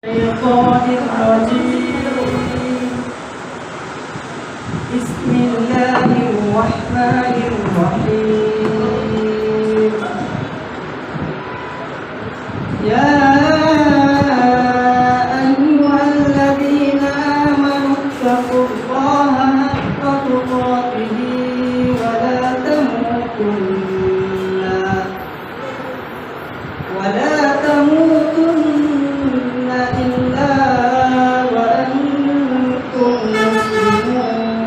الشيطان الرجيم. بسم الله الرحمن الرحيم. يا أيها الذين آمنوا اتقوا الله حق تقاته ولا تموتن إلا وأنتم مسلمون.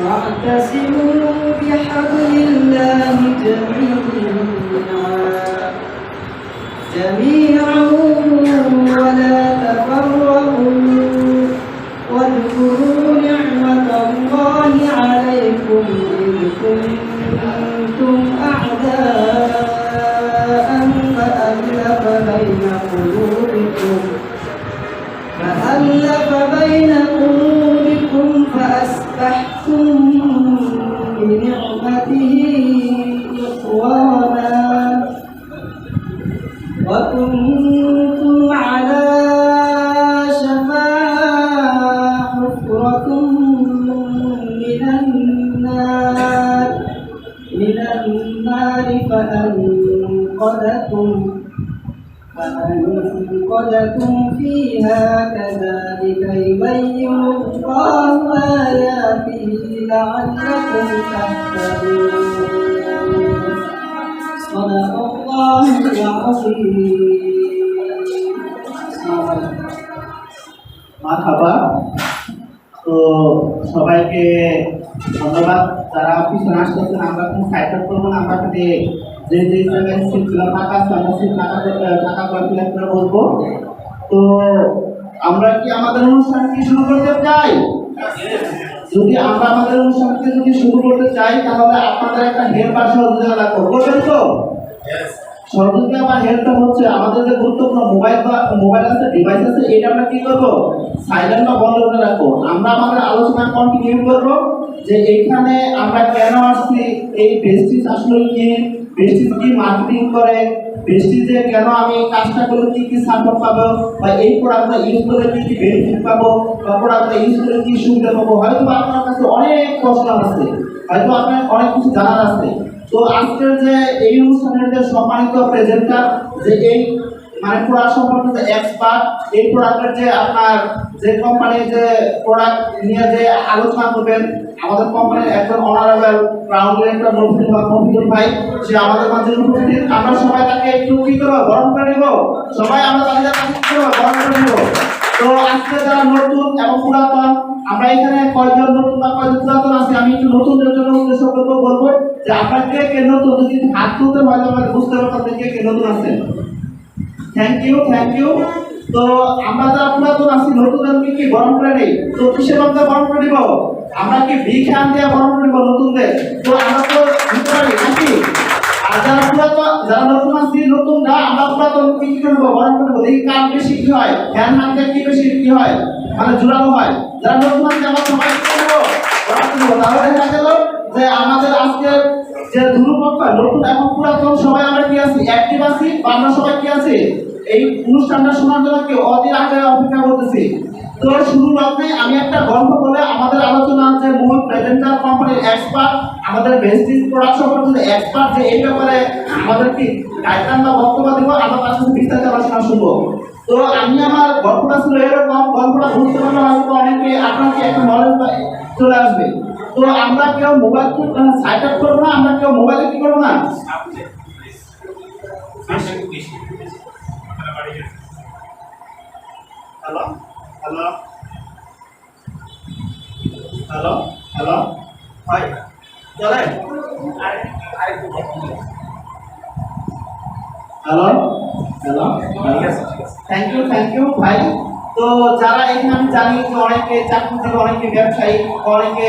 واعتصموا بحبل الله جميعا ولا تفرقوا واذكروا نعمة الله عليكم إذ كنتم أعداء فألف بين قلوبكم فأصبحتم بنعمته إخوانا وكنتم على شفا حفرة من النار فأنقذكم فيها كذلك يبين الله آياته لعلكم تهتدون. صدق الله العظيم. মারহাবা। তো সবাইকে ধন্যবাদ। যারা পিছনে আসতেছেন আমরা কোনো সাইড করবো না, আমরা যে জায়গায় সিটগুলো ফাঁকা আছে আমরা সিট ফাঁকা করে বলবো। তো আমরা কি আমাদের অনুষ্ঠানটি শুরু করতে চাই? যদি আমরা আমাদের অনুষ্ঠানকে শুরু করতে চাই তাহলে আপনাদের একটা হেল্প আর সহযোগিতা লাগবে, বলবেন তো? সহযোগিতা বা হেল্পটা হচ্ছে আমাদের যে গুরুত্বপূর্ণ মোবাইল আছে, ডিভাইস আছে, এটা আমরা কি করবো? সাইলেন্ট বা বন্ধ করে রাখবো। আমরা আমাদের আলোচনা কন্টিনিউ করবো যে এইখানে আমরা কেন আসছি, এই বেস্টিজ আসলে কি, বেস্টিজ কি মার্কেটিং করে, বেস্টিজে কেন আমি কাজটা করলে কি কি সাপোর্ট পাবো, বা এই প্রোডাক্টটা ইউজ করলে কি কি বেনিফিট পাবো, বা প্রোডাক্টটা ইউজ করলে কি সুবিধা পাবো। হয়তো আপনার কাছে অনেক প্রশ্ন আছে, হয়তো আপনার অনেক কিছু জানার আছে। তো আজকের যে এই অনুষ্ঠানের যে সম্মানিত প্রেজেন্টার, যে এই মানে প্রোডাক্ট সম্পর্কে যে এক্সপার্ট, এই প্রোডাক্টের যে আপনার যে কোম্পানির যে প্রোডাক্ট নিয়ে যে আলোচনা করবেন, আমাদের কোম্পানির একজন অনারেবল ক্রাউন ডিরেক্টর মফিদুল ভাই, সে আমাদের মাঝে উপস্থিত। আমরা সবাই তাকে একটু কি করবো, গরম করে নিব। সবাই আমরা তাকে গরম করে নিব। তো আজকে যারা নতুন এবং পুরাতন, আমরা এখানে কয়জন নতুন বা কয়জন পুরাতন আছে, আমি একটু নতুনদের জন্য উদ্দেশ্য করবো, বলবো যে আপনার কে নতুন, যদি হাত তুলতে হয়তো আমাকে বুঝতে পারবেন কে নতুন আছেন। Thank you. তো আমরা যারা পুরাতন আছি, নতুনদেরকে কি গরম করে নেই? তো কিসের মধ্যে গরম করে দিব? আমরা কি বিখান দিয়ে গরম করে দিব নতুনদের? তো আমরা তো দিতে পারি নাকি? আর যারা পুরাতন, যারা নতুন আছি, নতুনরা আমরা পুরাতন কি করবো, গরম করে দেবো। দেখি কার বেশি কি হয়, ফ্যান হাতে কি বেশি কি হয়, মানে জোরালো হয়। যারা নতুন আছে আমরা সবাই কি করবো, গরম করে দেবো। তাহলে দেখা গেল যে আমাদের আজকে যে দুরূপক্ষ নতুন এবং পুরাতন সবাই আমরা কি আছি, অ্যাক্টিভ আছি, বা আমরা সবাই কি আছি এই অনুষ্ঠানটা শোনার জন্য কি অধীর আগ্রহে অপেক্ষা করতেছি। তো শুরু লগ্নে আমি একটা গল্প বলে আমাদের আলোচনা যে মূল প্রেজেন্টার কোম্পানির এক্সপার্ট, আমাদের বেস্টিজ প্রোডাক্ট সম্পর্কে যে এক্সপার্ট, যে এই ব্যাপারে আমাদের কি গাইডলাইন বা বক্তব্য দিব, আমরা তার সাথে বিস্তারিত আলোচনা শুনবো। তো আমি আমার গল্পটা ছিল এরকম, গল্পটা বুঝতে পারলে হয়তো অনেকে আপনার কি একটা নলেজ চলে আসবে। তো আমরা কেউ মোবাইল সাইড আপ করবো না, আমরা কেউ মোবাইলে কি করবো না। হ্যালো হ্যালো হ্যালো হ্যালো ভাই চলে, হ্যালো হ্যালো, থ্যাংক ইউ ভাই। তো যারা এখানে আমি জানি যে অনেকে চাকরিজীবী, অনেকে ব্যবসায়ী, অনেকে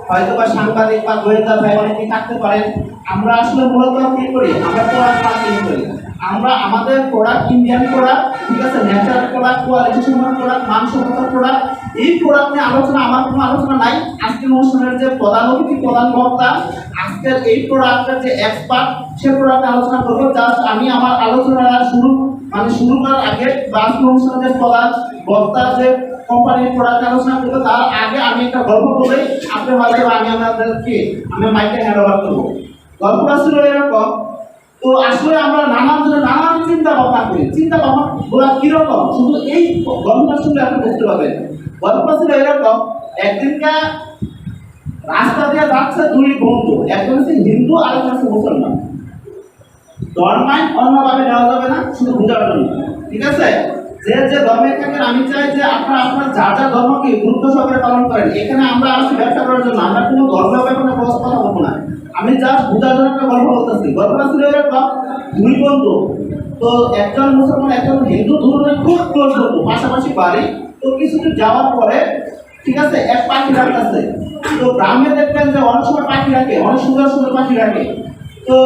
হয়তো বা সাংবাদিক বা গোয়েন্দা ভাই অনেকে থাকতে পারেন। আমরা আসলে মূলত কি করি, আমরা প্রোডাক্ট মার্কেটিং করি। আমরা আমাদের প্রোডাক্ট ইন্ডিয়ান প্রোডাক্ট, ঠিক আছে, ন্যাচারাল প্রোডাক্ট, কোয়ালিটি সম্পন্ন প্রোডাক্ট, মানসম্মত প্রোডাক্ট, এই প্রোডাক্ট নিয়ে আলোচনা, আমার কোনো আলোচনা নাই। আজকের অনুষ্ঠানের যে প্রধান অতিথি, প্রধান বক্তা, আজকে আজকের এই প্রোডাক্টের যে এক্সপার্ট সে প্রোডাক্টে আলোচনা করবো। জাস্ট আমি আমার আলোচনা শুরু করার আগে বা আজকের অনুষ্ঠানে যে প্রধান বক্তা যে কোম্পানির প্রোডাক্ট আলোচনা করবো তার আগে আমি একটা গল্প বলে আপনার মাঝে আমি মাইকে হ্যান্ড ওভার করবো। গল্পটা ছিল এরকম, তো আসলে আমরা নানান চিন্তা ভাবনা করি। চিন্তা ভাবনা বলা কিরকম শুধু এই গল্পটা শুনলে আপনি বুঝতে পারবেন। গল্পটা ছিল এরকম, একদিনকা রাস্তা দিয়ে যাচ্ছে দুই বন্ধু, একজন হচ্ছে হিন্দু আর একজন হচ্ছে মুসলমান। ধর্মায় অন্যভাবে নেওয়া যাবে না, শুধু বোঝার জন্য, ঠিক আছে? যে যে ধর্মে থাকেন আমি চাই যে আপনারা আপনার যার যার ধর্মকে গুরুত্ব সহকারে পালন করেন। এখানে আমরা আসছি ব্যবসা করার জন্য, আমরা কোনো ধর্মের ব্যাপারে কথা বলবো না। আমি জাস্ট বোঝার জন্য একটা গল্প বলতেছি। গল্পটা ছিল এরকম, দুই বন্ধু, তো একজন মুসলমান একজন হিন্দু, দুজনে খুব ক্লোজ বন্ধু, পাশাপাশি বাড়ি। তো কিছুদিন যাওয়ার পরে ঠিক আছে এক পাখি রাখতেছে। তো গ্রামে দেখবেন যে অনেক সময় পাখি রাখে, অনেক সুন্দর সুন্দর পাখি রাখে। তো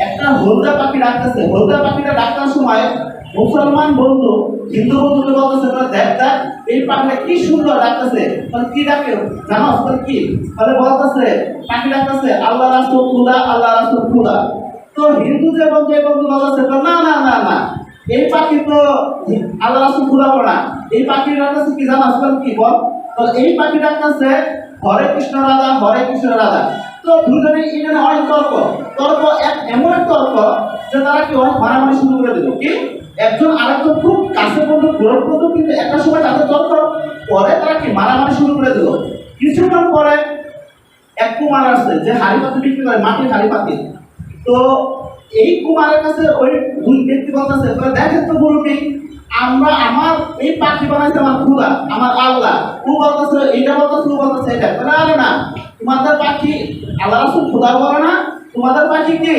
একটা হলদা পাখি রাখতেছে। হলদা পাখিটা রাখার সময় মুসলমান বন্ধু হিন্দু বন্ধুকে বলতেছে, দেখ দেখ এই পাখিটা কি সুন্দর রাখতেছে। তাহলে কি ডাকে জানো কি? তাহলে বলতেছে পাখি রাখতেছে আল্লাহ রাসূল খুদা, আল্লাহ রাসূল খুদা। তো হিন্দু যে বন্ধু এই বন্ধু বলতেছে না না না না, এই পাখি তো আল্লাহ রাসূল খুদা বলে না, এই পাখি রাখতেছে কি জানো কি বল? তাহলে এই পাখি রাখতেছে হরে কৃষ্ণ রাধা, হরে কৃষ্ণ রাধা। তো দুজনে এখানে অনেক তর্ক এমন এক তর্ক যে তারা কি অনেক মারামারি শুরু করে দিল। কি একজন আরেকজন খুব কাছে বন্ধু, দূরের বন্ধু, কিন্তু একটা সময় তাদের তর্ক পরে তারা কি মারামারি শুরু করে দিল। কিছুক্ষণ পরে এক কুমার আসছে যে হাড়ি পাতি বিক্রি করে, মাটির হাড়ি পাতি। তো এই কুমারের কাছে ওই দুই ব্যক্তি বলতেছে, দেখেন তো মুরব্বী, আমার এই পাখি বানাইছে আমার খুদা, আমার আল্লাহ। ও বলতেছে এইটা, বলতেছে ও বলতেছে এটা। আরে না, তোমাদের পাখি আল্লাহ রাসূল খুদা বলে না, তোমাদের পাখি কি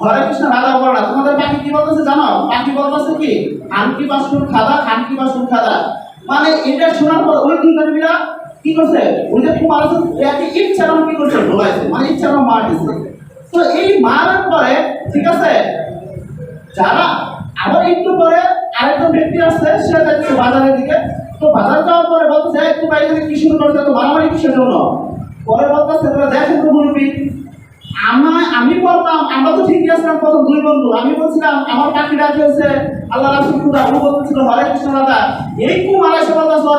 হরে কৃষ্ণ রাধা বলে না। তোমাদের পাখি কি বলতেছে জানো? পাখি বলতেছে কি খানকি বাসুর খাদা, খানকি বাসুর খাদা। মানে এটা শোনার পর ওই দুইজন মিলা কি করছে, ওই যে কুমার আছে একে ইচ্ছা কি করছে, ঢোলাইছে, মানে ইচ্ছা মার দিচ্ছে। তো এই মারার পরে ঠিক আছে, যারা আবার একটু পরে আরেকজন ব্যক্তি আসছে, সে যাচ্ছে বাজারের দিকে। তো বাজার যাওয়ার পরে বলছে একটু বাইরে কি শুরু করছে, তো মারামারি কিসের জন্য? পরে বলতেছে দেখেন তো মুরব্বী, আমি বলতাম আমরা তো ঠিকই আসলাম প্রথম দুই বন্ধু, আমি বলছিলাম আমার পাখি ডাকে হচ্ছে আল্লাহ রাসূল খুদা, ও বলছিল হরে কৃষ্ণ রাধা। এই কুমার এসে বলতেছে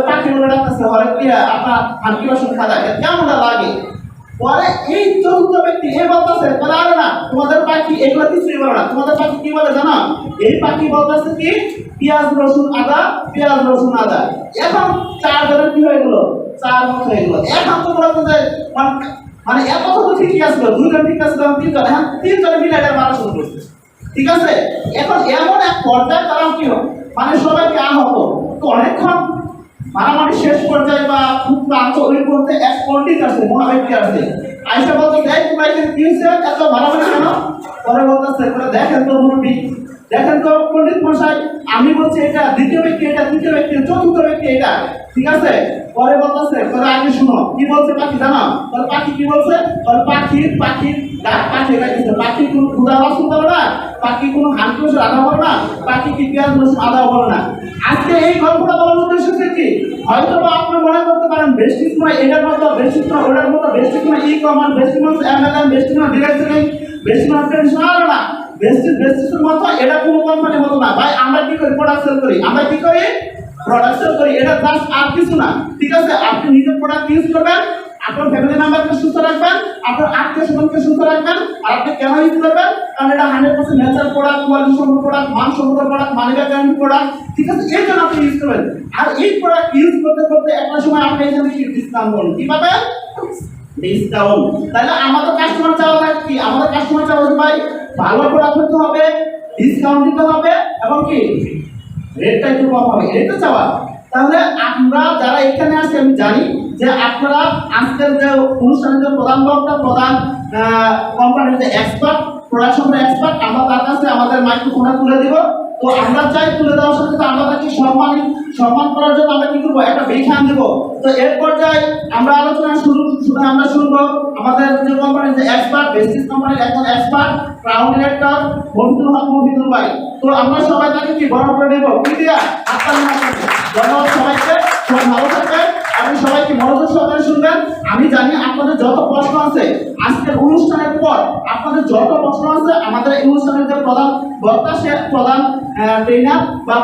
পাখি বলে ডাকতেছে হরে ক্রিয়া আপনার খানকি বাসুর খাদা। কেমনটা লাগে? পরে এই চতুর্থ ব্যক্তি এ বলতেছে আরে না, তোমাদের পাখি এগুলো কিছুই বলে না, তোমাদের পাখি কি বলে জানো? এই পাখি বলতেছে কি পেঁয়াজ রসুন আদা, পেঁয়াজ রসুন আদা। এখন চার জনের কি হয়ে গেল? চার মত হয়ে গেল। এখন তো বলতে যে মানে এক কথা তো ঠিকই আসলো, দুইজন ঠিক আছে, তিনজন, এখন তিনজনে মিলে এটা মারা শুরু করছে, ঠিক আছে? এখন এমন এক পর্যায়ে তারা কি মানে সবাইকে আহত। তো অনেকক্ষণ মারামারি শেষ পর্যায়ে বা খুব ক্লান্ত ওই করতে এক পণ্ডিত আছে, মহাব্যক্তি আছে, আইসা বলতে দেখ তোমার এখানে কি হয়েছে, এত মারামারি কেন? পরে বলতেছে দেখেন তো মুরব্বী, দেখেন তো পণ্ডিত মশাই, আমি বলছি এটা, দ্বিতীয় ব্যক্তি এটা, তৃতীয় ব্যক্তি, চতুর্থ ব্যক্তি এটা, ঠিক আছে? পরে বলতেছে আগে শুনো কি বলছে পাখি জানো? পাখি কি বলছে? পাখির ডাক পাখি রাখছে, পাখি কোনো ক্ষুদা বাসন করে না, পাখি কোনো হানকি বসে আধা করে না, পাখি কি পেঁয়াজ রসুন আধা করে না। আজকে এই গল্পটা বলার উদ্দেশ্য কি? হয়তো বা আপনি মনে করতে পারেন বেস্টিস নয় এটার মতো, বেস্টিস নয় ওটার মতো, বেস্টিস নয় ই কমান্ড, বেস্টিস নয় এমএলএম, বেস্টিস নয় ডিরেক্ট সেলিং, বেস্টিস নয় ট্রেডিশনাল না, বেস্টিসের মতো এটা কোনো কোম্পানি হতো না ভাই। আমরা কি করি? প্রোডাক্ট সেল করি। আমরা কি করি? প্রোডাক্ট সেল করি। এটা জাস্ট আর কিছু না, ঠিক আছে? আপনি নিজের প্রোডাক্ট ইউজ করবেন, আপনার ফ্যামিলি মেম্বারকে সুস্থ রাখবেন, আপনার আত্মীয় স্বজনকে সুস্থ রাখবেন। আর আপনি কেন ইউজ করবেন? কারণ এটা 100% ন্যাচারাল প্রোডাক্ট, কোয়ালিটি সম্পন্ন প্রোডাক্ট, মানসম্মত product, money back guarantee product, ঠিক আছে? এই জন্য আপনি ইউজ করবেন। আর এই প্রোডাক্ট ইউজ করতে করতে একটা সময় আপনি এখানে কি ডিসকাউন্ট করুন, কি পাবেন? ডিসকাউন্ট। তাহলে আমাদের কাস্টমার চাওয়া কি? আমাদের কাস্টমার চাওয়া ভাই ভালো প্রোডাক্ট হতে হবে, ডিসকাউন্ট দিতে হবে, এবং কি রেটটা একটু কম হবে, এটা চাওয়া। তাহলে আমরা যারা এখানে আছি আমি জানি যে আপনারা আজকের যে অনুষ্ঠানের যে প্রধান বক্তা, প্রধান কোম্পানির যে এক্সপার্ট, প্রোডাকশন এক্সপার্ট, আমরা তার কাছে আমাদের মাইক্রোফোনটা তুলে দিব। তো আমরা চাই তুলে দেওয়ার সাথে আমরা তাকে সম্মান করার জন্য আমরা কি করবো? একটা বিখান দেব। তো এর পর্যায়ে আমরা আলোচনা আমরা শুনবো আমাদের যে কোম্পানির যে এক্সপার্ট, বেসিস কোম্পানির একজন এক্সপার্ট, ক্রাউন ডিরেক্টর মফিদুল হক মফিদুল ভাই। তো আমরা সবাই তাকে কি বড় করে নেব? কি দিয়া? ধন্যবাদ সবাইকে, সবাই ভালো থাকবেন। আপনি সবাইকে মনোযোগ সহকারে শুনবেন। আমি জানি আপনাদের আপনাদের যত প্রশ্ন আছে আজকের অনুষ্ঠানের পর আপনাদের যত প্রশ্ন আছে আমাদের এই অনুষ্ঠানের যে প্রধান বক্তা সে প্রধান ট্রেনার বা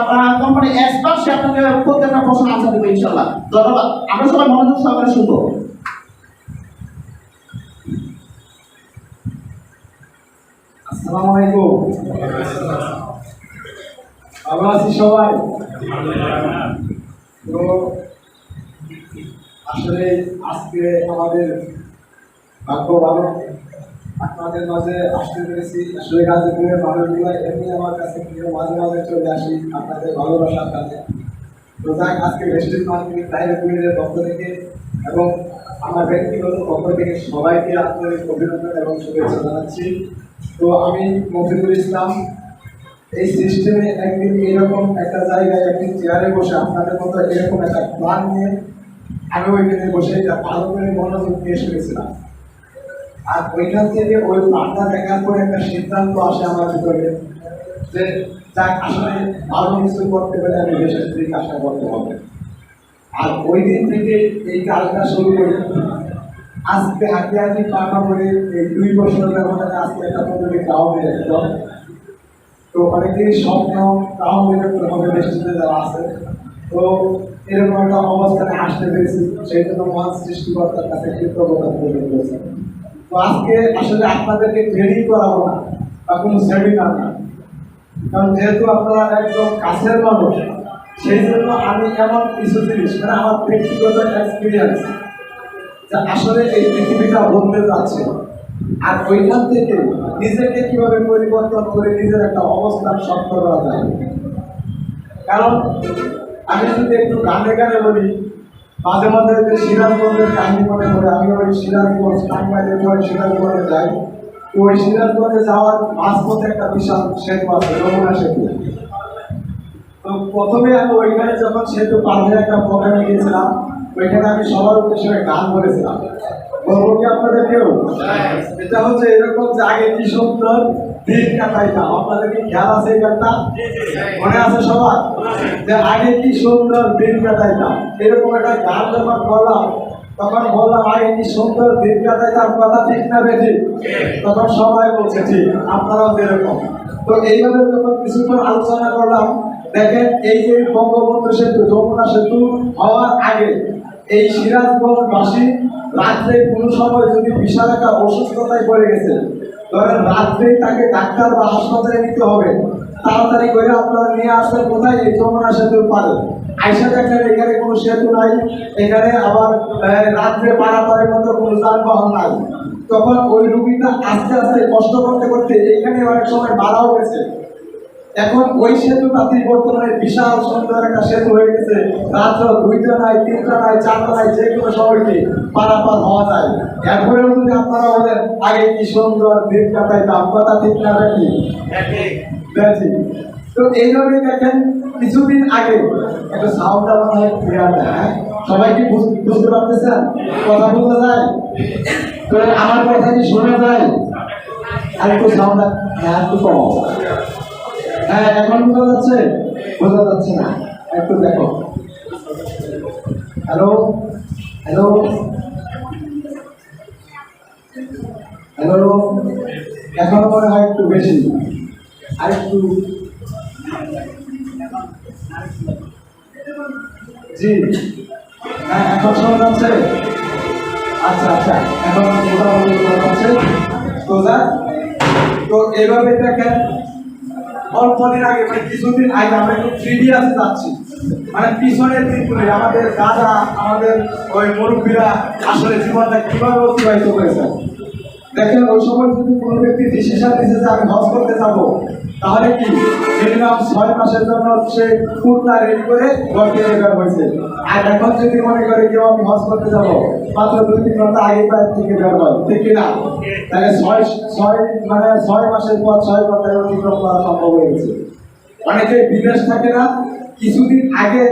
কোম্পানি এক্সপার্ট সে আপনাকে প্রত্যেকটা প্রশ্ন আনসার দেবে ইনশাআল্লাহ। ধন্যবাদ। আমরা সবাই মনোযোগ সহকারে শুনবো। আসসালামু আলাইকুম। ভালো আছি সবাই? তো আসলে আজকে আমাদের ভাগ্য ভালো, আপনাদের মাঝে আসতে পেরেছি। আসলে গাজীপুরের মানুষগুলো এমনি আমার কাছে প্রিয়, মাঝে মাঝে চলে আসি আপনাদের ভালোবাসার কাছে। তো যাক, আজকে বেস্টিজ মার্কেটিং প্রাইভেট লিমিটেডের পক্ষ থেকে এবং আমার ব্যক্তিগত পক্ষ থেকে সবাইকে আন্তরিক অভিনন্দন এবং শুভেচ্ছা জানাচ্ছি। তো আমি মফিদুল ইসলাম। এই সিস্টেমে একদিন এরকম একটা জায়গায় একদিন চেয়ারে বসে আপনাদের মতো এরকম একটা প্ল্যান নিয়ে আমি ওইখানে বসে এটা ভালো করে মনোযোগ দিয়ে শুনেছিলাম। আর ওইখান থেকে ওই প্ল্যানটা দেখার পর একটা সিদ্ধান্ত আসে আমার ভিতরে যে যাক, আসলে ভালো কিছু করতে পারে আমি দেশের দিকে আশা করতে হবে। আর ওই দিন থেকে এই কাজটা শুরু করি। আজকে হাতে হাতে পাকা করে এই 2 বছর ব্যবধানে আজকে একটা পদ্ধতি গ্রাউন্ডে একদম। তো অনেকেরই স্বপ্ন গ্রাউন্ডে হবে দেশটিতে যারা আছে। তো এরকম একটা অবস্থানে আসতে পেরেছি, সেই জন্য মহান সৃষ্টিকর্তার কাছে কৃতজ্ঞতা প্রকাশ করেছি। তো আজকে আসলে আপনাদেরকে ট্রেনিং করাবো না বা কোনো সেমিনার না, কারণ যেহেতু আপনারা একদম কাছের মানুষ, সেই জন্য আমি এমন কিছু জিনিস মানে আমার ব্যক্তিগত এক্সপিরিয়েন্স আসলে এই পৃথিবীটা বদলে যাচ্ছে। আর ওইখান থেকে নিজেকে কিভাবে পরিবর্তন করে নিজের একটা অবস্থান শক্ত করা যায়। কারণ আমি যদি একটু গানে গানে বলি, মাঝে মাঝে যে সিরাজগঞ্জের কাহিনী মনে করে আমি ওই সিরাজগঞ্জ টাঙ্গাইলের পরে সিরাজগঞ্জে যাই। তো ওই সিরাজগঞ্জে যাওয়ার মাঝপথে একটা বিশাল সেতু আছে, যমুনা সেতু। তো প্রথমে আমি ওইখানে যখন সেতু পার হয়ে একটা প্রোগ্রামে গিয়েছিলাম, ওইখানে আমি সবার উদ্দেশ্যে গান বলেছিলাম। বলবো কি আপনাদের কেউ? এটা হচ্ছে এরকম যে আগে কি সুন্দর দিন কাটাইতাম। আপনাদের কি খেয়াল আছে এই গানটা? মনে আছে সবার? যে আগে কি সুন্দর দিন কাটাইতাম, এরকম একটা গান যখন বললাম তখন বললাম আগে কি সুন্দর দিন কাটাইতাম, কথা ঠিক না বেঠিক? তখন সবাই বলছে ঠিক, আপনারাও যেরকম। তো এইভাবে যখন কিছুক্ষণ আলোচনা করলাম, দেখেন এই যে বঙ্গবন্ধু সেতু, যমুনা সেতু হওয়ার আগে এই সিরাজগঞ্জবাসী রাত্রে কোনো সময় যদি বিশাল একটা অসুস্থতায় পড়ে গেছে, ধরেন রাত্রে তাকে ডাক্তার বা হাসপাতালে নিতে হবে, তাড়াতাড়ি করে আপনারা নিয়ে আসবেন কোথায়? এই যমুনা সেতুর পারে। আইসা দেখেন এখানে কোনো সেতু নাই, এখানে আবার রাত্রে পারাপারের মতো কোনো যানবাহন নাই। তখন ওই রুগীটা আস্তে আস্তে কষ্ট করতে করতে এখানে অনেক সময় মারাও গেছে। এখন ওই সেতুটাতে বর্তমানে বিশাল সুন্দর একটা সেতু হয়ে গেছে। রাত্র 2টা নাই, 3টা নাই, 4টা নাই, যে কোনো সময়কে পারাপার হওয়া যায়। এরপরেও যদি আপনারা বলেন আগে কি সুন্দর দিন কাটাইতাম, কথা ঠিক না বেশি? তো এইভাবে দেখেন কিছুদিন আগে একটা সাউন্ডটা মনে হয় ক্লিয়ার না, সবাই কি বুঝতে পারতেছেন? কথা বলতে যায় তো আমার কথা কি শোনা যায়? আর একটু সাউন্ডটা একটু কম। হ্যাঁ, এখন বোঝা যাচ্ছে? বোঝা যাচ্ছে না, একটু দেখো। হ্যালো হ্যালো হ্যালো, এখন মনে হয় একটু বেশি, আর একটু। জি হ্যাঁ, এখন শোনা যাচ্ছে? আচ্ছা আচ্ছা, এখন মোটামুটি শোনা যাচ্ছে। তো যাক, তো এইভাবে দেখেন অল্প দিন আগে মানে কিছুদিন আগে আমরা একটু 3D যাচ্ছি, মানে পিছনের দিনগুলি আমাদের দাদা আমাদের ওই মুরব্বীরা আসলে জীবনটা কিভাবে অতিবাহিত করেছে। দেখেন ওই সময় যদি কোনো ব্যক্তি ডিসিশন নিয়েছে যে আমি হজ করতে যাব, তাহলে কি মিনিমাম 6 মাসের জন্য সে পুরটা রেডি করে ঘর থেকে বের হয়েছে। আর এখন যদি মনে করে কেউ আমি হজ করতে যাব, মাত্র 2-3 ঘন্টা আগে বাইরে থেকে বের হয়, ঠিক কিনা? তাহলে 6 মাসের পর 6 ঘন্টায় অতিক্রম করা সম্ভব হয়ে গেছে। অনেকে বিদেশ থাকে না, কিছুদিন আগে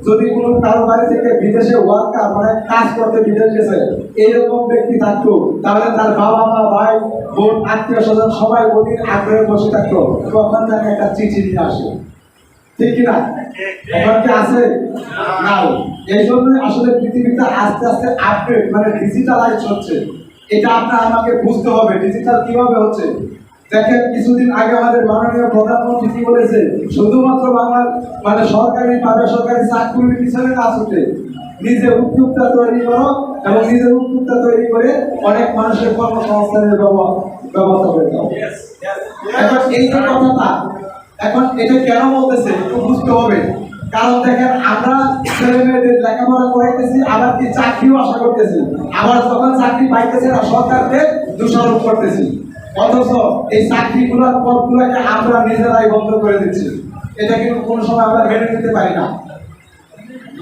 যদি কোনো কারো বাড়ি থেকে বিদেশে ওয়ার্কার মানে কাজ করতে বিদেশ গেছে, এইরকম ব্যক্তি থাকতো, তাহলে তার বাবা মা ভাই বোন আত্মীয় স্বজন সবাই ওদিন আগ্রহে বসে থাকতো কখন তাকে একটা চিঠি নিয়ে আসে। ঠিক কিনা? এখন কি আছে? না। এই জন্য আসলে পৃথিবীটা আস্তে আস্তে আপডেট মানে ডিজিটালাইজ হচ্ছে। এটা আপনার আমাকে বুঝতে হবে ডিজিটাল কিভাবে হচ্ছে। দেখেন কিছুদিন আগে আমাদের মাননীয় প্রধানমন্ত্রী কি বলেছে, শুধুমাত্র বাংলার মানে সরকারি বা বেসরকারি চাকরির পিছনে না ছুটে নিজে উদ্যোক্তা তৈরি করো এবং নিজে উদ্যোক্তা তৈরি করে অনেক মানুষের কর্মসংস্থানের ব্যবস্থা করে দাও। এখন এই যে কথাটা, এখন এটা কেন বলতেছে একটু বুঝতে হবে। কারণ দেখেন আমরা ছেলে মেয়েদের লেখাপড়া করাইতেছি, আবার কি চাকরিও আশা করতেছি, আবার যখন চাকরি পাইতেছে না সরকারকে দোষারোপ করতেছি, অথচ এই চাকরিগুলোর পদগুলোকে আমরা নিজেরাই বন্ধ করে দিচ্ছি। এটা কিন্তু কোনো সময় আমরা মেনে নিতে পারি না।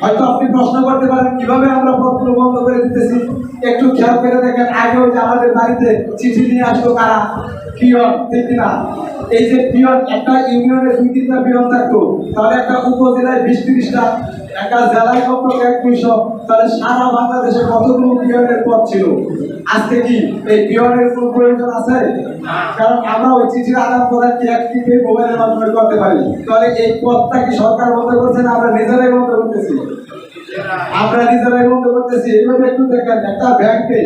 হয়তো আপনি প্রশ্ন করতে পারেন কিভাবে আমরা পদগুলো বন্ধ করে দিতেছি। একটু খেয়াল করে দেখেন, আগেও যে আমাদের বাড়িতে চিঠি নিয়ে আসতো কারা, পিয়ন, ঠিক না? এই যে পিয়ন, একটা ইউনিয়নে 2-3টা পিয়ন থাকতো, তাহলে একটা উপজেলায় 20-30টা, একটা জেলায় কমপক্ষে 200, তাহলে সারা বাংলাদেশে কতগুলো পিয়নের পদ ছিল। আজকে কি এই পিয়নের কোনো প্রয়োজন আছে? কারণ আমরা ওই চিঠির আদান প্রদান কি একটিতে মোবাইলের মাধ্যমে করতে পারি। তাহলে এই পদটা কি সরকার বন্ধ করছে না আমরা নিজেরাই বন্ধ করতেছি? আমরা নিজেরাই বন্ধ করতেছি। এইভাবে একটু দেখেন, একটা ব্যাংকে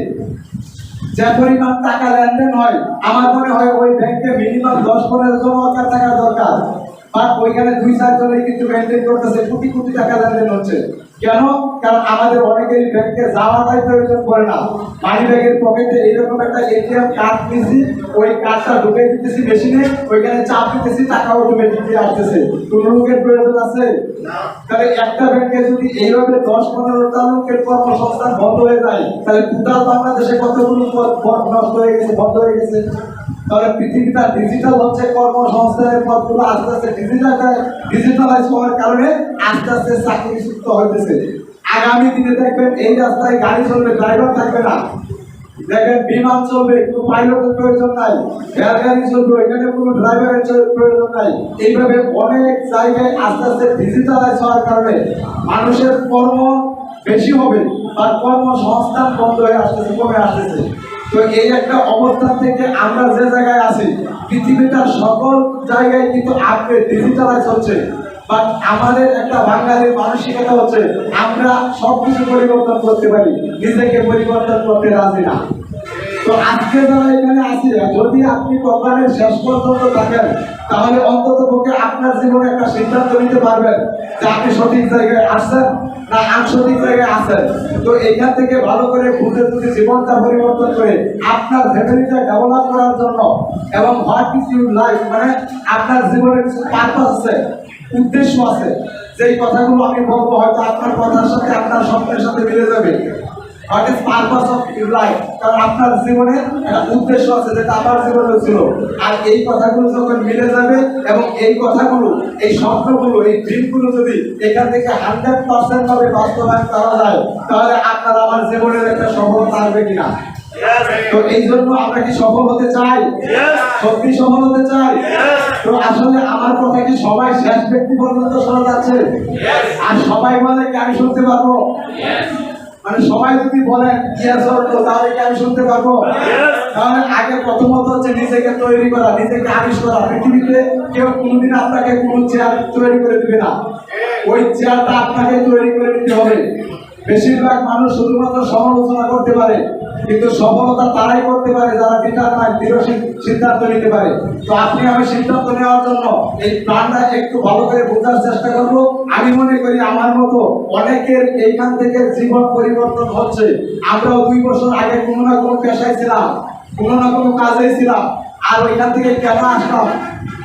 যে পরিমাণ টাকা লেনদেন হয়, আমার মনে হয় ওই ব্যাংকে মিনিমাম 10-15 জন ওয়ার্কার থাকা দরকার, বাট ওইখানে 2-4 জনই কিন্তু মেনটেন করতেছে, কোটি কোটি টাকা লেনদেন হচ্ছে। কেন? কারণ আমাদের অনেকেরই ব্যাংকে যাওয়াটাই প্রয়োজন পড়ে না, মানি ব্যাগের পকেটে এইরকম একটা এটিএম কার্ড নিয়েছি, ওই কার্ডটা ঢুকে দিতেছি মেশিনে, ওইখানে চাপ দিতেছি, টাকা অটোমেটিকলি আসতেছে। কোনো লোকের প্রয়োজন আছে? তাহলে একটা ব্যাংকে যদি এইভাবে 10-15টা লোকের কর্মসংস্থান বন্ধ হয়ে যায়, তাহলে টোটাল বাংলাদেশে কতগুলো পদ নষ্ট হয়ে গেছে, বন্ধ হয়ে গেছে। তাহলে পৃথিবীটা ডিজিটাল হচ্ছে, কর্মসংস্থানের পদগুলো আস্তে আস্তে ডিজিটালাইজ হওয়ার কারণে আস্তে আস্তে চাকরিচ্যুত হইতেছে। আগামী দিনে দেখবেন এই রাস্তায় গাড়ি চলবে, ড্রাইভার থাকবে না। দেখেন বিমান চলবে, কোনো পাইলটের প্রয়োজন নাই, রেলগাড়ি চলবে, এখানে কোনো ড্রাইভারের প্রয়োজন নাই। এইভাবে অনেক জায়গায় আস্তে আস্তে ডিজিটালাইজ হওয়ার কারণে মানুষের কর্ম বেশি হবে আর কর্মসংস্থান বন্ধ হয়ে আসতেছে, কমে আসতেছে। তো এই একটা অবস্থান থেকে আমরা যে জায়গায় আছি, পৃথিবীটার সকল জায়গায় কিন্তু আপডেট ডিজিটালাইজ হচ্ছে, বাট আমাদের একটা বাঙালির মানসিকতা হচ্ছে আমরা সবকিছু পরিবর্তন করতে পারি, নিজেকে পরিবর্তন করতে রাজি না। তো আজকে যারা এখানে আছি, যদি আপনি কপালের শেষ পর্যন্ত থাকেন, তাহলে অন্তত পক্ষে আপনার জীবনে একটা সিদ্ধান্ত নিতে পারবেন যে আপনি সঠিক জায়গায় আসছেন না আনসঠিক জায়গায় আছেন। তো এখান থেকে ভালো করে বুঝে যদি জীবনটা পরিবর্তন করে আপনার ফ্যামিলিটা ডেভেলপ করার জন্য, এবং হোয়াট ইজ ইউর লাইফ মানে আপনার জীবনের কিছু পারপাস আছে, উদ্দেশ্য আছে, যেই কথাগুলো আমি বলবো হয়তো আপনার কথার সাথে আপনার স্বপ্নের সাথে মিলে যাবে। What is purpose of your life, কারণ আপনার জীবনে একটা উদ্দেশ্য আছে যেটা আমার জীবনে ছিল। আর এই কথাগুলো যখন মিলে যাবে এবং এই কথাগুলো, এই স্বপ্নগুলো, এই ড্রিমগুলো যদি এখান থেকে 100% ভাবে বাস্তবায়ন করা যায়, তাহলে আপনার আমার জীবনের একটা সফলতা আসবে কিনা। তো এই জন্য আমরা কি সফল হতে চাই? সত্যি সফল হতে চাই? তো আসলে আমার কথা কি সবাই শেষ ব্যক্তি পর্যন্ত শোনা যাচ্ছে? আর সবাই বলে কি আমি শুনতে পারবো? মানে সবাই যদি বলেন ইয়েস অর নো, তাহলে কি আমি শুনতে পারবো? তাহলে আগে প্রথমত হচ্ছে নিজেকে তৈরি করা, নিজেকে আবিষ্কার করা। পৃথিবীতে কেউ কোনোদিন আপনাকে কোনো চেয়ার তৈরি করে দিবে না, ওই চেয়ারটা আপনাকে তৈরি করে নিতে হবে। বেশিরভাগ মানুষ শুধুমাত্র সমালোচনা করতে পারে, কিন্তু সফলতা তারাই করতে পারে যারা ডিটারমাইন্ড, দৃঢ় সিদ্ধান্ত নিতে পারে। তো আপনি আমি সিদ্ধান্ত নেওয়ার জন্য এই প্ল্যানটা একটু ভালো করে বোঝার চেষ্টা করব। আমি মনে করি আমার মতো অনেকের এইখান থেকে জীবন পরিবর্তন হচ্ছে। আমরাও 2 বছর আগে কোনো না কোনো পেশায় ছিলাম, কোনো না কোনো কাজেই ছিলাম, আর ওইখান থেকে কেন আসলাম,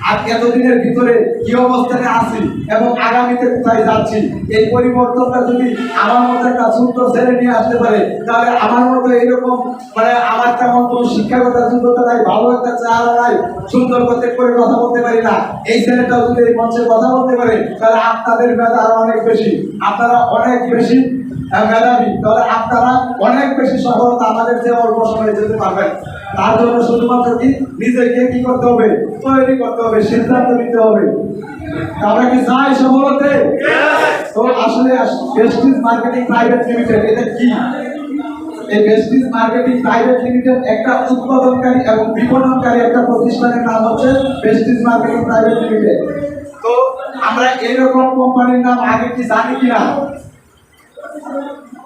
আর এতদিনের ভিতরে কি অবস্থানে আছি এবং আগামীতে কোথায় যাচ্ছি, এই পরিবর্তনটা যদি আমার মতো একটা ছোট্ট ছেলে নিয়ে আসতে পারে, তাহলে আমার মতো এইরকম মানে আমার তেমন কোনো শিক্ষাগত যোগ্যতা নাই, ভালো একটা চেহারা নাই, সুন্দর করতে করে কথা বলতে পারি না, এই ছেলেটাও যদি এই মঞ্চে কথা বলতে পারে, তাহলে আপনাদের মেধা আরো অনেক বেশি, আপনারা অনেক বেশি মেধাবী, তাহলে আপনারা অনেক বেশি সফলতা আমাদের যে অল্প সময়ে যেতে পারবেন। তার জন্য শুধুমাত্র কি নিজেকে কি করতে হবে, তৈরি করতে হবে, সিদ্ধান্ত নিতে হবে। আমরা কি চাই সফল হতে? তো আসলে প্রেস্টিজ মার্কেটিং প্রাইভেট লিমিটেড এটা কি? এই প্রেস্টিজ মার্কেটিং প্রাইভেট লিমিটেড একটা উৎপাদনকারী এবং বিপণনকারী একটা প্রতিষ্ঠানের নাম হচ্ছে প্রেস্টিজ মার্কেটিং প্রাইভেট লিমিটেড। তো আমরা এইরকম কোম্পানির নাম আগে কি জানি কিনা?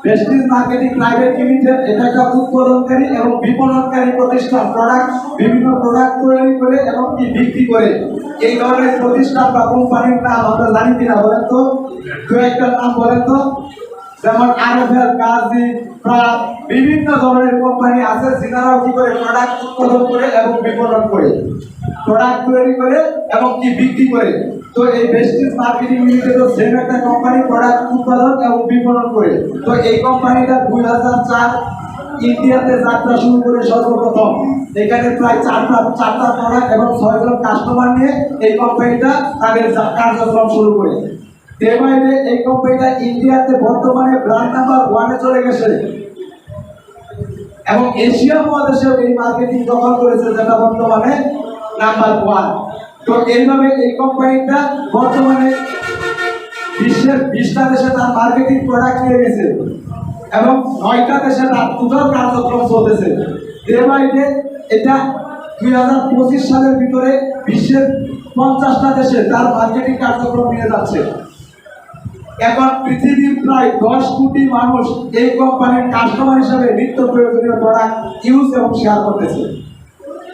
প্রেস্টিজ মার্কেটিং প্রাইভেট লিমিটেড এটা একটা উৎপাদনকারী এবং বিপণনকারী প্রতিষ্ঠান, বিভিন্ন প্রোডাক্ট তৈরি করে এবং কি বিক্রি করে। এই ধরনের প্রতিষ্ঠান বা কোম্পানির নাম আমরা জানি কিনা বলেন তো? দু একটা নাম বলেন তো। যেমন আরএফএল, গাজী, প্রাপ, বিভিন্ন ধরনের কোম্পানি আছে যারা কি করে প্রোডাক্ট উৎপাদন করে এবং বিপণন করে, প্রোডাক্ট তৈরি করে এবং কি বিক্রি করে। তো এই প্রেস্টিজ মার্কেটিং লিমিটেড সেম একটা কোম্পানি, প্রোডাক্ট উৎপাদন এবং বিপণন করে। তো এই কোম্পানিটা 2004 ইন্ডিয়াতে যাত্রা শুরু করে সর্বপ্রথম। এখানে প্রায় চারটা প্রোডাক্ট এবং 6 জন কাস্টমার নিয়ে এই কোম্পানিটা তাদের কার্যক্রম শুরু করে। ডে এই কোম্পানিটা ইন্ডিয়াতে বর্তমানে ব্র্যান্ড নাম্বার 1 এ চলে গেছে এবং এশিয়া মহাদেশে এই মার্কেটিং দখল করেছে, যেটা বর্তমানে নাম্বার 1। তো এইভাবে এই কোম্পানিটা বর্তমানে বিশ্বের 20টা দেশে তার মার্কেটিং প্রোডাক্ট নিয়ে গেছে এবং 9টা দেশে তার টোটাল কার্যক্রম চলতেছে। ডে বাই ডে এটা 2025 সালের ভিতরে বিশ্বের 50টা দেশে তার মার্কেটিং কার্যক্রম নিয়ে যাচ্ছে। এখন পৃথিবীর প্রায় 10 কোটি মানুষ এই কোম্পানির কাস্টমার হিসেবে নিত্য প্রয়োজনীয় প্রোডাক্ট ইউজ এবং শেয়ার করতেছে।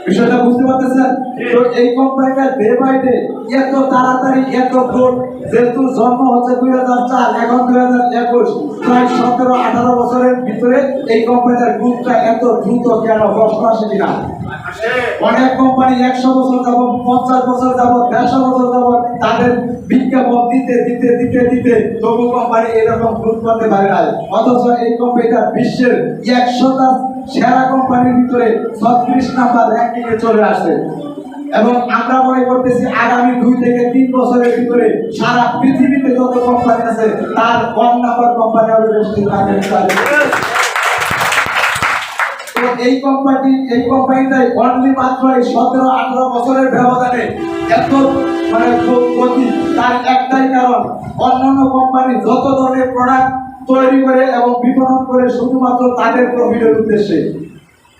বিষয়টা বুঝতে পারতেছেন? তো এই কোম্পানিটা ডে বাই ডে এত তাড়াতাড়ি এত গ্রোথ, যেহেতু জন্ম হচ্ছে 2004, এখন 2021, প্রায় 17-18 বছরের ভিতরে এই কোম্পানির গ্রোথটা এত দ্রুত কেন? প্রশ্ন আসে কিনা? অনেক কোম্পানি 100 বছর যাবত, 50 বছর যাবত, 150 বছর যাবত তাদের বিজ্ঞাপন দিতে তবু কোম্পানি এরকম গ্রোথ করতে পারে না। অথচ এই কোম্পানিটা বিশ্বের 100টা সেরা কোম্পানির ভিতরে 36 নাম্বার র্যাঙ্কিং এ চলে আসে এবং আমরা মনে করতেছি আগামী 2 থেকে 3 বছরের ভিতরে সারা পৃথিবীতে যত কোম্পানি আছে তার 1 নাম্বার কোম্পানি হবে প্রেস্টিজ মার্কেটিং। তো এই কোম্পানিটাই অনলি মাত্র 17-18 বছরের ব্যবধানে এত গতি, তার একটাই কারণ, অন্যান্য কোম্পানি যত ধরনের প্রোডাক্ট তৈরি করে এবং বিপণন করে শুধুমাত্র তাদের প্রফিটের উদ্দেশ্যে।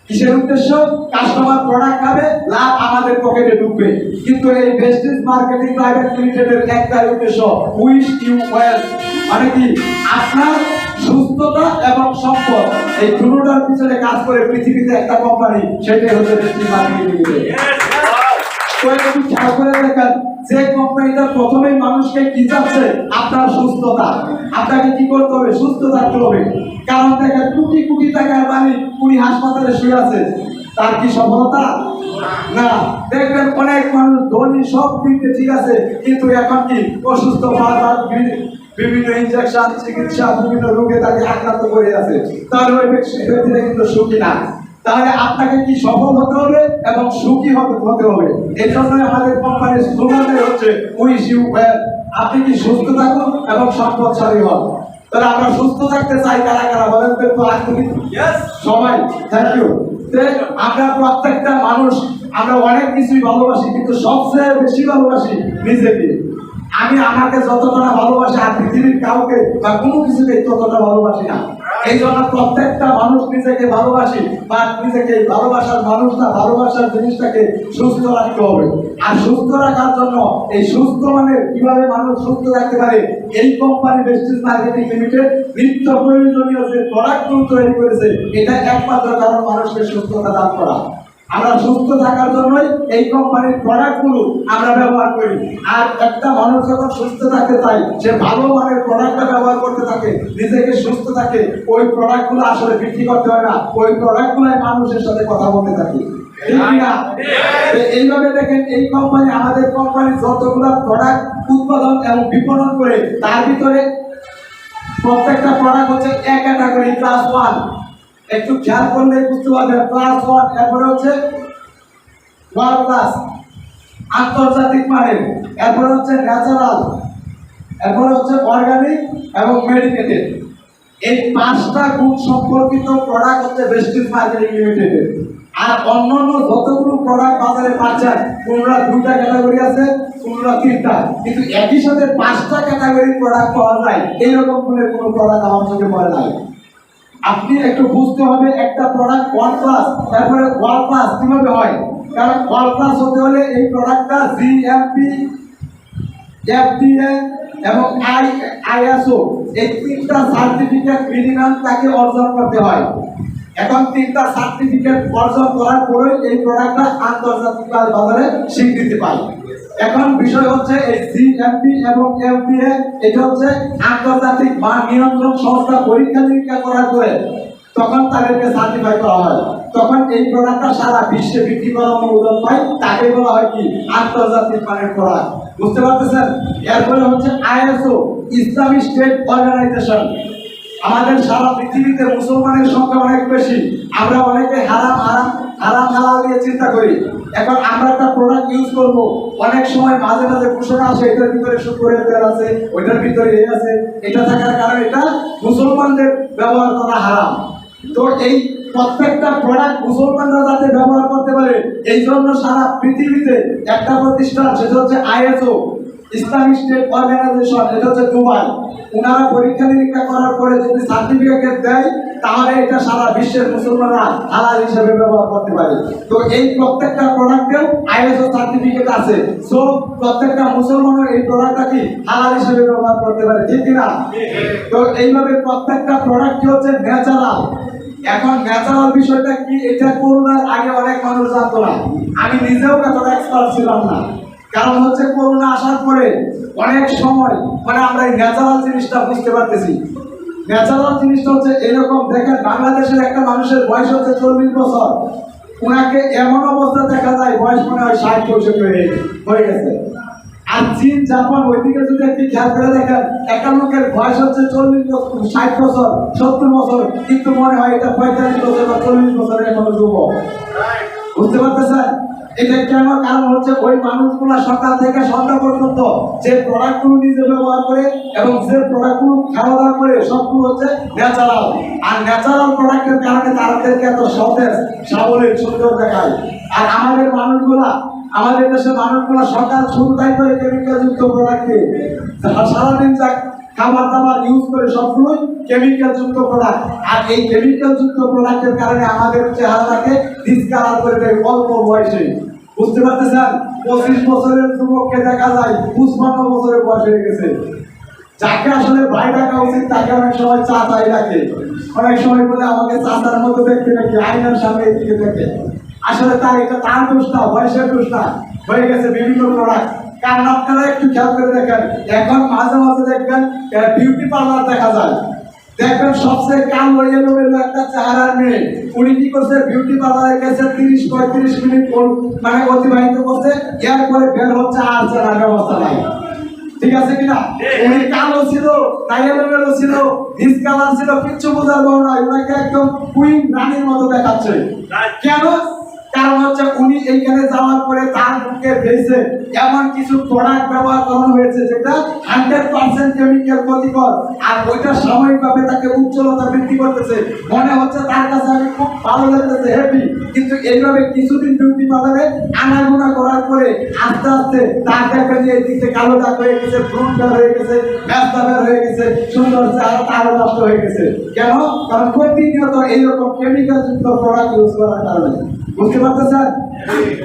কিসের উদ্দেশ্য? কাস্টমার প্রোডাক্ট খাবে, লাভ আমাদের পকেটে ঢুকবে। কিন্তু এই প্রেস্টিজ মার্কেটিং প্রাইভেট লিমিটেডের একটাই উদ্দেশ্য, উইশ ইউ ওয়েল, মানে কি আপনার সুস্থতা এবং সম্পদ, এই দুটোটার পিছনে কাজ করে পৃথিবীতে একটা কোম্পানি, সেটাই হচ্ছে প্রেস্টিজ মার্কেটিং লিমিটেড। তো একটু খেয়াল করে দেখেন, যে কোম্পানিটা প্রথমেই মানুষকে কি চাচ্ছে? আপনার সুস্থতা। আপনাকে কি করতে হবে? সুস্থ থাকতে হবে। কারণ দেখেন, কোটি কোটি টাকার মালিক উনি হাসপাতালে শুয়ে আছে, তার কি সফলতা? না। দেখবেন অনেক মানুষ ধনী, সব দিকে ঠিক আছে, কিন্তু এখন কি অসুস্থ, বারবার বিভিন্ন ইনজেকশন, চিকিৎসা, বিভিন্ন রোগে তাকে আক্রান্ত করে আছে, তাহলে ওই ব্যক্তিটা কিন্তু সুখী না। তাহলে আপনাকে কি সফল হতে হবে এবং সুখী হতে হবে। এই জন্য আমাদের কোম্পানির স্লোগানটাই হচ্ছে উইশ ইউ ওয়েল, আপনি কি সুস্থ থাকুন এবং সম্পদশালী হন। তাহলে আমরা সুস্থ থাকতে চাই কারা কারা বলেন তো একটু আত্মবিদ? সবাই, থ্যাংক ইউ। আমরা প্রত্যেকটা মানুষ আমরা অনেক কিছুই ভালোবাসি, কিন্তু সবচেয়ে বেশি ভালোবাসি নিজেকে। আমি আমাকে যতটা ভালোবাসি আর পৃথিবীর কাউকে বা কোনো কিছুকে ততটা ভালোবাসি না। এই জন্য প্রত্যেকটা মানুষ নিজেকে ভালোবাসি বা নিজেকে ভালোবাসার মানুষটা, ভালোবাসার জিনিসটাকে সুস্থ রাখতে হবে। আর সুস্থ রাখার জন্য এই সুস্থ মানে কিভাবে মানুষ সুস্থ রাখতে পারে, এই কোম্পানি প্রেস্টিজ মার্কেটিং লিমিটেড নিত্য প্রয়োজনীয় যে প্রোডাক্টগুলো তৈরি করেছে, এটা একমাত্র কারণ মানুষকে সুস্থতা দান করা। আমরা সুস্থ থাকার জন্যই এই কোম্পানির প্রোডাক্টগুলো আমরা ব্যবহার করি। আর একটা মানুষ যখন সুস্থ থাকতে চায়, সে ভালো মানের প্রোডাক্টটা ব্যবহার করতে থাকে, নিজেকে সুস্থ থাকে, ওই প্রোডাক্টগুলো আসলে বিক্রি করতে হয় না, ওই প্রোডাক্টগুলোই মানুষের সাথে কথা বলতে থাকে। এইভাবে দেখেন, এই কোম্পানি, আমাদের কোম্পানি যতগুলো প্রোডাক্ট উৎপাদন এবং বিপণন করে, তার ভিতরে প্রত্যেকটা প্রোডাক্ট হচ্ছে এক ক্যাটাগরি, ক্লাস 1। একটু খেয়াল করলে বুঝতে পারবেন, ক্লাস 1, এরপরে হচ্ছে ওয়ার্ল্ড ক্লাস, আন্তর্জাতিক মানের, এরপরে হচ্ছে ন্যাচারাল, এরপরে হচ্ছে অর্গানিক এবং মেডিকেটেড। এই 5টা গুণ সম্পর্কিত প্রোডাক্ট হচ্ছে প্রেস্টিজ মার্কেটিং লিমিটেডের। আর অন্যান্য যতগুলো প্রোডাক্ট বাজারে পাচ্ছেন, কোনটা 2টা ক্যাটাগরি আছে, কোনটা 3টা, কিন্তু একই সাথে 5টা ক্যাটাগরির প্রোডাক্ট পাওয়া যায়, এইরকম কোনো প্রোডাক্ট আমার চোখে পড়ে নাই। আপনি একটু বুঝতে হবে, একটা প্রোডাক্ট 1 ক্লাস, তারপরে ওয়ার্ল্ড ক্লাস কিভাবে হয়। কারণ ওয়ার্ল্ড ক্লাস হতে হলে এই প্রোডাক্টটা জিএমপি FDA এবং ISO এই তিনটা সার্টিফিকেট মিনিমাম তাকে অর্জন করতে হয়। এখন তিনটা সার্টিফিকেট অর্জন করার পরে এই প্রোডাক্টটা আন্তর্জাতিক বাজারে স্বীকৃতি পায়। এখন বিষয় হচ্ছে এই GMP এবং FDA এটা হচ্ছে আন্তর্জাতিক মান নিয়ন্ত্রণ সংস্থা পরীক্ষা নিরীক্ষা করার পরে তখন তাদেরকে সার্টিফাই করা হয়। তখন এই প্রোডাক্টটা সারা বিশ্বে বিক্রি করার অনুমোদন পায়, তাকে বলা হয় কি আন্তর্জাতিক মানের প্রোডাক্ট। বুঝতে পারতেছেন? এরপরে হচ্ছে ISO, ইসলামিক স্টেট অর্গানাইজেশন। আমাদের সারা পৃথিবীতে মুসলমানের সংখ্যা অনেক বেশি, আমরা অনেকে হারাম হারাম হারাম হালাল নিয়ে চিন্তা করি। এখন আমরা একটা প্রোডাক্ট ইউজ করব, অনেক সময় মাঝে মাঝে ঘোষণা আসে এটার ভিতরে শুকরের তেল আছে, ওইটার ভিতরে এই আছে, এটা থাকার কারণে এটা মুসলমানদের ব্যবহার করা হারাম। তো এই প্রত্যেকটা প্রোডাক্ট মুসলমানরা যাতে ব্যবহার করতে পারে এই জন্য সারা পৃথিবীতে একটা প্রতিষ্ঠান, সেটা হচ্ছে ISO, ইসলামিক স্টেট অর্গানাইজেশন, এটা হচ্ছে দুবাই। ওনারা পরীক্ষা নিরীক্ষা করার পরে যদি সার্টিফিকেট দেয় তাহলে এটা সারা বিশ্বের মুসলমানরা হালাল হিসেবে ব্যবহার করতে পারে। তো এই প্রত্যেকটা প্রোডাক্টেও ISO সার্টিফিকেট আছে, সো প্রত্যেকটা মুসলমানও এই প্রোডাক্টটা কি হালাল হিসেবে ব্যবহার করতে পারে, ঠিক কিনা? তো এইভাবে প্রত্যেকটা প্রোডাক্ট হচ্ছে ন্যাচারাল। এখন ন্যাচারাল বিষয়টা কি, এটা করোনার আগে অনেক মানুষ জানতো না, আমি নিজেও এতটা এক্সপার্ট ছিলাম না। কারণ হচ্ছে করোনা আসার পরে অনেক সময় মানে আমরা এই ন্যাচারাল জিনিসটা বুঝতে পারতেছি। ন্যাচারাল জিনিসটা হচ্ছে এরকম, দেখেন বাংলাদেশের একটা মানুষের বয়স হচ্ছে 40 বছর, ওনাকে এমন অবস্থা দেখা যায় বয়স মনে হয় 60-65 হয়ে গেছে। আর চীন জাপান ওইদিকে যদি একটি খেয়াল করে দেখেন, একটা লোকের বয়স হচ্ছে 40 বছর, 60 বছর, 70 বছর, কিন্তু মনে হয় এটা 45 বছর বা 40 বছরের মানুষ যুবক। বুঝতে পারতেছেন? এটা কেন? কারণ হচ্ছে ওই মানুষগুলো সকাল থেকে সন্ধ্যা পর্যন্ত যে প্রোডাক্টগুলো নিজে ব্যবহার করে এবং যে প্রোডাক্টগুলো খাওয়া দাওয়া করে সবগুলো হচ্ছে ন্যাচারাল। আর ন্যাচারাল প্রোডাক্টের কারণে তাদেরকে এত সতেজ সাবলীল সুন্দর দেখায়। আর আমাদের মানুষগুলা, আমাদের দেশের মানুষগুলো সকাল শুরুটাই করে কেমিক্যাল যুক্ত প্রোডাক্ট দিয়ে সারাদিন যাক খাবার দাবার ইউজ করে সবগুলোই কেমিক্যাল যুক্ত প্রোডাক্ট। আর এই কেমিক্যাল যুক্ত প্রোডাক্টের কারণে আমাদের চেহারাটাকে ডিসকালার করে দেয় অল্প বয়সে। বুঝতে পারতেছেন? 25 বছরের যুবককে দেখা যায় 55 বছরের বয়স হয়ে গেছে। যাকে আসলে ভাই ডাকা উচিত তাকে অনেক সময় চাচাই ডাকে, অনেক সময় বলে আমাকে চাচার মতো দেখতে নাকি আয়নার সামনে দিকে দেখে। আসলে তার এটা তার দোষ না, বয়সের দোষ না, হয়ে গেছে বিভিন্ন প্রোডাক্ট। কারণ আপনারা একটু খেয়াল করে দেখেন, এখন মাঝে মাঝে দেখবেন বিউটি পার্লার দেখা যায়, দেখবেন সবচেয়ে কালো এলোমেলো একটা চেহারার মেয়ে, উনি কি করছে বিউটি পার্লারে গেছে 30-35 মিনিট মানে অতিবাহিত করছে, এরপরে বের হচ্ছে আর চেনার ব্যবস্থা নাই। ঠিক আছে কিনা? উনি কালো ছিল, এলোমেলো ছিল, ডিসকালার ছিল, কিচ্ছু বোঝার বড় নয়, ওনাকে একদম কুইন রানীর মতো দেখাচ্ছে। কেন? কারণ হচ্ছে উনি এইখানে যাওয়ার পরে তার মুখে ভেসে এমন কিছু প্রোডাক্ট ব্যবহার করানো হয়েছে যেটা 100% কেমিক্যাল ক্ষতিকর, আর ওইটা সাময়িকভাবে তাকে উজ্জ্বলতা বৃদ্ধি করতেছে, মনে হচ্ছে তার কাছে আমি খুব ভালো লাগতেছে, হ্যাপি। কিন্তু এইভাবে কিছুদিন বিউটি পার্লারে আনাগোনা করার পরে আস্তে আস্তে তার দেখবেন যে এই দিকে কালো দাগ হয়ে গেছে, ব্রণ বের হয়ে গেছে, মেস্তা বের হয়ে গেছে, সুন্দর চেহারা তারও নষ্ট হয়ে গেছে। কেন? কারণ প্রতিনিয়ত এইরকম কেমিক্যাল যুক্ত প্রোডাক্ট ইউজ করার কারণে। বুঝতে পারতেছেন?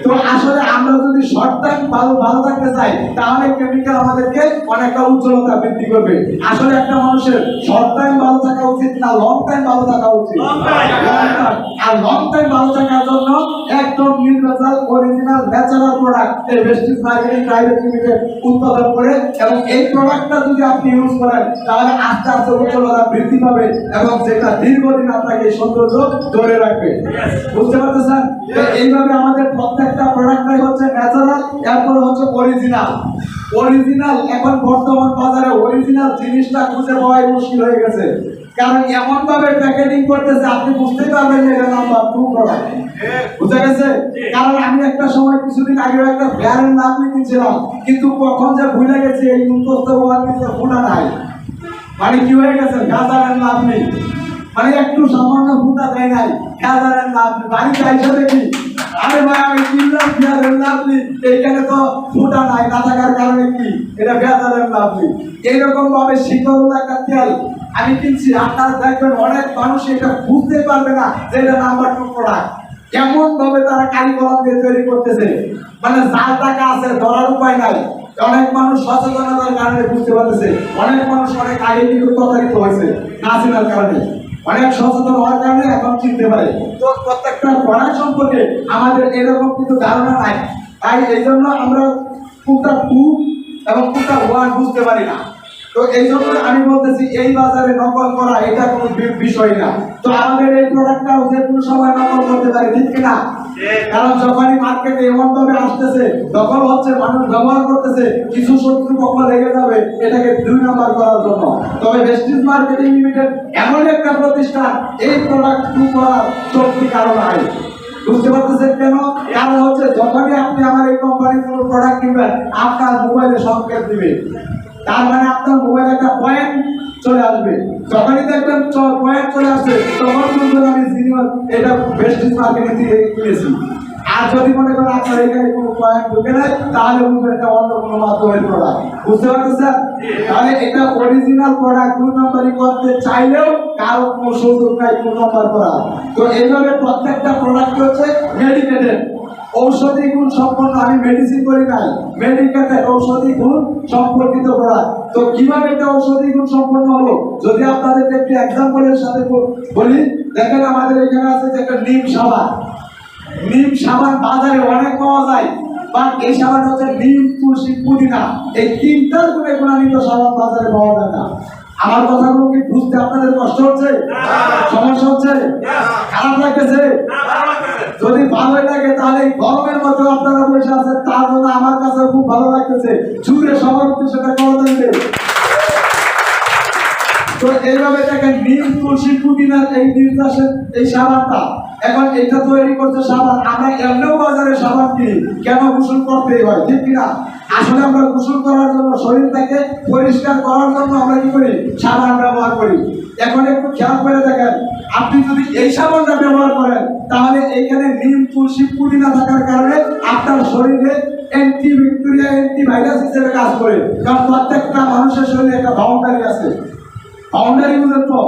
তো আসলে আমরা যদি শর্ট টাইম ভালো থাকতে চাই তাহলে কেমিক্যাল আমাদেরকে অনেকটা উজ্জ্বলতা বৃদ্ধি করবে। আসলে একটা মানুষের শর্ট টাইম ভালো থাকা উচিত না, লং টাইম ভালো থাকা উচিত। আর লং টাইম ভালো থাকার জন্য একদম নির্ভেজাল অরিজিনাল ন্যাচারাল প্রোডাক্ট এই ভেস্টিজ মার্কেটিং প্রাইভেট লিমিটেড উৎপাদন করে, এবং এই প্রোডাক্টটা যদি আপনি ইউজ করেন তাহলে আস্তে আস্তে উজ্জ্বলতা বৃদ্ধি পাবে এবং যেটা দীর্ঘদিন আপনাকে সৌন্দর্য ধরে রাখবে। বুঝতে পারতেছেন? এইভাবে আমাদের প্রত্যেকটা প্রোডাক্টটাই হচ্ছে ন্যাচারাল, এরপরে হচ্ছে অরিজিনাল। অরিজিনাল এখন বর্তমান বাজারে অরিজিনাল জিনিসটা খুঁজে পাওয়াই মুশকিল হয়ে গেছে, কারণ এমন ভাবে প্যাকেজিং করতেছে আপনি বুঝতেই পারবেন যে এটা নাম্বার 2 প্রোডাক্ট। বুঝা গেছে? কারণ আমি একটা সময় কিছুদিন আগে একটা ফেয়ারের নাম লিখেছিলাম, কিন্তু কখন যে ভুলে গেছি এই মুখস্থ হওয়ার কিছু ভুলা নাই, মানে কি হয়ে গেছে গাজারের লাভ নেই, মানে একটু সামান্য ফুটা দেয় নাই, গাজারের লাভ নেই। বাড়িতে আইসা দেখি আরে ভাই আমি কিনলাম ফেয়ারের লাভ নেই, এইখানে তো ফুটা নাই, না থাকার কারণে কি এটা গাজারের লাভ নেই। এইরকম ভাবে শীতল একটা তেল আমি কিনছি, আপনারা দেখবেন অনেক মানুষ এটা বুঝতে পারবে না যে এটা নাম্বার 2 প্রোডাক্ট। এমন ভাবে তারা কালি কলম দিয়ে তৈরি করতেছে, মানে যার টাকা আছে ধরার উপায় নাই, অনেক মানুষ সচেতনতার কারণে বুঝতে পারতেছে, অনেক মানুষ অনেক আগে কিন্তু প্রতারিত হয়েছে না চেনার কারণে, অনেক সচেতন হওয়ার কারণে এখন চিনতে পারে। তো প্রত্যেকটা প্রোডাক্ট সম্পর্কে আমাদের এরকম কিন্তু ধারণা নাই, তাই এই জন্য আমরা কোনটা 2 এবং কোনটা 1 বুঝতে পারি না। তো এই জন্য আমি বলতেছি এই বাজারে নকল করা এটা কোনো বিষয় না। তো আমাদের এই প্রোডাক্টটাও যে কোনো সময় নকল করতে পারে, ঠিক কিনা? কারণ যখনই মার্কেটে এমন ভাবে আসতেছে, দখল হচ্ছে, মানুষ ব্যবহার করতেছে, কিছু শত্রুপক্ষ লেগে যাবে এটাকে 2 নাম্বার করার জন্য। তবে ভেস্টিজ মার্কেটিং লিমিটেড এমন একটা প্রতিষ্ঠান, এই প্রোডাক্ট 2 করার শক্তি কারো নাই। বুঝতে পারতেছেন কেন? কারণ হচ্ছে যখনই আপনি আমার এই কোম্পানির কোনো প্রোডাক্ট কিনবেন, আপনার মোবাইলে সংকেত দিবে, তার মানে আপনার মোবাইলে একটা পয়েন্ট চলে আসবে। যখনই দেখবেন পয়েন্ট চলে আসছে, তখন বুঝবেন আমি সিনিয়র এটা ভেস্টিজ মার্কেটিং থেকে কিনেছি। আর যদি মনে করেন আপনার এখানে কোনো পয়েন্ট ঢুকে নাই, তাহলে বুঝবেন এটা অন্য কোনো মাধ্যমের প্রোডাক্ট। বুঝতে পারতেছেন? তাহলে এটা অরিজিনাল প্রোডাক্ট 2 নম্বরই করতে চাইলেও কারো কোনো সুযোগ নাই 2 নম্বর করা। তো এইভাবে প্রত্যেকটা প্রোডাক্ট হচ্ছে মেডিকেটেড, ঔষধি গুণ সম্পন্ন। আমি মেডিসিন করি নাই, মেডিকেটেড ঔষধি গুণ সম্পর্কিত প্রোডাক্ট। তো কিভাবে এটা ঔষধি গুণ সম্পন্ন হলো, যদি আপনাদেরকে একটি এক্সাম্পলের সাথে বলি, দেখেন আমাদের এখানে আছে যে একটা নিম সাবান। নিম সাবান বাজারে অনেক পাওয়া যায়, বাট এই সাবান হচ্ছে নিম, তুলসী, পুদিনা, এই 3টার গুণে গুণান্বিত সাবান বাজারে পাওয়া যায় না। আমার কথাগুলো কি বুঝতে আপনাদের কষ্ট হচ্ছে, সমস্যা হচ্ছে, খারাপ লাগতেছে? যদি ভালোই লাগে তাহলে এই গরমের মধ্যে আপনারা বসে আছেন, তার জন্য আমার কাছে খুব ভালো লাগতেছে। জুড়ে সবার সেটা করা যাবে। তো এইভাবে দেখেন নিম, তুলসী, পুদিনার এই নির্যাসের এই সাবানটা, এখন এটা তৈরি করছে সাবান। আমরা এমনিও বাজারে সাবান কিনি, কেন? গোসল করতেই হয়, ঠিক কিনা? আসলে আমরা গোসল করার জন্য, শরীরটাকে পরিষ্কার করার জন্য আমরা কি করি? সাবান ব্যবহার করি। এখন একটু খেয়াল করে দেখেন, আপনি যদি এই সাবানটা ব্যবহার করেন, তাহলে এইখানে নিম, তুলসী, পুদিনা থাকার কারণে আপনার শরীরে অ্যান্টিব্যাকটেরিয়া, অ্যান্টিভাইরাস হিসেবে কাজ করে। কারণ প্রত্যেকটা মানুষের শরীরে একটা বাউন্ডারি আছে। বাউন্ডারি বুঝেন তো?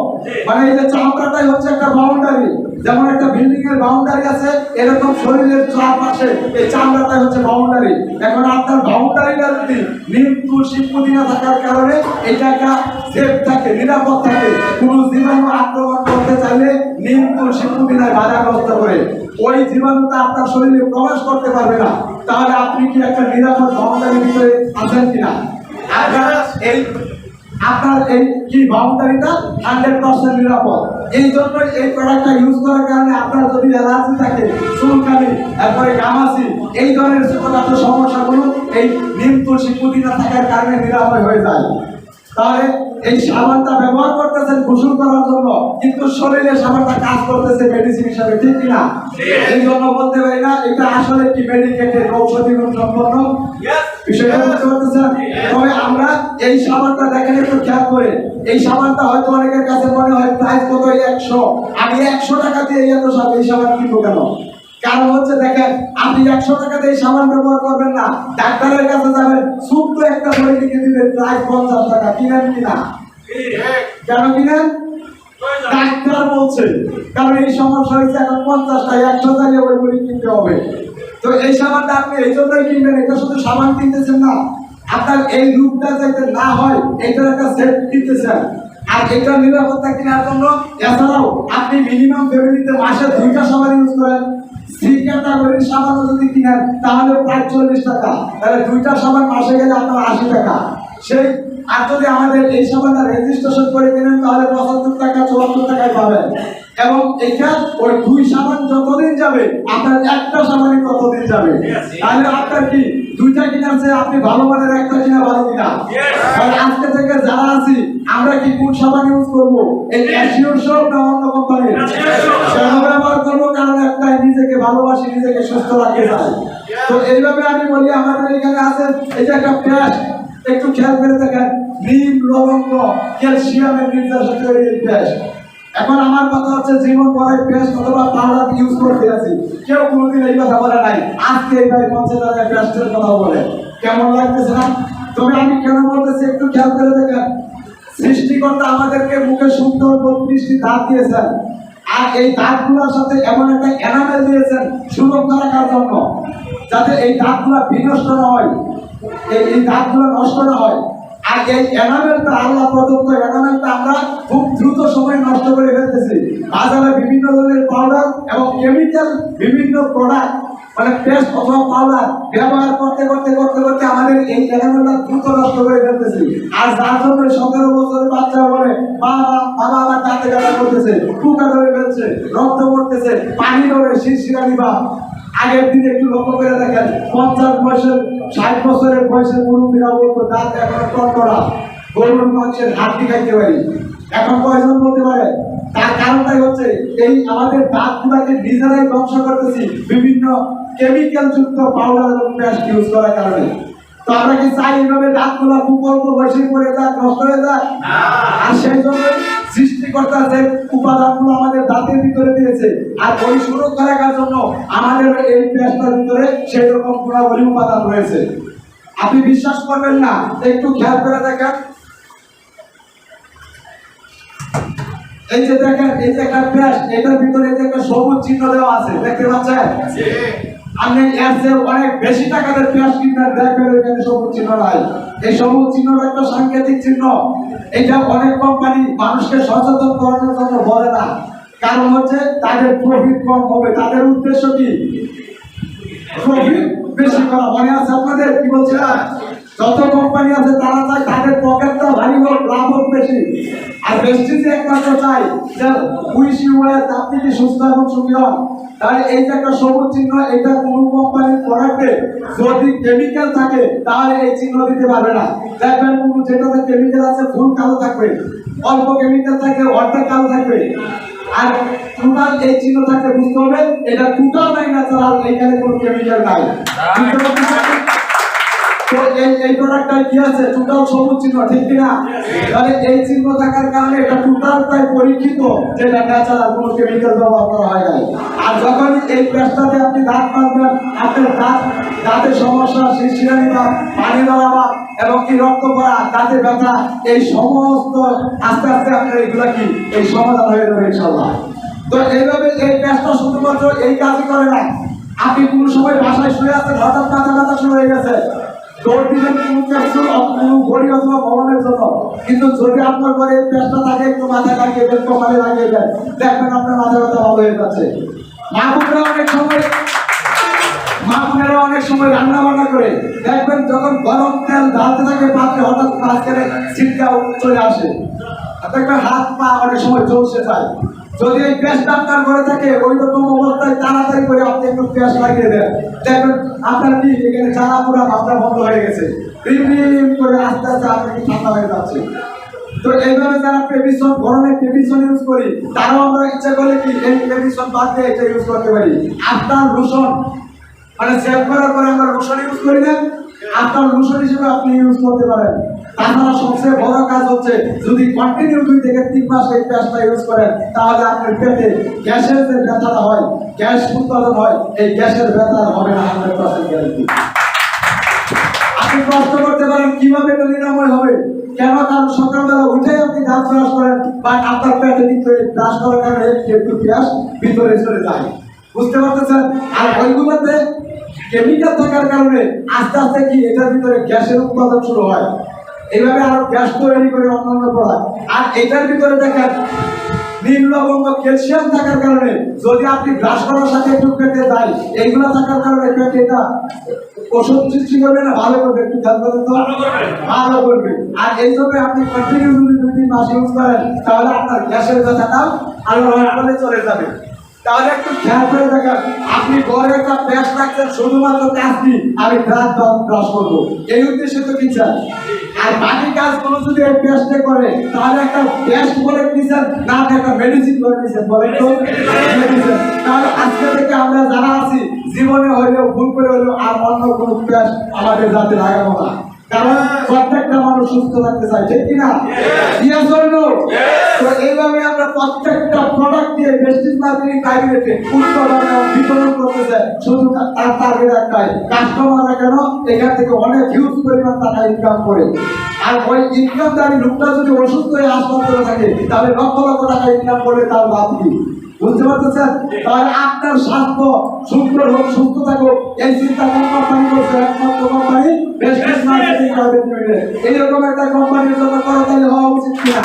মানে এই যে চামড়াটাই হচ্ছে একটা বাউন্ডারি, যেমন একটা বিল্ডিং এর বাউন্ডারি আছে, এরকম শরীরের চারপাশে এই চামড়াটাই হচ্ছে বাউন্ডারি। এখন আপনার বাউন্ডারিটা যদি নিম, তুলসী, পুদিনা থাকার কারণে এটা একটা সেফ থাকে, নিরাপদ থাকে, কোনো জীবাণু আক্রমণ করতে চাইলে নিম, তুলসী, পুদিনায় বাধাগ্রস্ত করে ওই জীবাণুটা আপনার শরীরে প্রবেশ করতে পারবে না। তাহলে আপনি কি একটা নিরাপদ বাউন্ডারির ভিতরে আছেন কিনা? আপনার এই কি বাউন্ডারিটা 100% নিরাপদ। এই জন্য এই প্রোডাক্টটা ইউজ করার কারণে আপনার যদি অ্যালার্জি থাকে, চুলকানি, তারপরে ঘামাচি, এই ধরনের ছোটখাট সমস্যাগুলো এই নিম, তুলসী, পুদিনা থাকার কারণে নিরাময় হয়ে যায়। তাহলে এই সাবানটা ব্যবহার করতেছেন গোসল করার জন্য, কিন্তু শরীরে সাবানটা কাজ করতেছে মেডিসিন হিসাবে, ঠিক কিনা? এই জন্য বলতে পারি না এটা আসলে কি মেডিকেটেড, ঔষধি গুণ সম্পন্ন। বিষয়টা বুঝতে পারতেছেন? তবে আমরা এই সাবানটা দেখেন, একটু খেয়াল করে, এই সাবানটা হয়তো অনেকের কাছে মনে হয় প্রাইস কত 100, আমি 100 টাকা দিয়ে এই সাবান কিনবো কেন? কারণ হচ্ছে দেখেন, আপনি 100 টাকা দিয়ে সাবান ব্যবহার করবেন না, ডাক্তারের কাছে যাবেন, ছোট্ট একটা বই লিখে দিবেন প্রাইস 50 টাকা, কিনেন কিনা? কেন কিনেন? ডাক্তার বলছে, কারণ এই সমস্যা হয়েছে, এখন 50 টাকা 100 টাকা ওই বই কিনতে হবে। তো এই সাবানটা আপনি এই জন্যই কিনবেন, এটা শুধু সাবান কিনতেছেন না, আপনার এই রূপটা যাতে না হয় এটার একটা সেট কিনতেছেন। আর এটা নিরাপত্তা কেনার জন্য এছাড়াও আপনি মিনিমাম ফ্যামিলিতে মাসে 2টা সাবান ইউজ করেন, সি ক্যাটাগরির সাবানও যদি কিনেন তাহলে প্রায় 40 টাকা, তাহলে 2টা সাবান মাসে গেলে আপনার 80 টাকা। সেই আর যদি আমাদের এই সাবানটা রেজিস্ট্রেশন করে কিনেন তাহলে 75 টাকা 74 টাকায় পাবেন। এবং এটা ওই 2 সাবান যতদিন যাবে আপনার একটা সাবানই ততদিন যাবে। তাহলে আপনার কি 2টা কিনাছে, আপনি ভালো মানের একটা কিনা ভালো কিনা? আর আজকে থেকে যারা আছি আমরা কি কোন সাবান ইউজ করব? এই অ্যাসিওর শপ না অন্য কোম্পানি? কেন ব্যবহার করব? কারণ একটাই, নিজেকে ভালোবাসি, নিজেকে সুস্থ রাখতে চাই। তো এইভাবে আমি বলি, আমাদের এখানে আছে এই যে একটা পেস্ট, একটু খেয়াল করে দেখেন, নিম, লবঙ্গ, ক্যালসিয়ামের নির্যাসে তৈরি পেস্ট। এখন আমার কথা হচ্ছে, জীবন ভরে পেস্ট অথবা পাউডার ইউজ করতে আছি, কেউ কোনোদিন এই কথা বলে নাই, আজকে এই ভাই 50 টাকা পেস্টের কথা বলে, কেমন লাগতেছে না? তবে আমি কেন বলতেছি একটু খেয়াল করে দেখেন, সৃষ্টিকর্তা আমাদেরকে মুখে সুন্দর 32টি দাঁত দিয়েছেন, আর এই দাঁতগুলোর সাথে এমন একটা এনামেল দিয়েছেন সুরক্ষা রাখার জন্য, যাতে এই দাঁতগুলো বিনষ্ট না হয়। এই দাঁতগুলো নষ্ট না হয়। আর এই এনামেলটা আল্লাহ প্রদত্ত এনামেলটা আমরা খুব দ্রুত সময় নষ্ট করে ফেলতেছি। বাজারে বিভিন্ন ধরনের পাউডার এবং কেমিক্যাল বিভিন্ন প্রোডাক্ট মানে পেস্ট অথবা পাউডার ব্যবহার করতে করতে করতে করতে আমাদের এই এনামেলটা দ্রুত নষ্ট করে ফেলতেছি। আর যার জন্য 17 বছরের বাচ্চা বলে বাবা আমার দাঁতে ব্যথা করতেছে, পোকা ধরে ফেলছে, রক্ত পড়তেছে, পানি ধরে শিরশিরানি বা আগের দিনে একটু লক্ষ্য করে দেখেন 50 বছর 60 বছরের বয়সের মুরব্বীরা বলতো দাঁত এখন টনটনা, গরুর মাংসের হাড্ডি খাইতে পারি। এখন কয়জন বলতে পারে? তার কারণটাই হচ্ছে এই আমাদের দাঁতগুলোকে নিজেরাই ধ্বংস করতেছি বিভিন্ন কেমিক্যাল যুক্ত পাউডার এবং পেস্ট ইউজ করার কারণে। তো আমরা কি চাই এইভাবে দাঁতগুলো খুব অল্প বয়সে পড়ে যাক, নষ্ট হয়ে যাক? আর সেই জন্য সৃষ্টিকর্তা যে উপাদানগুলো আমাদের দাঁতের ভিতরে দিয়েছে আর ওই সুরক্ষা রাখার জন্য আমাদের এই পেস্টটার ভিতরে সেই রকম গুণাবলী উপাদান রয়েছে। আপনি বিশ্বাস করবেন না, একটু খেয়াল করে দেখেন। এই যে দেখেন, এই যে একটা পেস্ট, এটার ভিতরে যে একটা সবুজ চিহ্ন দেওয়া আছে, দেখতে পাচ্ছেন? আপনি এর চেয়ে অনেক বেশি টাকার পেস্ট কিনবেন, দেখবেন এখানে সবুজ চিহ্ন নাই। এই সবুজ চিহ্নটা একটা সাংকেতিক চিহ্ন। এটা অনেক কোম্পানি মানুষকে সচেতন করানোর জন্য বলে না, কারণ হচ্ছে তাদের প্রফিট কম হবে। তাদের উদ্দেশ্য কি? প্রফিট বেশি করা। মনে আছে আপনাদের কি বলছিলাম? যত কোম্পানি আছে তারা চায় তাদের পকেটটা ভারী হোক, লাভ হোক বেশি। আর বেশি যে একমাত্র চাই যে উইশ ইউ ওয়েল, আপনি কি সুস্থ এবং সুখী হন। তাহলে এই যে একটা সবুজ চিহ্ন, এটা কোন কোম্পানির প্রোডাক্টে যদি কেমিক্যাল থাকে তাহলে এই চিহ্ন দিতে পারবে না। দেখবেন যেটাতে কেমিক্যাল আছে ফুল কালো থাকবে, অল্প কেমিক্যাল থাকবে অর্ধেক কালো থাকবে। আর টোটাল এই চিহ্ন থাকতে বুঝতে হবে এটা টোটাল নাই, ন্যাচারাল, এখানে কোনো কেমিক্যাল নাই। তো এই প্রোডাক্টটা কি আছে? টোটাল সবুজ চিহ্ন, ঠিক কিনা? তাহলে এই চিহ্ন থাকার কারণে এটা টোটালটাই পরীক্ষিত, যেটা ন্যাচারাল, কোনো কেমিক্যাল ব্যবহার করা হয় নাই। আর যখন এই পেস্টটাতে আপনি দাঁত মাজবেন, আপনার দাঁতের সমস্যা, শিরশিরানি বা পানি ধরা এবং কি রক্ত পড়া, দাঁতে ব্যথা, এই সমস্ত আস্তে আস্তে আপনার এগুলা কি এই সমাধান হয়ে যাবে ইনশাআল্লাহ। তো এইভাবে এই পেস্টটা শুধুমাত্র এই কাজই করে না। আপনি কোনো সময় বাসায় শুয়ে আছেন, হঠাৎ মাথা ব্যথা শুরু হয়ে গেছে, দৌড় দিলেন কোনো ক্যাপসুল কোনো ঘড়ি অথবা ভবনের জন্য, কিন্তু যদি আপনার ঘরে পেস্টটা থাকে একটু মাথায় লাগিয়ে দেন, কপালে লাগিয়ে দেন, দেখবেন আপনার মাথা ব্যথা ভালো হয়ে যাচ্ছে। মা বোনেরা অনেক সময় রান্না বান্না করে দেখবেন যখন গরম তেল ঢালতে থাকে পাত্রে, হঠাৎ মাঝখানে ছিটকাও চলে আসে, দেখবেন হাত পা অনেক সময় জ্বলছে যায়। যদি এই পেস্টটা আপনার ঘরে থাকে ওই রকম অবস্থায় তাড়াতাড়ি করে আপনি একটু পেস্ট লাগিয়ে দেন, দেখবেন আপনার কি এখানে জ্বালা পুরা ভাবনা বন্ধ হয়ে গেছে, রিম করে আস্তে আস্তে আপনার কি ঠান্ডা হয়ে যাচ্ছে। তো এইভাবে যারা প্রেভিশন, গরমে প্রেভিশন ইউজ করি, তারাও আমরা ইচ্ছা করলে কি এই প্রেভিশন বাদ দিয়ে এটা ইউজ করতে পারি। আপনার লোশন মানে সেভ করার পরে আমরা লোশন ইউজ করি না, আপনার লোশন হিসেবে আপনি ইউজ করতে পারেন। তাছাড়া সবচেয়ে বড় কাজ হচ্ছে যদি কন্টিনিউ 2 থেকে 3 মাস এই পেস্টটা ইউজ করেন, তাহলে আপনার পেটে গ্যাসের যে ব্যথাটা হয়, গ্যাস উৎপাদন হয়, এই গ্যাসের ব্যথা হবে না, 100% গ্যারান্টি। আপনি প্রশ্ন করতে পারেন কিভাবে এটা নিরাময় হবে? কেন? কারণ সকালবেলা উঠে আপনি দাঁত ব্রাশ করেন বা আপনার পেটে ভিতরে ব্রাশ করার কারণে একটু গ্যাস ভিতরে চলে যায়, বুঝতে পারতেছেন? আর ওইগুলোতে কেমিক্যাল থাকার কারণে আস্তে আস্তে কি এটার ভিতরে গ্যাসের উৎপাদন শুরু হয়, এইভাবে আরো গ্যাস তৈরি করে অন্যান্য প্রোডাক্ট। আর এটার ভিতরে দেখেন নীল লবঙ্গ, ক্যালসিয়াম থাকার কারণে যদি আপনি ব্রাশ করার সাথে একটু পেটে যায়, এইগুলো থাকার কারণে পেটে এটা ওষুধ সৃষ্টি করবে না, ভালো করবে, একটু খেয়াল করে তো ভালো করবে। আর এই জন্য আপনি কন্টিনিউ যদি 2-3 মাস ইউজ করেন, তাহলে আপনার গ্যাসের ব্যথাটা আরো ভালো চলে যাবে। তাহলে একটু খেয়াল করে দেখেন, আপনি ঘরে একটা পেস্ট রাখছেন শুধুমাত্র কাজ কি আমি দাঁত ব্রাশ করবো, এই উদ্দেশ্যে তো কিনছেন। আর বাকি কাজগুলো যদি এই পেস্টে করে, তাহলে একটা পেস্ট বলে দিচ্ছেন না, একটা মেডিসিন করে দিচ্ছেন, বলেন তো মেডিসিন। তাহলে আজকে থেকে আমরা যারা আছি জীবনে হইলেও ভুল করে হইলেও আর অন্য কোনো পেস্ট আমাদের যাতে লাগাবো না, কারণ প্রত্যেকটা মানুষ সুস্থ থাকতে চায়, ঠিক কিনা? Yes or no? তো এইভাবে আমরা প্রত্যেকটা প্রোডাক্ট দিয়ে প্রেস্টিজ মার্কেটিং কাইরেটে উৎপাদন এবং বিতরণ করতে চাই, শুধু তার টার্গেট একটাই, কাস্টমাররা কেন এখান থেকে অনেক হিউজ পরিমাণ টাকা ইনকাম করে। আর ওই ইনকামদারি লোকটা যদি অসুস্থ হয়ে হাসপাতালে থাকে, তাহলে লক্ষ লক্ষ টাকা ইনকাম করলে তার লাভ কি? বুঝতে পারতেছেন? তাহলে আপনার স্বাস্থ্য সুন্দর হোক, সুস্থ থাকুক, এই চিন্তা কোন কোম্পানি করছে? একমাত্র company besties marketing private limited. এইরকম একটা কোম্পানির জন্য করতালি হওয়া উচিত কিনা?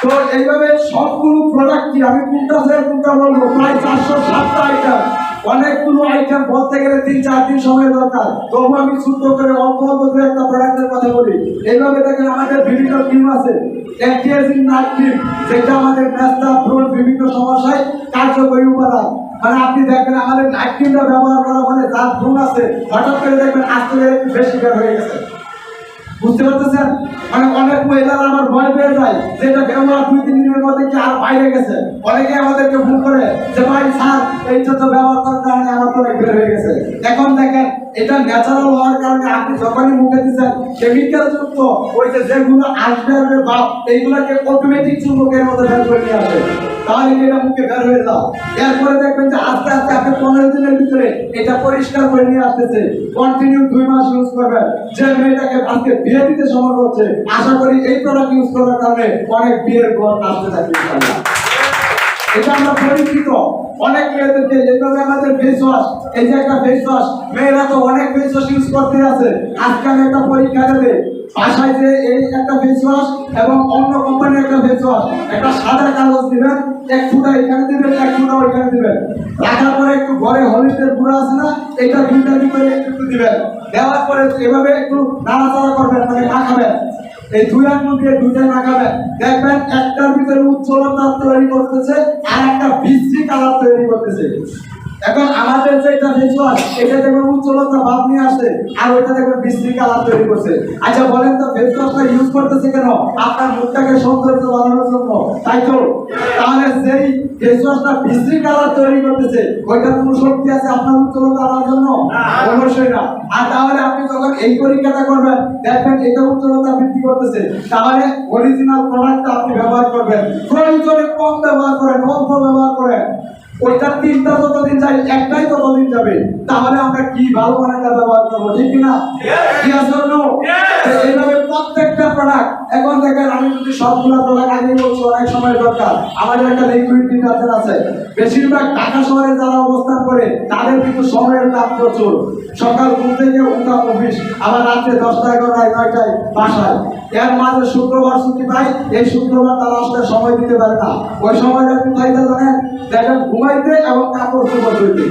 তো এইভাবে সবগুলো প্রোডাক্ট কি আমি কোনটা ছেড়ে কোনটা বলবো, প্রায় 407টা আইটেম, অনেকগুলো আইটেম বলতে গেলে 3-4 দিন সময় দরকার। তবু আমি ছোট্ট করে অল্প অল্প দু একটা প্রোডাক্টের কথা বলি। এইভাবে দেখেন আমাদের বিভিন্ন টিম আছে, অ্যান্টিএজিং নাইট ক্রিম, যেটা আমাদের মেস্তা ফ্রুট বিভিন্ন সমস্যায় কার্যকরী উপাদান। মানে আপনি দেখবেন আমাদের নাইট ক্রিমটা ব্যবহার করার ফলে যার ফোন আছে হঠাৎ করে দেখবেন আস্তে করে একটু বেশি বের হয়ে গেছে। বুঝতে পারতেছেন? মানে অনেক মহিলারা আমার ভয় পেয়ে যায় যেটা ব্যবহার 2-3 দিনের মধ্যে কি আর বাইরে গেছে। অনেকে আমাদেরকে ফোন করে যে ভাই স্যার এইটা তো ব্যবহার করার কারণে আমার তো বের হয়ে গেছে। এখন দেখেন এটা ন্যাচারাল হওয়ার কারণে আপনি যখনই মুখে দিচ্ছেন কেমিক্যাল যুক্ত ওই যেগুলো আসবে বা এইগুলোকে অটোমেটিক চুম্বকের মতো বের করে নিয়ে আসে, তাহলে এটা মুখে বের হয়ে যাও। এরপরে দেখবেন যে আস্তে আস্তে আপনি 15 দিনের ভিতরে এটা পরিষ্কার করে নিয়ে আসতেছে। কন্টিনিউ 2 মাস ইউজ করবেন। যে মেয়েটাকে আজকে বিয়ে দিতে সময় হচ্ছে, আশা করি এই প্রোডাক্ট ইউজ করার কারণে অনেক বিয়ের ঘর আসতে থাকবে ইনশাআল্লাহ। এটা আমরা পরিচিত অনেক মেয়েদেরকে যেভাবে আমাদের ফেস ওয়াশ, এই যে একটা ফেস ওয়াশ, মেয়েরা তো অনেক ফেস ওয়াশ ইউজ করতে আছে। আজকে আমি একটা পরীক্ষা দেবে বাসায় যে এই একটা ফেস ওয়াশ এবং অন্য কোম্পানির একটা ফেস ওয়াশ, একটা সাদা কাগজ দিবেন, 1 ফুটা এখানে দিবেন, 1 ফুটা ওইখানে দিবেন, রাখার পরে একটু ঘরে হলুদের গুঁড়া আছে না, এটা দুইটার ভিতরে একটু দিবেন, দেওয়ার পরে এভাবে একটু নাড়াচাড়া করবেন, মানে মাখাবেন। এই 2 আঙ্গুল দিয়ে দুইটাই মাখাবেন, দেখবেন একটার ভিতরে উজ্জ্বলতা তৈরি করতেছে আর একটা বিশ্রী কালার তৈরি করতেছে। এখন আমাদের যে এটা ফেস ওয়াশ, এটা দেখবেন উজ্জ্বলতা ভাব নিয়ে আসে আর ওইটা দেখবেন বিশ্রী কালার তৈরি করছে। আচ্ছা বলেন তো ফেস ওয়াশটা ইউজ করতেছে কেন? আপনার মুখটাকে সৌন্দর্য বাড়ানোর জন্য, তাই তো? তাহলে যেই ফেস ওয়াশটা বিশ্রী কালার তৈরি করতেছে ওইটার কোনো শক্তি আছে আপনার উজ্জ্বলতা আনার জন্য? অবশ্যই না। আর তাহলে আপনি যখন এই পরীক্ষাটা করবেন দেখবেন এটা উজ্জ্বলতা বৃদ্ধি করতেছে, তাহলে অরিজিনাল প্রোডাক্টটা আপনি ব্যবহার করবেন। প্রয়োজনে কম ব্যবহার করেন, অল্প ব্যবহার করেন। ওইটা 3টা যতদিন যায় একটাই ততদিন যাবে, তাহলে আমরা কি ভালো মানেটা ব্যবহার করবো, ঠিক কিনা? এইভাবে প্রত্যেকটা প্রোডাক্ট। এখন দেখেন আমি যদি সবগুলো প্রোডাক্ট আগে বলছি অনেক সময় দরকার। আমাদের একটা লিকুইড ডিটারজেন্ট আছে, বেশিরভাগ ঢাকা শহরে যারা অবস্থান করে তাদের কিন্তু সময়ের চাপ প্রচুর। সকাল ঘুম থেকে উঠা অফিস, আবার রাত্রে 10টা 11টায় 9টায় বাসায়, এর মাঝে শুক্রবার ছুটি পাই, এই শুক্রবার তারা আসলে সময় দিতে পারে না। ওই সময়টা কোথায় জানেন? দেখেন ঘুমাইতে এবং কাপড় চোপড় ধুইতে,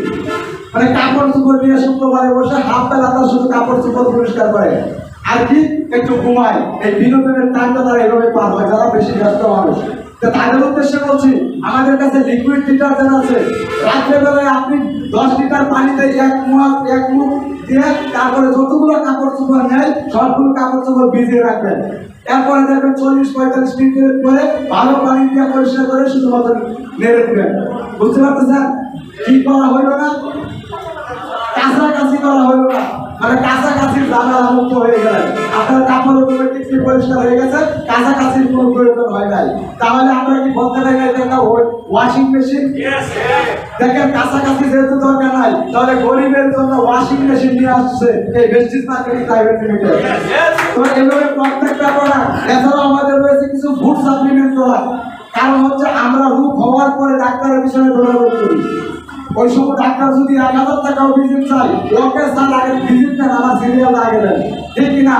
মানে কাপড় চোপড় নিয়ে শুক্রবারে বসে হাফ বেলা তারা শুধু কাপড় চোপড় পরিষ্কার করে আর কি একটু ঘুমায়। এই বিনোদনের টাইমটা তারা এভাবে পার হয় যারা বেশি ব্যস্ত মানুষ। তো তাদের উদ্দেশ্যে বলছি আমাদের কাছে লিকুইড ডিটারজেন্ট আছে। রাত্রে বেলায় আপনি 10 লিটার পানিতে এক মুখ দিয়ে তারপরে যতগুলো কাপড় চোপড় নেয় সবগুলো কাপড় চোপড় ভিজিয়ে রাখবেন। এরপরে দেখবেন 40-45 মিনিট পরে ভালো পানি দিয়ে পরিষ্কার করে শুধুমাত্র নেড়ে দিবেন। বুঝতে পারতেছেন কি করা হইল না? কাছাকাছি করা হইল না, মানে কাছাকাছি ঝামেলা মুক্ত হয়ে গেলেন। আপনার কাপড় অটোমেটিকলি পরিষ্কার হয়ে গেছে, কাছাকাছির কোনো প্রয়োজন হয় নাই। তাহলে আমরা কি বলতে পারি না এটা একটা ওয়াশিং মেশিন? দেখেন কাছাকাছি যেহেতু দরকার নাই, তাহলে গরিবের জন্য ওয়াশিং মেশিন নিয়ে আসছে এই বেস্টিজ মার্কেটিং প্রাইভেট লিমিটেড। তো এভাবে প্রত্যেকটা প্রোডাক্ট। এছাড়াও আমাদের রয়েছে কিছু ফুড সাপ্লিমেন্ট প্রোডাক্ট। কারণ হচ্ছে আমরা রোগ হওয়ার পরে ডাক্তারের পিছনে দৌড়াদৌড়ি করি। ওই সময় ডাক্তার যদি 1000 টাকাও ভিজিট চাই, ওকে স্যার আগে ভিজিট নেন, আমার সিরিয়াল আগে দেন, ঠিক কিনা?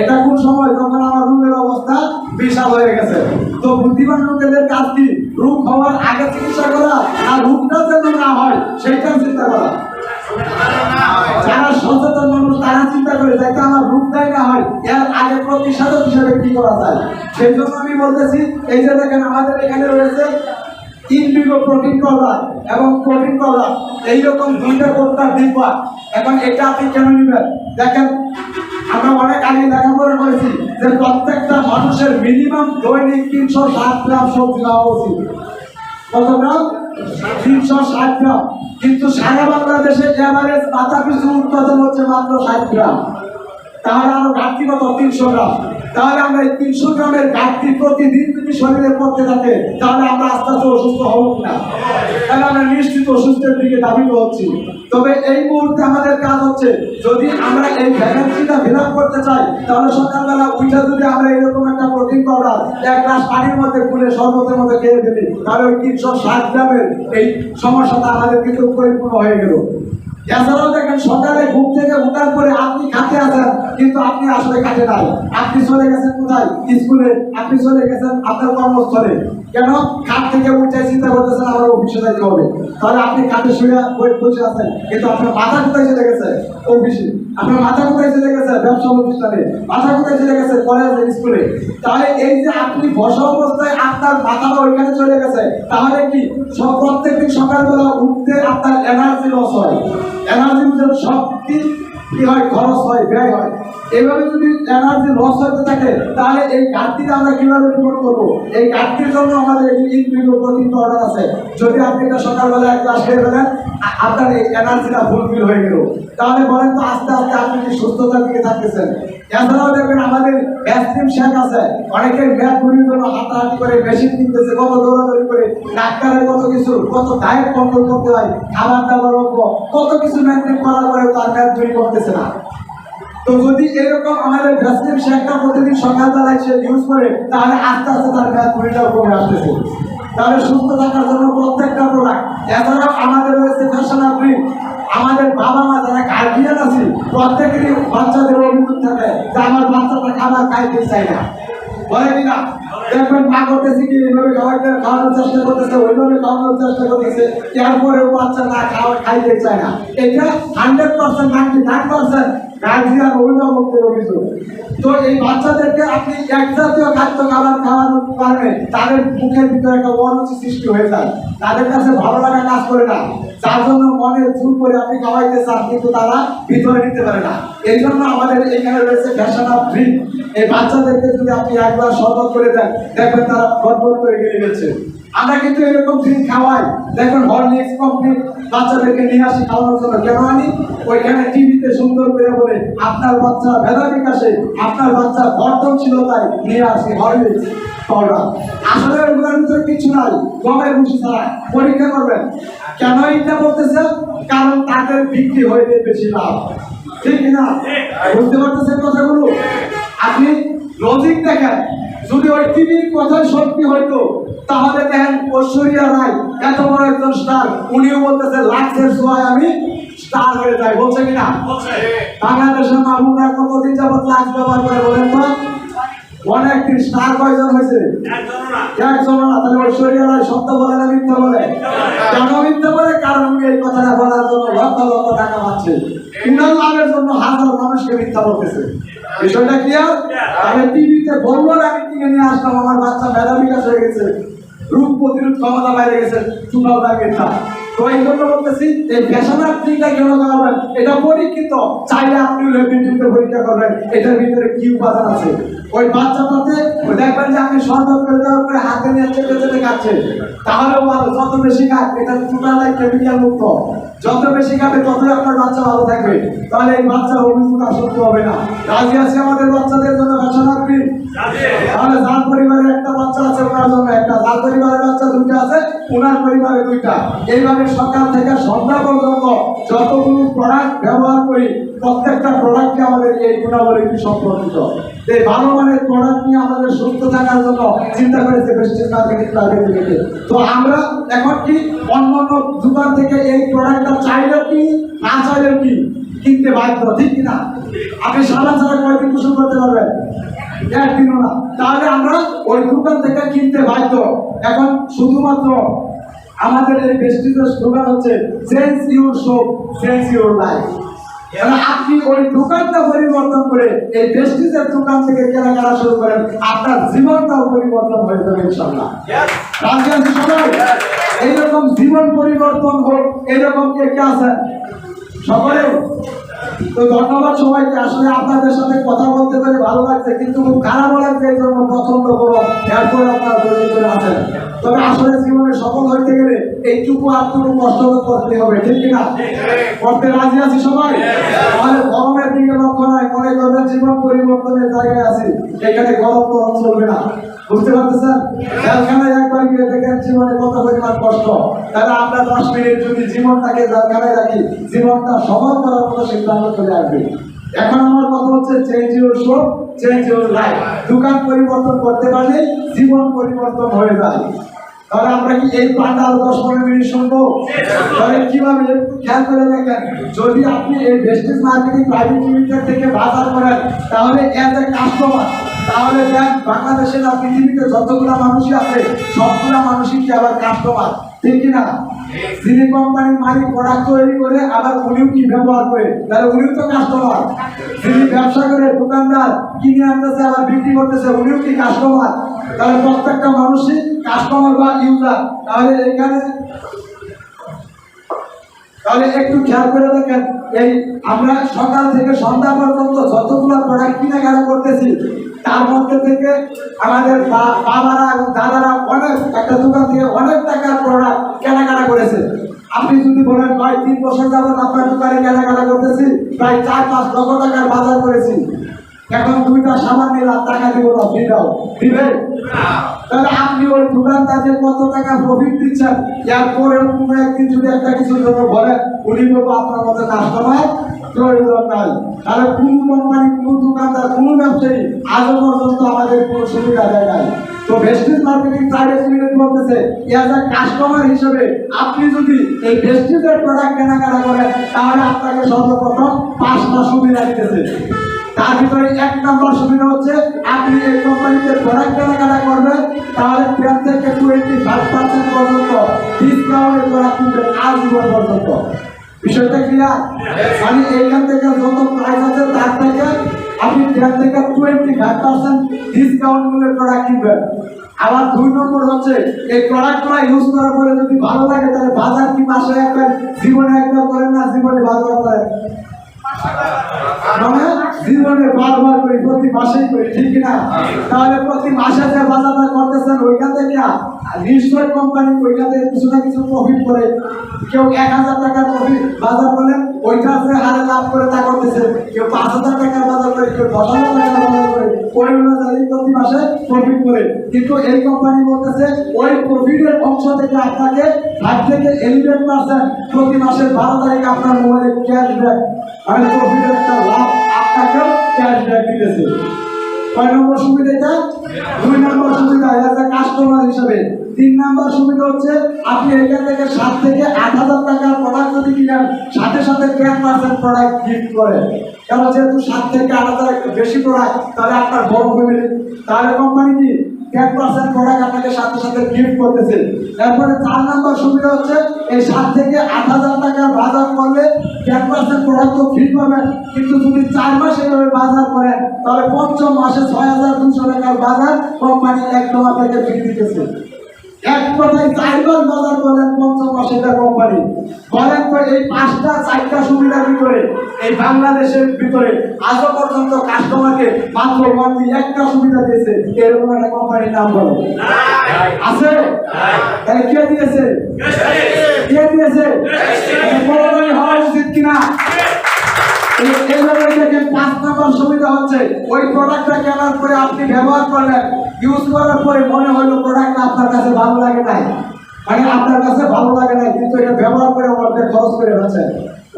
এটা কোন সময় যখন আমার রোগের অবস্থা বিশাল হয়ে গেছে। তো বুদ্ধিমান লোকেদের কাজ কি? রোগ হওয়ার আগে চিকিৎসা করা আর রোগটা যেন না হয় সেইটাও চিন্তা করা। যারা সচেতন মানুষ তারা চিন্তা করে যাতে আমার রোগটাই না হয় এর আগে প্রতিষেধক হিসেবে কি করা যায়। সেই জন্য আমি বলতেছি এই যে দেখেন আমাদের এখানে রয়েছে ইনভিভো প্রোটিন পাউডার এবং প্রোটিন পাউডার, এইরকম 2টা কোটার ডিব্বা। এখন এটা আপনি কেন নেবেন? দেখেন আমরা অনেক আগে লেখাপড়া করেছি যে প্রত্যেকটা মানুষের মিনিমাম দৈনিক 360 গ্রাম সবজি খাওয়া উচিত। কত গ্রাম? 360 গ্রাম। কিন্তু সারা বাংলাদেশে এভারেজ মাথা পিছু উৎপাদন হচ্ছে মাত্র 60 গ্রাম। তাহলে আরো ঘাটতি কত 300 গ্রাম। তাহলে আমরা এই 300 গ্রামের ঘাটতি প্রতিদিন যদি শরীরে পড়তে থাকে তাহলে আমরা আস্তে আস্তে অসুস্থ হব না, তাহলে আমরা নিশ্চিত অসুস্থের দিকে ধাবিত হচ্ছি। তবে এই মুহূর্তে আমাদের কাজ হচ্ছে, যদি আমরা এই ভ্যাকেন্সিটা ফিল আপ করতে চাই তাহলে সকালবেলা উঠে যদি আমরা এরকম একটা প্রোটিন পাউডার 1 গ্লাস পানির মধ্যে গুলে শরবতের মধ্যে খেয়ে ফেলি তাহলে ওই 360 গ্রামের এই সমস্যাটা আমাদের কিন্তু পরিপূর্ণ হয়ে গেল। এছাড়াও দেখেন সকালে ঘুম থেকে উঠার পরে আপনি খাতে আছেন কিন্তু আপনি আসলে খাতে নাই, আপনি চলে গেছেন কোথায়? স্কুলে, আপনি চলে গেছেন আপনার কর্মস্থলে। কেন? খাট থেকে উঠে চিন্তা করতেছেন আমার অফিসে যাইতে হবে, তাহলে আপনি খাটে শুয়ে বসে আছেন কিন্তু আপনার মাথা কোথায় চলে গেছে? অফিসে। আপনার মাথা কোথায় চলে গেছে? ব্যবসা প্রতিষ্ঠানে। মাথা কোথায় চলে গেছে? কলেজে, স্কুলে। তাহলে এই যে আপনি বসা অবস্থায় আপনার মাথাটা ওইখানে চলে গেছে, তাহলে কি প্রত্যেকদিন সকালবেলা উঠতে আপনার এনার্জি লস হয়, এনার্জি শক্তি কি হয়? খরচ হয়, ব্যয় হয়। এইভাবে যদি এনার্জি লস হতে থাকে তাহলে এই ঘাটতিটা আমরা কিভাবে পূরণ করবো? এই ঘাটতির জন্য আমাদের এই প্রোটিন পাউডার আছে। যদি আপনি এটা সকালবেলা 1 গ্লাস খেয়ে ফেলেন আপনার এই এনার্জিটা ফুলফিল হয়ে গেল, তাহলে বলেন তো আস্তে আস্তে আপনি কি সুস্থতার দিকে থাকতেছেন? এছাড়াও দেখবেন আমাদের ভ্যাসলিন শেক আছে, অনেকের ম্যাথ গুলির জন্য হাঁটাহাঁটি করে মেশিন কিনতেছে, কত দৌড়াদৌড়ি করে, ডাক্তারের কত কিছু, কত ডায়েট কন্ট্রোল করতে হয়, খাবার দাবার কত কিছু মেনটেন করার পরে তার ম্যাথ গুলি করতেছে না। তো যদি এরকম আমাদের ভ্যাসলিন শেকটা প্রতিদিন সকালবেলায় সে ইউজ করে তাহলে আস্তে আস্তে তার ম্যাথ গুলিটাও কমে আসতেছে। তাহলে সুস্থ থাকার জন্য প্রত্যেকটা প্রোডাক্ট, এছাড়াও আমাদের রয়েছে ফ্যাশনাল ক্রিম। আমাদের বাবা মা যারা গার্জিয়ান আছে প্রত্যেকেরই বাচ্চাদের অভিযোগ থাকে যে আমার বাচ্চাটা খাবার খাইতে চায় না, বলে কিনা? দেখবেন মা করতেছে কি এইভাবে খাওয়ানোর চেষ্টা করতেছে, ওইভাবে খাওয়ানোর চেষ্টা করতেছে, এরপরেও বাচ্চা না খাইতে চায় না। এটা 100% 99% গার্জিয়ান অভিভাবকদের অভিযোগ। তো এই বাচ্চাদেরকে আপনি এক জাতীয় খাদ্য খাবার খাওয়ানোর কারণে তাদের মুখের ভিতরে একটা অরুচি সৃষ্টি হয়ে যায়, তাদের কাছে ভালো লাগা কাজ করে না, যার জন্য মনে জোর করে আপনি খাওয়াইতে চান কিন্তু তারা ভিতরে নিতে পারে না। এই জন্য আমাদের এখানে রয়েছে ফ্যাশনাল ড্রিঙ্ক। এই বাচ্চাদেরকে যদি আপনি একবার শরবত করে দেন দেখবেন তারা গড়বড় করে গিয়ে গেছে। আমরা কিন্তু এরকম ড্রিঙ্ক খাওয়াই, দেখবেন হরলিক্স কমপ্লিট বাচ্চাদেরকে নিয়ে আসি খাওয়ানোর জন্য। কেন আনি? ওইখানে টিভিতে সুন্দর করে বলে আপনার বাচ্চা মেধা বিকাশে, আপনার বাচ্চা বর্ধনশীলতায় নিয়ে আসি হরলিক্স পাউডার। আসলে ওগুলোর ভিতরে কিছু নাই, গমের ভুসি ছাড়া। পরীক্ষা করবেন। কেন এটা বলতেছে? কারণ তাদের বিক্রি হইতে বেশি লাভ, ঠিক না? বুঝতে পারতেছেন কথাগুলো? আপনি লজিক দেখেন, যদি ওই টিভির কথাই সত্যি হইতো তাহলে দেখেন ঐশ্বরিয়া রায় এত বড় একজন স্টার, উনিও বলতেছে লাক্সের ছোঁয়ায় আমি স্টার হয়ে যাই, বলছে কিনা? বাংলাদেশের মামুনরা কতদিন যাবত লাক্স ব্যবহার করে বলেন তো? অনেকদিন। স্টার কয়জন হয়েছে? একজন না। তাহলে ঐশ্বরিয়া রায় সত্য বলে না মিথ্যা বলে? কেন মিথ্যা বলে? কারণ উনি এই কথাটা বলার জন্য লক্ষ লক্ষ টাকা পাচ্ছে, উনার লাভের জন্য হাজার মানুষকে মিথ্যা বলতেছে। বিষয়টা ক্লিয়ার? তাহলে টিভিতে বলবো না আমি কিনে নিয়ে আসলাম, আমার বাচ্চা মেধা বিকাশ হয়ে গেছে, রোগ প্রতিরোধ ক্ষমতা বাইরে গেছে, চুনাও লাগে না। তো এই জন্য বলতেছি এই ফ্যাশনাল ড্রিঙ্কটা কেন খাওয়াবেন? এটা পরীক্ষিত, চাইলে আপনি ল্যাবরেটরিতে পরীক্ষা করবেন এটার ভিতরে কি উপাদান আছে। ওই বাচ্চাটাতে দেখবেন যে আপনি শরবত করে দেওয়ার পরে হাতে নিয়ে চেপে চেপে খাচ্ছে, তাহলেও ভালো। যত বেশি খাক, এটা টোটাল কেমিক্যাল মুক্ত, যত বেশি খাবে ততই আপনার বাচ্চা ভালো থাকবে। তাহলে এই বাচ্চার অভিযোগ আসক্তি হবে না। রাজি আছে আমাদের বাচ্চাদের জন্য ফ্যাশনাল ক্রিম? তাহলে যার পরিবারে একটা বাচ্চা আছে ওনার জন্য একটা, যার পরিবারের বাচ্চা 2টা আছে ওনার পরিবারে 2টা। এইভাবে সকাল থেকে সন্ধ্যা পর্যন্ত যতগুলো প্রোডাক্ট ব্যবহার করি প্রত্যেকটা প্রোডাক্টে আমাদের এই গুণাবলীটি সম্পর্কিত। এই ভালো মানের প্রোডাক্ট নিয়ে আমাদের সুস্থ থাকার জন্য চিন্তা করেছে প্রেস্টিজ মার্কেটিং প্রাইভেট লিমিটেড। তো আমরা এখন কি অন্যান্য দোকান থেকে এই প্রোডাক্টটা চাইলেও কি না চাইলেও কি কিনতে বাধ্য, ঠিক কিনা? আপনি সারা ছাড়া কয়দিন পোষণ করতে পারবেন? একদিনও না। তাহলে আমরা ওই দোকান থেকে কিনতে বাধ্য। এখন শুধুমাত্র আমাদের এই প্রেস্টিজের স্লোগান হচ্ছে change your shop, change your life. আপনি ওই দোকানটা পরিবর্তন করে এই প্রেস্টিজের দোকান থেকে কেনাকাটা শুরু করেন, আপনার জীবনটাও পরিবর্তন হয়ে যাবে ইনশাআল্লাহ। রাজি আছি সবাই? এইরকম জীবন পরিবর্তন হোক, এইরকম কে কে আছেন? সকলে তো ধন্যবাদ সবাইকে। আসলে আপনাদের সাথে কথা বলতে পেরে ভালো লাগছে, কিন্তু খুব খারাপ লাগছে এই জন্য প্রচন্ড গরম, এরপরে আপনারা তৈরি করে আছেন। তবে আসলে জীবনে সফল হইতে গেলে এইটুকু আটটুকু কষ্ট করতে হবে, ঠিক কিনা? করতে রাজি আছি সবাই? তাহলে গরমের দিকে লক্ষ্য নাই, মনে করবেন জীবন পরিবর্তনের জায়গায় আছি, এখানে গরম গরম চলবে না। বুঝতে পারতেছেন? জেলখানায় একবার গিয়ে দেখেন জীবনে কত পরিমাণ কষ্ট। তাহলে আমরা 10 মিনিট যদি জীবনটাকে জেলখানায় রাখি, জীবনটা সফল করার মতো সিদ্ধান্ত চলে আসবে। এখন আমার কথা হচ্ছে change your show, change your life. দোকান পরিবর্তন করতে পারলে জীবন পরিবর্তন হয়ে যায়। তাহলে আমরা কি এই পান্ডাল 10-15 মিনিট শুনবো? তাহলে কিভাবে খেয়াল করে দেখেন, যদি আপনি এই ভেস্টিজ মার্কেটিং প্রাইভেট লিমিটেড থেকে বাজার করেন, তাহলে এজ এ কাস্টমার, তাহলে দেখ বাংলাদেশে না পৃথিবীতে যতগুলো মানুষই আছে সবগুলা মানুষই কি আবার কাস্টমার, ঠিক কিনা? যিনি কোম্পানির মালিক প্রোডাক্ট তৈরি করে আবার উনিও কি ব্যবহার করে, তাহলে উনিও তো কাস্টমার। যিনি ব্যবসা করে দোকানদার কিনে আনতেছে আবার বিক্রি করতেছে, উনিও কি কাস্টমার। তাহলে প্রত্যেকটা মানুষই কাস্টমার বা ইউজার। তাহলে এখানে তাহলে একটু খেয়াল করে দেখেন, এই আমরা সকাল থেকে সন্ধ্যা পর্যন্ত যতগুলো প্রোডাক্ট কেনাকাটা করতেছি, তার মধ্যে থেকে আমাদের বাবারা এবং দাদারা অনেক একটা দোকান থেকে অনেক টাকার প্রোডাক্ট কেনাকাটা করেছে। আপনি যদি বলেন ভাই 3 বছর যাবত আপনার দোকানে কেনাকাটা করতেছি, প্রায় 4-5 লক্ষ টাকার বাজার করেছি, এখন 2টা সাবান নিলাম, টাকা দিব না, ফ্রি দাও, দিবে? তাহলে আপনি ওই দোকানদারকে কত টাকা প্রফিট দিচ্ছেন, এরপরেও কোনো একদিন যদি একটা কিছুর জন্য বলেন, উনি বলবো আপনার মতো কাস্টমার প্রয়োজন নাই। তাহলে কোন কোম্পানি, কোন দোকানদার, কোন ব্যবসায়ী আজও পর্যন্ত আমাদের কোনো সুবিধা দেয় নাই। তো ভেস্টিজ মার্কেটিং প্রাইভেট লিমিটেড বলতেছে, এজ এ কাস্টমার হিসেবে আপনি যদি এই ভেস্টিজের প্রোডাক্ট কেনাকাটা করেন, তাহলে আপনাকে সর্বপ্রথম 5টা সুবিধা দিতেছে। তার ভিতরে 1 নম্বর সুবিধা হচ্ছে, আপনি এই কোম্পানিতে প্রোডাক্ট কেনাকাটা করবেন, তাহলে 10 থেকে 25% পর্যন্ত ডিসকাউন্টের প্রোডাক্ট কিনবেন আজীবন পর্যন্ত। বিষয়টা ক্লিয়ার? মানে এইখান থেকে যত প্রাইস আছে তার থেকে আপনি 10 থেকে 25% ডিসকাউন্ট মূল্যের প্রোডাক্ট কিনবেন। আবার 2 নম্বর হচ্ছে, এই প্রোডাক্টগুলো ইউজ করার পরে যদি ভালো লাগে, তাহলে বাজার কি মাসে একবার, জীবনে একবার করেন না, জীবনে বারবার করেন? মানে জীবনে বারবার করি, প্রতি মাসেই করি, ঠিক কিনা? তাহলে প্রতি মাসে যে বাজারটা করতেছেন, ওইখান থেকে নিশ্চয় কোম্পানি ওইখান থেকে কিছু না কিছু প্রফিট করে। কেউ 1000 টাকার প্রফিট বাজার করলেন, ওইটা যে হারে লাভ করে তা করতেছে। কেউ 5000 টাকার বাজার করে, কেউ 10,000 টাকার বাজার করে, ওই অনুযায়ী প্রতি মাসে প্রফিট করে। কিন্তু এই কোম্পানি বলতেছে, ওই প্রফিটের অংশ থেকে আপনাকে 5 থেকে 11% প্রতি মাসের 12 তারিখে আপনার মোবাইলে ক্যাশব্যাক, মানে প্রফিটের একটা লাভ আপনাকে ক্যাশব্যাক দিতেছে। কয় নম্বর সুবিধা এটা? 2 নম্বর সুবিধা এজ এ কাস্টমার হিসেবে। 3 নম্বর সুবিধা হচ্ছে, আপনি এখান থেকে 7 থেকে 8,000 টাকার প্রোডাক্ট যদি কিনেন, সাথে সাথে 10% প্রোডাক্ট গিফট করে। কারণ যেহেতু 7 থেকে 8,000 একটু বেশি প্রোডাক্ট, তাহলে আপনার বড় ফ্যামিলি, তাহলে কোম্পানি কি 10% প্রোডাক্ট আপনাকে সাথে সাথে গিফট করতেছে। এরপরে 4 নম্বর সুবিধা হচ্ছে, এই 7 থেকে 8,000 টাকার বাজার করলে 10% প্রোডাক্ট তো ফ্রি পাবেন, কিন্তু যদি 4 মাস এভাবে বাজার করেন, তাহলে 5ম মাসে 6,200 টাকার বাজার কোম্পানি একদম আপনাকে ফ্রি দিতেছে। এক কথায় 4 বার বাজার করলেন 5ম মাসে এটা কোম্পানি। বলেন তো এই 5টা 4টা সুবিধার ভিতরে এই বাংলাদেশের ভিতরে আজও পর্যন্ত কাস্টমারকে মাত্র মাত্র একটা সুবিধা দিয়েছে, এরকম একটা কোম্পানির নাম বলো আছে? তাহলে কে দিয়েছে? কে দিয়েছে? বড় হওয়া উচিত কিনা? এইভাবে দেখেন 5 নম্বর সুবিধা হচ্ছে, ওই প্রোডাক্টটা কেনার পরে আপনি ব্যবহার করলেন, ইউজ করার পরে মনে হলো প্রোডাক্টটা আপনার কাছে ভালো লাগে নাই, মানে আপনার কাছে ভালো লাগে নাই, কিন্তু এটা ব্যবহার করে অর্ধেক খরচ করে ফেলছেন।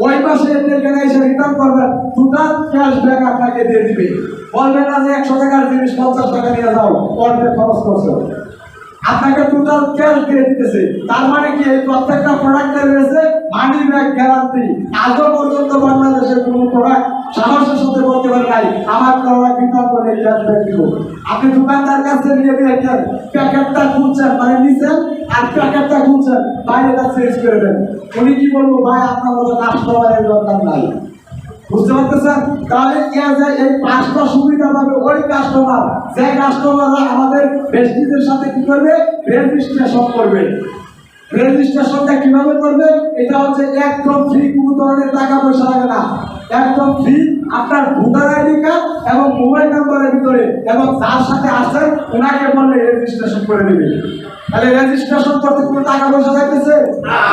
ওই মাসে এখানে এসে রিটার্ন করবেন, টোটাল ক্যাশব্যাক আপনাকে দিয়ে দিবে। বলবেন না যে 100 টাকার জিনিস 50 টাকা নিয়ে যাও, অর্ধেক খরচ করছো, আপনাকে টোটাল ক্যাশ দিয়ে দিতেছে। তার মানে কি, এই প্রত্যেকটা প্রোডাক্টের রয়েছে মানি ব্যাক গ্যারান্টি। আজও পর্যন্ত বাংলাদেশের কোনো প্রোডাক্ট সাহসের সাথে বলতে পারে নাই আমার প্রোডাক্ট রিটার্ন করে ক্যাশব্যাক দিব। আপনি দোকানদার কাছে নিয়ে দিয়েছেন, প্যাকেটটা খুলছেন, মানে নিছেন আর প্যাকেটটা খুলছেন, বাইরেটা চেঞ্জ করে দেন, উনি কি বলবো, ভাই আপনার মতো কাস্টমারের দরকার নাই। বুঝতে পারতেছেন? তাহলে এই 5টা সুবিধা পাবে ওই কাস্টমার, যে কাস্টমাররা আমাদের ভেস্টিজের সাথে কি করবে, রেজিস্ট্রেশন করবে। রেজিস্ট্রেশনটা কিভাবে করবে? এটা হচ্ছে একদম ফ্রি, কোনো ধরনের টাকা পয়সা একদম ফ্রি, আপনার ভোটার আইডি কার্ড এবং মোবাইল নাম্বারের ভিতরে, এবং যার সাথে আসেন ওনাকে বললে রেজিস্ট্রেশন করে দেবে। তাহলে রেজিস্ট্রেশন করতে কোনো টাকা পয়সা লাগতেছে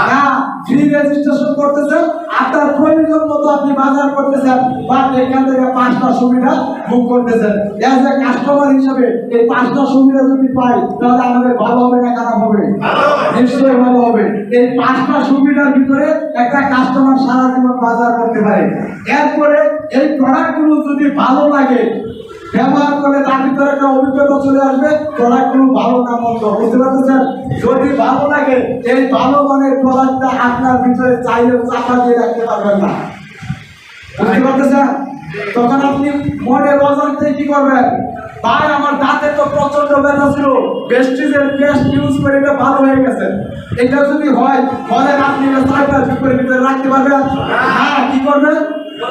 না, ফ্রি রেজিস্ট্রেশন করতেছেন। আপনার প্রয়োজন মতো আপনি বাজার করতেছেন বা এখান থেকে 5টা সুবিধা ভোগ করতেছেন। এজ এ কাস্টমার হিসেবে এই 5টা সুবিধা যদি পাই তাহলে আমাদের ভালো হবে না খারাপ হবে? নিশ্চয়ই ভালো হবে। এই 5টা সুবিধার ভিতরে একটা কাস্টমার সারা জীবন বাজার করতে পারে। এরপরে এই প্রোডাক্টগুলো যদি ভালো লাগে, ব্যবহার করে তার ভিতরে একটা অভিজ্ঞতা চলে আসবে, প্রোডাক্টগুলো ভালো না মন্দ, বুঝতে পারতেছেন? যদি ভালো লাগে এই ভালো মানের প্রোডাক্টটা আপনার ভিতরে চাইলেও চাপা দিয়ে রাখতে পারবেন না, বুঝতে পারতেছেন? তখন আপনি মনে অজান্তে কি করবেন, ভাই আমার দাঁতে তো প্রচন্ড ব্যথা ছিল, বেস্টিজের পেস্ট ইউজ করে এটা ভালো হয়ে গেছে। এটা যদি হয় বলেন আপনি এটা 6 মাস ভিতরে রাখতে পারবেন? হ্যাঁ, কি করবেন?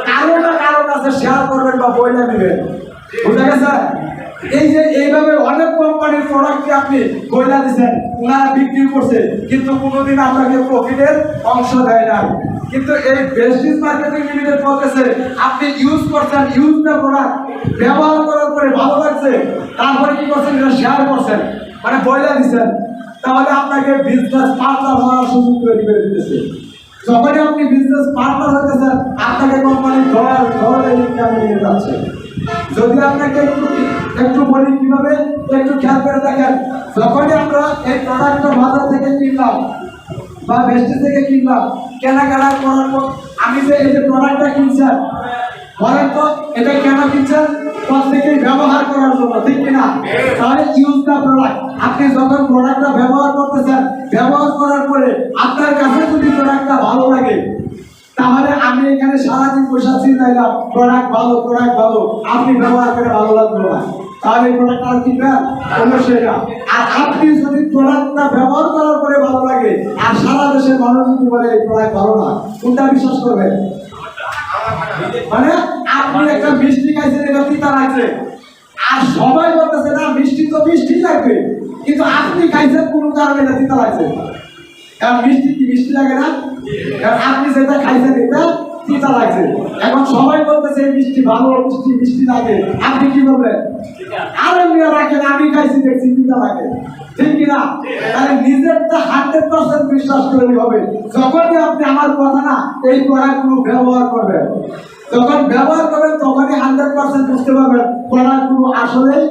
কারো না কারো কাছে শেয়ার করবেন বা বইটা নেবেন, বুঝা গেছে? এই যে এইভাবে অনেক কোম্পানির প্রোডাক্ট আপনি বইলা দিচ্ছেন, ওনারা বিক্রি করছে, কিন্তু কোনোদিন আপনাকে প্রফিটের অংশ দেয় না। কিন্তু এই বেস্টিজ মার্কেটিং লিমিটেড বলতেছে আপনি ইউজ করছেন, ইউজ দ্য প্রোডাক্ট, ব্যবহার করার পরে ভালো লাগছে, তারপরে কি করছেন, এটা শেয়ার করছেন, মানে বইলা দিচ্ছেন, তাহলে আপনাকে বিজনেস পার্টনার হওয়ার সুযোগ তৈরি করে দিতেছে। যখনই আপনি বিজনেস পার্টনার হতেছেন আপনাকে কোম্পানি ধরে ইনকামে নিয়ে যাচ্ছে। যদি আপনাকে একটু বলি কিভাবে, একটু খেয়াল করে দেখেন, যখনই আমরা এই প্রোডাক্টটা বাজার থেকে কিনলাম বা বেস্টি থেকে কিনলাম, কেনাকাটা করার পর আমি যে এই যে প্রোডাক্টটা কিনছেন, বলেন তো এটা কেন কিনছেন? প্রত্যেকেই ব্যবহার করার জন্য, ঠিক কিনা? তাহলে ইউজ দ্য প্রোডাক্ট। আপনি যখন প্রোডাক্টটা ব্যবহার করতেছেন, ব্যবহার করার পরে আপনার কাছে যদি প্রোডাক্টটা ভালো লাগে, তাহলে আমি এখানে সারাদিন পয়সা চিন্তাইলাম প্রোডাক্ট ভালো, প্রোডাক্ট ভালো, আপনি ব্যবহার করে ভালো লাগলো না, তাহলে এই প্রোডাক্ট আর কিনবেন? অবশ্যই না। আর আপনি যদি প্রোডাক্টটা ব্যবহার করার পরে ভালো লাগে আর সারা দেশের মানুষ যদি বলে এই প্রোডাক্ট ভালো না, কোনটা বিশ্বাস করবেন? মানে আপনি একটা মিষ্টি খাইছেন, এটা তিতা লাগছে, আর সবাই বলতেছে না মিষ্টি তো মিষ্টি লাগবে, কিন্তু আপনি খাইছেন কোনো কারণে এটা তিতা লাগছে। কারণ মিষ্টি কি মিষ্টি লাগে না? কারণ আপনি যেটা খাইছেন এটা তিতা লাগছে। এখন সবাই বলতেছে মিষ্টি ভালো, মিষ্টি মিষ্টি লাগে, আপনি কি বলবেন? আরে মিয়া রাখেন, আমি খাইছি দেখছি তিতা লাগে, ঠিক কিনা? তাহলে নিজেরটা 100% বিশ্বাস করতে হবে। যখনই আপনি আমার কথা না এই প্রোডাক্টগুলো ব্যবহার করবেন, যখন ব্যবহার করবেন তখনই 100% বুঝতে পারবেন প্রোডাক্টগুলো আসলেই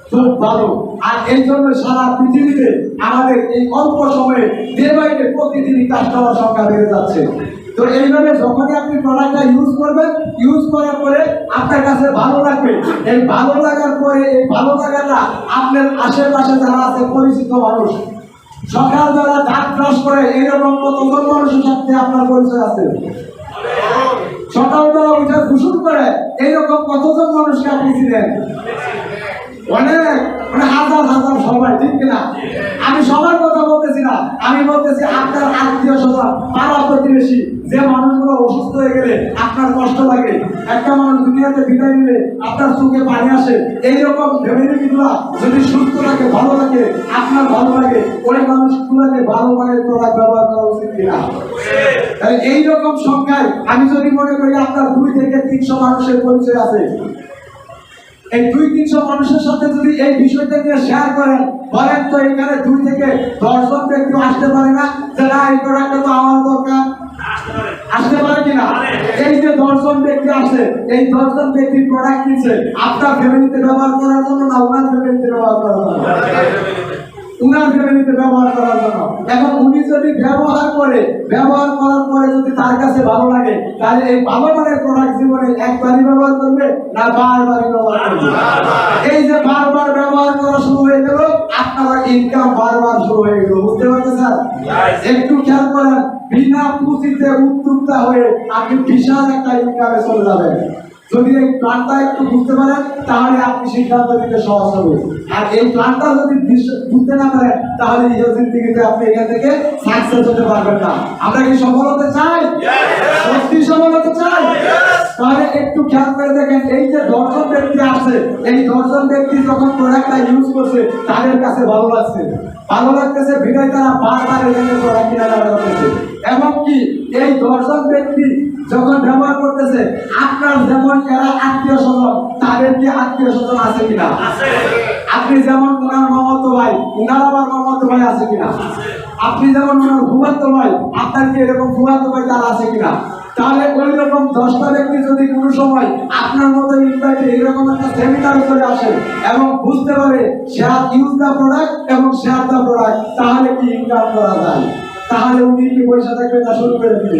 খুব ভালো। আর এই জন্য সারা পৃথিবীতে আমাদের এই অল্প সময়ে ডে বাই ডে প্রতিদিনই কাস্টমার সংখ্যা বেড়ে যাচ্ছে। তো এইভাবে যখনই আপনি প্রোডাক্টটা ইউজ করবেন, ইউজ করার পরে আপনার কাছে ভালো লাগবে, এই ভালো লাগার পরে এই ভালো লাগাটা আপনার আশেপাশে যারা আছে পরিচিত মানুষ, সকালবেলা দাঁত ব্রাশ করে এইরকম কতজন মানুষের সাথে আপনার পরিচয় আছে? সকালবেলা উঠে গোসল করে এইরকম কতজন মানুষকে আপনি চিনেন? অনেক, মানে হাজার হাজার সবাই, ঠিক কিনা? আমি সবার কথা বলতেছি না, আমি বলতেছি আপনার আত্মীয় স্বজন, পাড়া প্রতিবেশী, যে মানুষগুলো অসুস্থ হয়ে গেলে আপনার কষ্ট লাগে, একটা মানুষ দুনিয়াতে বিদায় নিলে আপনার চোখে পানি আসে, এইরকম ফ্যামিলিগুলো যদি সুস্থ থাকে, ভালো লাগে, আপনার ভালো লাগে, ওই মানুষগুলোকে ভালো মানের প্রোডাক্ট ব্যবহার করা উচিত কিনা? তাহলে এইরকম সংখ্যায় আমি যদি মনে করি আপনার 2 থেকে 300 মানুষের পরিচয় আছে, এই 200-300 মানুষের সাথে যদি এই বিষয়টা নিয়ে শেয়ার করেন, বলেন তো এখানে 2 থেকে 10 জন ব্যক্তি আসতে পারে না যে না এই প্রোডাক্টটা তো আমার দরকার? আসতে পারে কিনা? এই যে 10 জন ব্যক্তি আসে, এই 10 জন ব্যক্তি প্রোডাক্ট কিনছে আপনার ফ্যামিলিতে ব্যবহার করার জন্য না ওনার ফ্যামিলিতে ব্যবহার করার জন্য? উনার ফ্যামিলিতে ব্যবহার করার জন্য। এখন উনি যদি ব্যবহার করার পরে যদি তার কাছে ভালো লাগে, তাহলে এই ভালো মানের প্রোডাক্ট জীবনে একবারই ব্যবহার করবে না বারবারই ব্যবহার করবে? এই যে বারবার ব্যবহার করা শুরু হয়ে গেল, আপনার ইনকাম বারবার শুরু হয়ে গেল, বুঝতে পারছেন? একটু খেয়াল করেন, বিনা পুঁজিতে উদ্যোক্তা হয়ে আপনি বিশাল একটা ইনকামে চলে যাবেন। যদি এই প্ল্যানটা একটু বুঝতে পারেন তাহলে আপনি সিদ্ধান্ত নিতে সহজ হবে। আর এই প্ল্যানটা যদি বুঝতে না পারেন তাহলে নিজের জিন্দেগিতে আপনি এখান থেকে সাকসেস হতে পারবেন না। আমরা কি সফল হতে চাই? সত্যি সফল হতে চাই? তাহলে একটু খেয়াল করে দেখেন, এই যে 10 জন ব্যক্তি আসছে, এই 10 জন ব্যক্তি যখন প্রোডাক্টটা ইউজ করছে তাদের কাছে ভালো লাগছে, ভালো লাগতেছে বিদায় তারা বারবার এখানে প্রোডাক্ট কিনা করতেছে। এমনকি এই 10 জন ব্যক্তি যখন ব্যবহার করতেছে, আপনার যেমন এরা আত্মীয় স্বজন, তাদের কি আত্মীয় স্বজন আছে কিনা? আপনি যেমন ওনার মামাতো ভাই, ওনার আবার মামাতো ভাই আছে কিনা? আপনি যেমন ওনার ফুফাতো ভাই, আপনার কি এরকম ফুফাতো ভাই তার আছে কিনা? তাহলে ওই রকম 10টা ব্যক্তি যদি কোনো সময় আপনার মতো ইনভাইটে এইরকম একটা সেমিনার করে আসে এবং বুঝতে পারে শেয়ার ইউজ দ্য প্রোডাক্ট এবং শেয়ার দ্য প্রোডাক্ট, তাহলে কি ইনকাম করা যায়? তাহলে উনি কি পয়সা থাকবে না শুরু করে দিবে?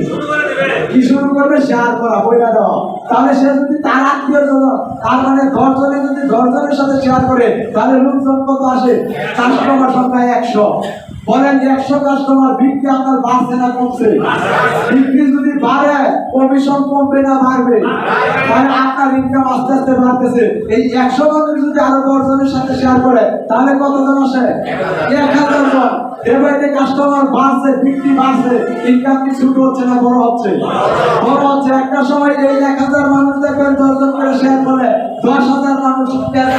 কি শুরু করবে? শেয়ার করা, বইটা দেওয়া। তাহলে সে যদি তার আত্মীয় স্বজন, তার মানে 10 জনে যদি 10 জনের সাথে শেয়ার করে, তাহলে লোকজন কত আসে? কাস্টমার সংখ্যা 100। বলেন 100 কাস্টমার, বিক্রি আপনার বাড়ছে না কমছে? বিক্রি যদি বাড়ে, কমিশন কমবে না বাড়বে? তাহলে আপনার ইনকাম আস্তে আস্তে বাড়তেছে। এই 100 মানুষ যদি আরো 10 জনের সাথে শেয়ার করে, তাহলে কতজন আসে? 1000 জন। এবারে কাস্টমার বাড়ছে, বিক্রি বাড়ছে, ইনকাম কি ছোট হচ্ছে না বড় হচ্ছে? বড় হচ্ছে। একটা সময় এই 1000 মানুষ দেখবেন 10 জন করে শেয়ার করে 10,000 মানুষ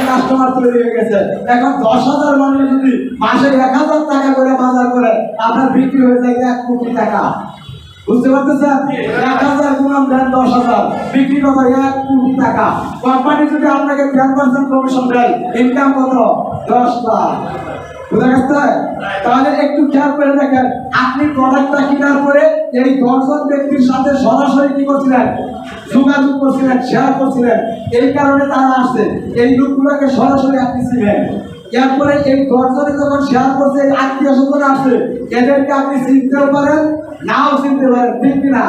কাস্টমার তৈরি হয়ে গেছে। এখন 10,000 মানুষ যদি মাসে 1000 টাকা করে বাজার করে, আপনার বিক্রি হয়ে যায় 1 কোটি টাকা। বুঝতে পারতেছেন? 1000 গুণন দেন 10,000, বিক্রি কত? 1 কোটি টাকা। কোম্পানি যদি আপনাকে 10% কমিশন দেয়, ইনকাম কত? 10 লাখ। বুঝা গেছে? তাহলে একটু খেয়াল করে দেখেন, আপনি প্রোডাক্টটা কেনার পরে এই 10 জন ব্যক্তির সাথে সরাসরি কি করছিলেন? যোগাযোগ করছিলেন, শেয়ার করছিলেন। এই কারণে তারা আসছে। এই লোকগুলোকে সরাসরি আপনি চিনেন। এরপরে এই 10 জনে যখন শেয়ার করছে, আত্মীয় স্বজন আসছে, এদেরকে আপনি চিনতেও পারেন, নাও চিনতে পারেন, ঠিক কিনা?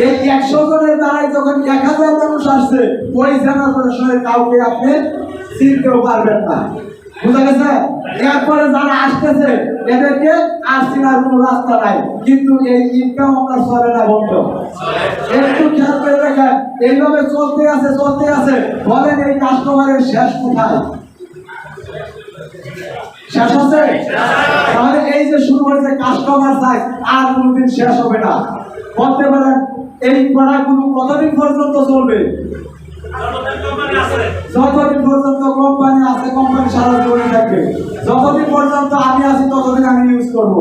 এই 100 জনের দ্বারাই যখন 1000 মানুষ আসছে, ওই জেনারেশনের কাউকে আপনি চিনতেও পারবেন না। বুঝা গেছে? এরপরে যারা আসতেছে, এদেরকে আর চিনার কোনো রাস্তা নাই। কিন্তু এই ইনকাম আপনার চলে না বন্ধু। একটু খেয়াল করে দেখেন, এইভাবে চলতে আছে চলতে আছে। বলেন এই কাস্টমারের শেষ কোথায়? শেষ আছে? তাহলে এই যে শুরু হয়েছে কাস্টমার চাই, আর কোনদিন শেষ হবে না। বলতে পারেন এই প্রোডাক্টগুলো কতদিন পর্যন্ত চলবে? যতদিন পর্যন্ত কোম্পানি আছে, কোম্পানি সারা জীবনে থাকবে। যতদিন পর্যন্ত আমি আছি, ততদিন আমি ইউজ করবো।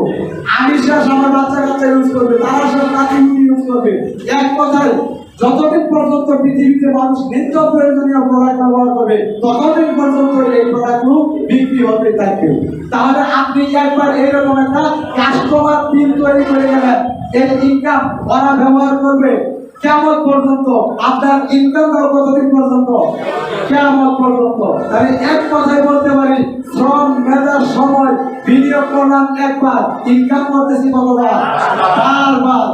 আমি শেষ, আমার বাচ্চা কাচ্চা ইউজ করবে, তারা শেষ, নাতি ইউজ করবে। এক কথায় যতদিন পর্যন্ত পৃথিবীতে মানুষ নিত্য প্রয়োজনীয় প্রোডাক্ট ব্যবহার করবে, ততদিন পর্যন্ত এই প্রোডাক্টগুলো বিক্রি হতে থাকবে। তাহলে আপনি একবার এইরকম একটা কাস্টমার টিম তৈরি করে গেলেন, এই ইনকাম ওরা ব্যবহার করবে কিয়ামত পর্যন্ত। আপনার ইনকাম কতদিন পর্যন্ত? কিয়ামত পর্যন্ত। তাহলে এক কথায় বলতে পারি, শ্রম, মেধা, সময় বিনিয়োগ করলাম একবার, ইনকাম করতেছি কতবার? বারবার।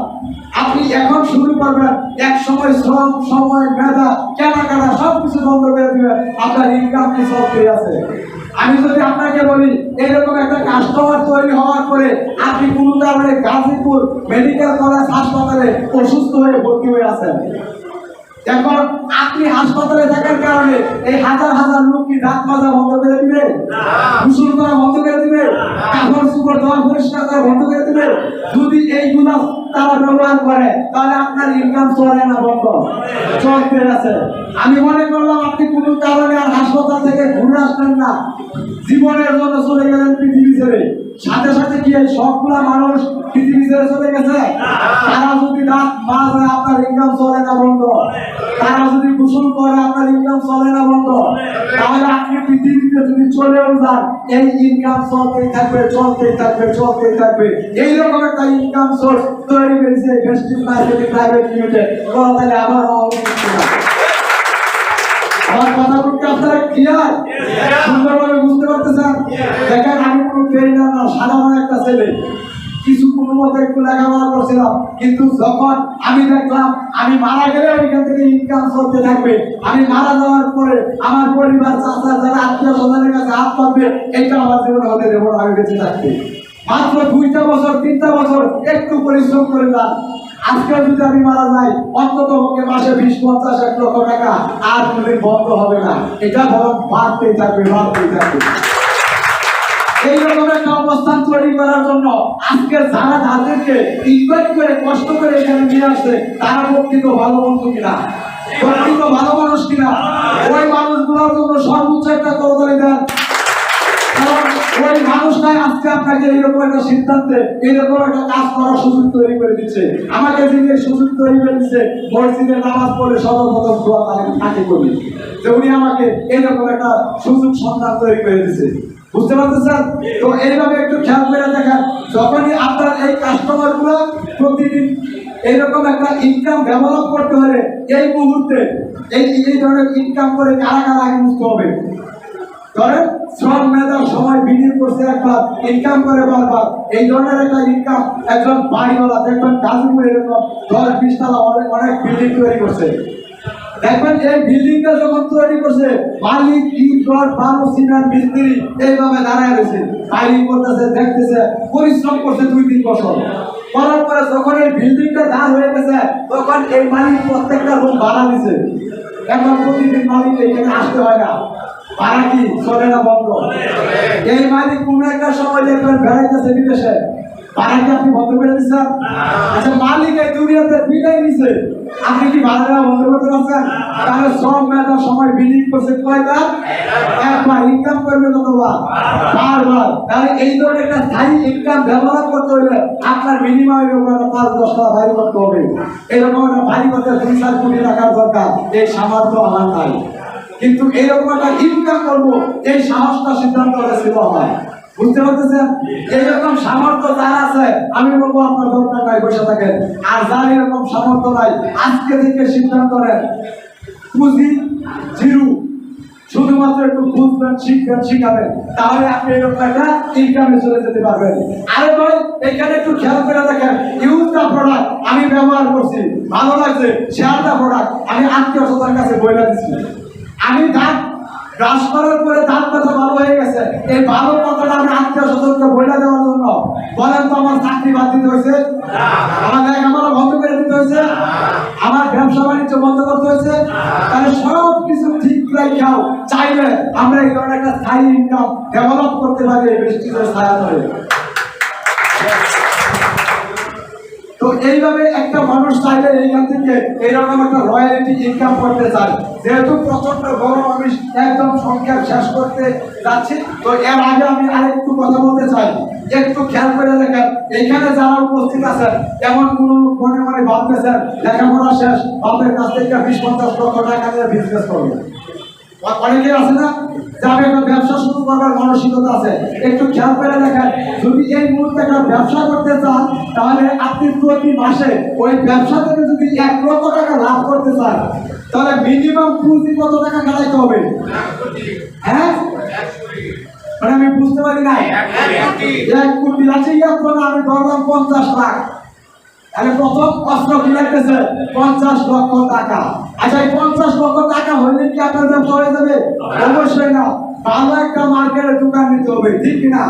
আপনি এখন শুরু করবেন, এক সময় শ্রম, সময়, মেধা, কেনাকাটা সবকিছু বন্ধ করে দিবেন, আপনার ইনকাম কি চলতে আছে? আমি যদি আপনাকে বলি, এরকম একটা কাস্টমার তৈরি হওয়ার পরে আপনি কোনো কারণে গাজীপুর মেডিকেল কলেজ হাসপাতালে অসুস্থ হয়ে ভর্তি হয়ে আছেন, এখন আপনি হাসপাতালে থাকার কারণে এই হাজার হাজার লোক কি দাঁত মাজা বন্ধ করে দিবে? গোসল করা বন্ধ করে দিবে? কাপড় চোপড় ধোয়া পরিষ্কার করা বন্ধ করে দিবে? যদি এইগুলো তারা ব্যবহার করে, তাহলে আপনার ইনকাম চলে না বন্ধ? চলতে আছে। আমি মনে করলাম আপনি কোনো কারণে আর হাসপাতাল থেকে ঘুরে আসলেন না, জীবনের জন্য চলে গেলেন পৃথিবী ছেড়ে। সাথে সাথে কি এই সবগুলা মানুষ পৃথিবী ছেড়ে চলে গেছে? তারা যদি দাঁত মাজে, আপনার ইনকাম চলে না বন্ধ? তারা যদি গোসল করে, আপনার ইনকাম চলে না বন্ধ? তাহলে আপনি পৃথিবীতে যদি চলেও যান, এই ইনকাম চলতেই থাকবে, চলতেই থাকবে, চলতেই থাকবে। এইরকম একটা ইনকাম সোর্স তৈরি করেছে ভেস্টিজ মার্কেটিং প্রাইভেট লিমিটেড। তাহলে আবার আমার কথাগুলো কি আপনারা ক্লিয়ার? সুন্দরভাবে বুঝতে পারতেছেন? দেখেন, আমি কোনো ট্রেনার না, সাধারণ একটা ছেলে। কিছু কোনো মতো একটু লেখাপড়া করছিলাম, কিন্তু যখন আমি দেখলাম আমি মারা গেলে ওইখান থেকে ইনকাম চলতে থাকবে, আমি মারা যাওয়ার পরে আমার পরিবার, চাচা, যারা আত্মীয় স্বজনের কাছে হাত পাবে, এটা আমার জীবনে হতে দেবো না, আমি বেঁচে থাকতে। মাত্র 2টা বছর 3টা বছর একটু পরিশ্রম করে যান। আজকে যদি আমি মারা যাই, অন্তত পক্ষে মাসে 20-50-1 লক্ষ টাকা আর কোনদিন বন্ধ হবে না। এটা বরং বাড়তেই থাকবে, বাড়তেই থাকবে। এইরকম একটা অবস্থান তৈরি করার জন্য আজকে যারা তাদেরকে ইনভাইট করে কষ্ট করে এখানে নিয়ে আসছে, তারা প্রকৃত ভালো বন্ধু কিনা, প্রকৃত ভালো মানুষ কিনা? ওই মানুষগুলোর জন্য সর্বোচ্চ একটা করতালি দেন। ওই মানুষটাই আজকে আপনাকে এইরকম একটা সিদ্ধান্তে এইরকম একটা কাজ করার সুযোগ তৈরি করে দিচ্ছে। আমাকে যিনি সুযোগ তৈরি করে দিচ্ছে, মসজিদে নামাজ পড়ে সর্বপ্রথম দোয়া তাকে করি যে উনি আমাকে এইরকম একটা সুযোগ সন্ধান তৈরি করে দিচ্ছে। বুঝতে পারতেছেন? তো এইভাবে একটু খেয়াল করে দেখেন, যখনই আপনার এই কাস্টমার গুলো প্রতিদিন এইরকম একটা ইনকাম ডেভেলপ করতে হলে এই মুহূর্তে এই ধরনের ইনকাম করে কারা কারা আগে বুঝতে হবে। ধরেন শ্রম মেধার সময় বিনিয়োগ করছে একবার, ইনকাম করে বারবার, এই ধরনের একটা ইনকাম একজন বাড়িওয়ালা দেখবেন গাজীপুরে এরকম 10-20 তলা অনেক বিল্ডিং তৈরি করছে। দেখবেন এই বিল্ডিংটা যখন তৈরি করছে, মালিক ইট রড বালু সিমেন্ট মিস্ত্রি এইভাবে দাঁড়ায় রয়েছে, ফাইলিং করতেছে, দেখতেছে, পরিশ্রম করছে 2-3 বছর করার পরে যখন এই বিল্ডিংটা দাঁড় হয়ে গেছে, তখন এই মালিক প্রত্যেকটা রুম ভাড়া দিছে। এখন প্রতিদিন মালিক এখানে আসতে হয় না, ভাড়া কি চলে না বন্ধ। এই মালিক কোনো একটা সময় দেখবেন বেড়াইতেছে বিদেশে, ভাড়া কি আপনি বন্ধ করে দিচ্ছেন? আচ্ছা, মালিক এই দুনিয়াতে বিদায় নিছে, আপনি কি ভাড়া দেওয়া বন্ধ করতে পারছেন? তাহলে শ্রম মেধার সময় বিনিয়োগ করছে কয়বার? একবার। ইনকাম করবে কতবার? বারবার। তাহলে এই ধরনের একটা স্থায়ী ইনকাম ডেভেলপ করতে হলে আপনার মিনিমাম এরকম একটা 5-10 টাকা বাড়ি করতে হবে। এরকম একটা বাড়ি করতে 2-4 কোটি টাকার দরকার, এই সামর্থ্য আমার নাই। কিন্তু এইরকম একটা ইনকাম করবো, এই সাহসটা সিদ্ধান্ত ছিল আমার। বুঝতে পারতেছেন? এইরকম সামর্থ্য যার আছে, আমি বলবো আপনার দরকার নাই, বসে থাকেন। আর যার এরকম সামর্থ্য নাই, আজকে থেকে সিদ্ধান্ত নেন, পুঁজি জিরো, শুধুমাত্র একটু বুঝবেন, শিখবেন, শিখাবেন, তাহলে আপনি এরকম একটা ইনকামে চলে যেতে পারবেন। আরে ভাই, এখানে একটু খেয়াল করে দেখেন, ইউজ দা প্রোডাক্ট আমি ব্যবহার করছি, ভালো লাগছে, শেয়ার দা প্রোডাক্ট আমি আত্মীয়-স্বজনের কাছে বইলা দিচ্ছি। আমি দাঁত ব্রাশ করার পরে দাঁত ব্যথা ভালো হয়ে গেছে, এই ভালো কথাটা আমি আত্মীয়-স্বজনকে বইলা দেওয়ার জন্য, বলেন তো আমার চাকরি বাদ দিতে হয়েছে? আমার লেখাপড়া বন্ধ করে দিতে হয়েছে? আমার ব্যবসা বাণিজ্য বন্ধ করতে হয়েছে? তাহলে সব কিছু ঠিক রাখাও চাইলে আমরা এই ধরনের একটা স্থায়ী ইনকাম ডেভেলপ করতে পারি এই বৃষ্টির ছায়া ধরে। তো এইভাবে একটা মানুষ চাইলে এইখান থেকে এইরকম একটা রয়্যালিটি ইনকাম করতে চায়। যেহেতু প্রচন্ড গরম, আমি একদম সংখ্যা শেষ করতে যাচ্ছি, তো এর আগে আমি আরেকটু কথা বলতে চাই। একটু খেয়াল করে দেখেন, এখানে যারা উপস্থিত আছেন, এমন কোনো মনে মনে ভাবতেছেন লেখাপড়া শেষ, বাপের কাছ থেকে 20-50 লক্ষ টাকা দিয়ে বিজনেস করবে। অনেকে আছে না, যাবে একটা ব্যবসা শুরু করবার মানসিকতা আছে। একটু খেয়াল করে দেখেন, যদি এই মুহূর্তে একটা ব্যবসা করতে চান, তাহলে আপনি প্রতি মাসে ওই ব্যবসা থেকে যদি 1 লক্ষ টাকা লাভ করতে চান, তাহলে মিনিমাম পুঁজি কত টাকা খাটাইতে হবে? হ্যাঁ, মানে আমি বুঝতে পারি না। 1 কোটি আছে, আমি ধরলাম 50 লাখ। তাহলে প্রথম অস্ত্র কি লাগতেছে? 50 লক্ষ টাকা। আচ্ছা, এই 50 লক্ষ টাকা হইলে কি আপনার ব্যবসা হয়ে যাবে? অবশ্যই না। ভালো একটা মার্কেটে দোকান নিতে হবে, ঠিক কিনা?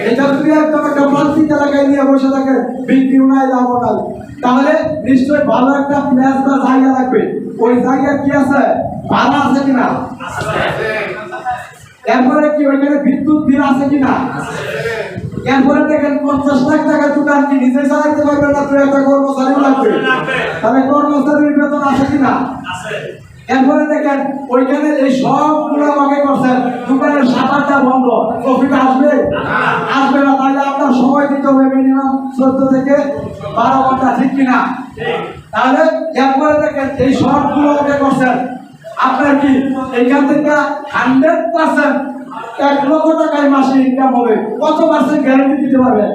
এটা যদি একদম একটা প্লাস্টিক এলাকায় নিয়ে বসে থাকেন, বিক্রিও নাই, লাভ নাই, তাহলে নিশ্চয়ই ভালো একটা প্লেস বা জায়গা লাগবে। ওই জায়গা কি আছে? ভাড়া আছে কিনা? এরপরে কি ওইখানে বিদ্যুৎ বিল আছে কিনা? এরপরে দেখেন 50 লাখ টাকার দোকান কি নিজে চালাতে পারবে না, তো একটা কর্মচারী লাগবে। তাহলে কর্মচারীর বেতন আছে কিনা? এরপরে দেখেন ওইখানে এই সবগুলো আমাকে করছেন, দোকানের শাটারটা বন্ধ, প্রফিট আসবে? আসবে না। তাহলে আপনার সময় দিতে হবে মিনিমাম 14 থেকে 12 ঘন্টা, ঠিক কিনা? তাহলে এরপরে দেখেন এই সবগুলো আমাকে করছেন, আপনার কি এইখান থেকে 100% 1 লক্ষ টাকায় মাসে ইনকাম হবে। কত পার্সেন্ট গ্যারান্টি দিতে পারবেন?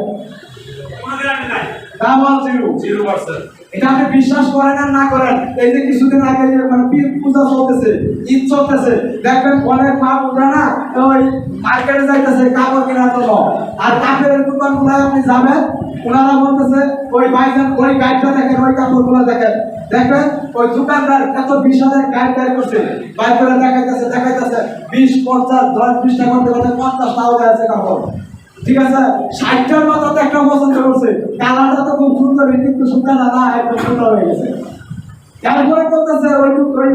এটা আপনি বিশ্বাস করেন আর না করেন, এই যে কিছুদিন আগে মানে পূজা চলতেছে, ঈদ চলতেছে, দেখবেন অনেক মা বোনরা না ওই মার্কেটে যাইতেছে কাপড় কেনার জন্য, আর কাপড়ের দোকান গুলায় আপনি যাবেন, ওনারা বলতেছে ওই ভাইজান ওই গাইডটা দেখেন, ওই কাপড় গুলা দেখেন, দেখবেন ওই দোকানদার এত 20,000 গাইড গাইড করছে, বাইর করে দেখাইতেছে 20, 50, 10, 20 টাকা করতে করতে 50 টাকা হয়ে আছে কাপড়। ঠিক আছে, 60টার মাথাতে একটা পছন্দ করছে, কালারটা তো খুব সুন্দর, কিন্তু সুন্দর না, একদম সুন্দর হয়ে গেছে। তারপরে বলতেছে ওই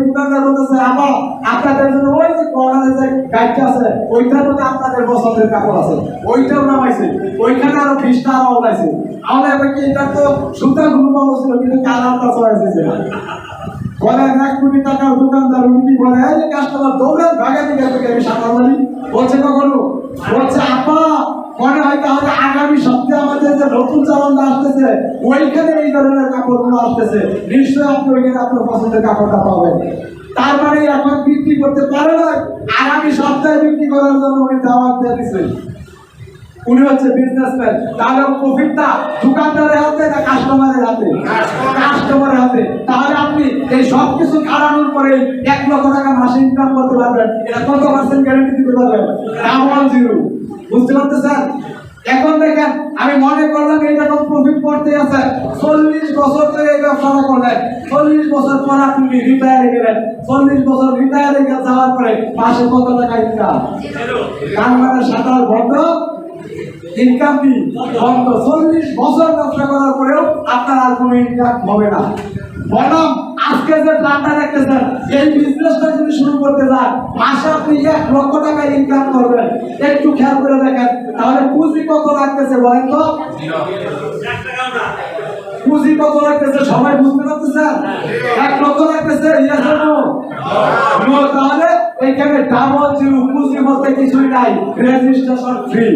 দোকানদার বলতেছে, আবার আপনাদের জন্য ওই যে কর্নারে যে গাইডটা আছে, ওইটার মধ্যে আপনাদের পছন্দের কাপড় আছে, ওইটাও নামাইছে, ওইখানে আরো 20টা আরো নামাইছে। আমাদের এবার কি এটা তো সুন্দর ঘুম পাবো ছিল, কিন্তু কালারটা চলে এসেছে। বলে 1 কোটি টাকার দোকানদার উনি বলে, এই যে কাস্টমার দৌড়ে ভাগে দিকে আমি সামলালি বলছে, কখনো বলছে আপা মনে হয় তাহলে আগামী সপ্তাহে আমাদের যে নতুন চালানটা আসতেছে ওইখানে এই ধরনের কাপড়গুলো আসতেছে, নিশ্চয়ই আপনি ওইখানে আপনার পছন্দের কাপড়টা পাবেন। তার মানে এখন বিক্রি করতে পারে না, আগামী সপ্তাহে বিক্রি করার জন্য উনি দাওয়াত দিয়ে দিচ্ছেন। উনি হচ্ছে বিজনেসম্যান, তাহলে প্রফিটটা দোকানদারের হাতে না কাস্টমারের হাতে? কাস্টমারের হাতে। তাহলে আপনি এই সব কিছু খাড়ানোর পরে 1 লক্ষ টাকা মাসে ইনকাম করতে পারবেন, এটা কত % গ্যারান্টি দিতে পারবেন? 0 বুঝতে পারতেছেন? এখন দেখেন আমি মনে করলাম এইরকম প্রফিট করতে আছে, 40 বছর ধরে এই ব্যবসাটা করলেন, 40 বছর পর আপনি রিটায়ারে গেলেন, 40 বছর রিটায়ারে যাওয়ার পরে মাসে কত টাকা ইনকাম? তার মানে সাঁতার বন্ধ, ইনকাম কি বন্ধ। 40 বছর ব্যবসা করার পরেও আপনার আর কোনো ইনকাম হবে না। বরং আজকে যে প্ল্যানটা দেখতেছেন, এই বিজনেসটা যদি শুরু করতে যান, মাসে আপনি 1 লক্ষ টাকা ইনকাম করবেন। একটু খেয়াল করে দেখেন তাহলে পুঁজি কত লাগতেছে বলেন তো? পুঁজি কত লাগতেছে সবাই বুঝতে পারতেছেন? 1 লক্ষ লাগতেছে। তাহলে এখানে 0 পুঁজি বলতে কিছুই নাই, রেজিস্ট্রেশন ফ্রি।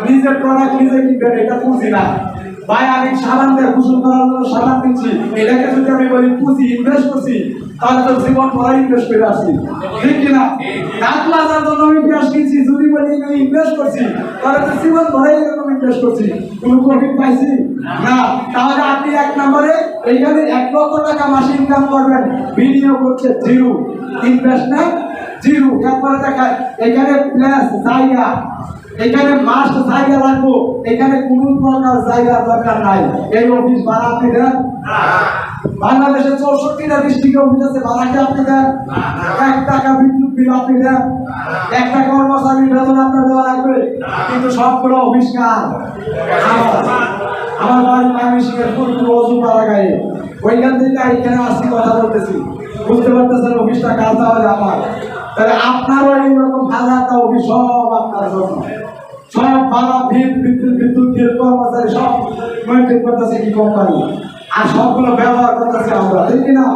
নিজের প্রোডাক্ট নিজে কিনবেন, এটা পুঁজি না। ভাই আমি সাবান দিয়ে গোসল করার জন্য সাবান কিনছি, এটাকে যদি আমি বলি পুঁজি ইনভেস্ট করছি, তাহলে তো জীবন ভরা ইনভেস্ট করে আসছি, ঠিক কিনা? দাঁত মাজার জন্য আমি পেঁয়াজ কিনছি, যদি বলি আমি ইনভেস্ট করছি, তাহলে তো জীবন ভরাই এরকম ইনভেস্ট করছি, কোনো প্রফিট পাইছি না। তাহলে আপনি 1 নম্বরে এইখানে 1 লক্ষ টাকা মাসে ইনকাম করবেন, বিনিয়োগ হচ্ছে 0, ইনভেস্টমেন্ট 0। তারপরে দেখায় এখানে প্লেস জায়গা, এখানে মাস জায়গা লাগবো, এখানে কোন প্রকার জায়গা দরকার নাই। এই অফিস ভাড়া আপনি দেন? বাংলাদেশে 64টা ডিস্ট্রিক্টে অফিস আছে, ভাড়া কি আপনি দেন? 1 টাকা বিদ্যুৎ বিল আপনি দেন? 1টা কর্মচারীর বেতন আপনার দেওয়া লাগবে, কিন্তু সবগুলো অফিস কার? আমার বাড়ি ময়মনসিংহের পূর্ব অজুপাড়া গায়ে, ওইখান থেকে এখানে আসছি কথা বলতেছি, বুঝতে পারতেছেন অফিসটা কার? তাহলে আমার। তাহলে আপনারও এইরকম হাজারটা অফিস সব আপনার জন্য, সব ভাড়া বিদ্যুৎ বিল কর্মচারী সব মেনটেন করতেছে কি কোম্পানি, আর সবগুলো ব্যবহার করতেছে আমরা, ঠিক কিনা?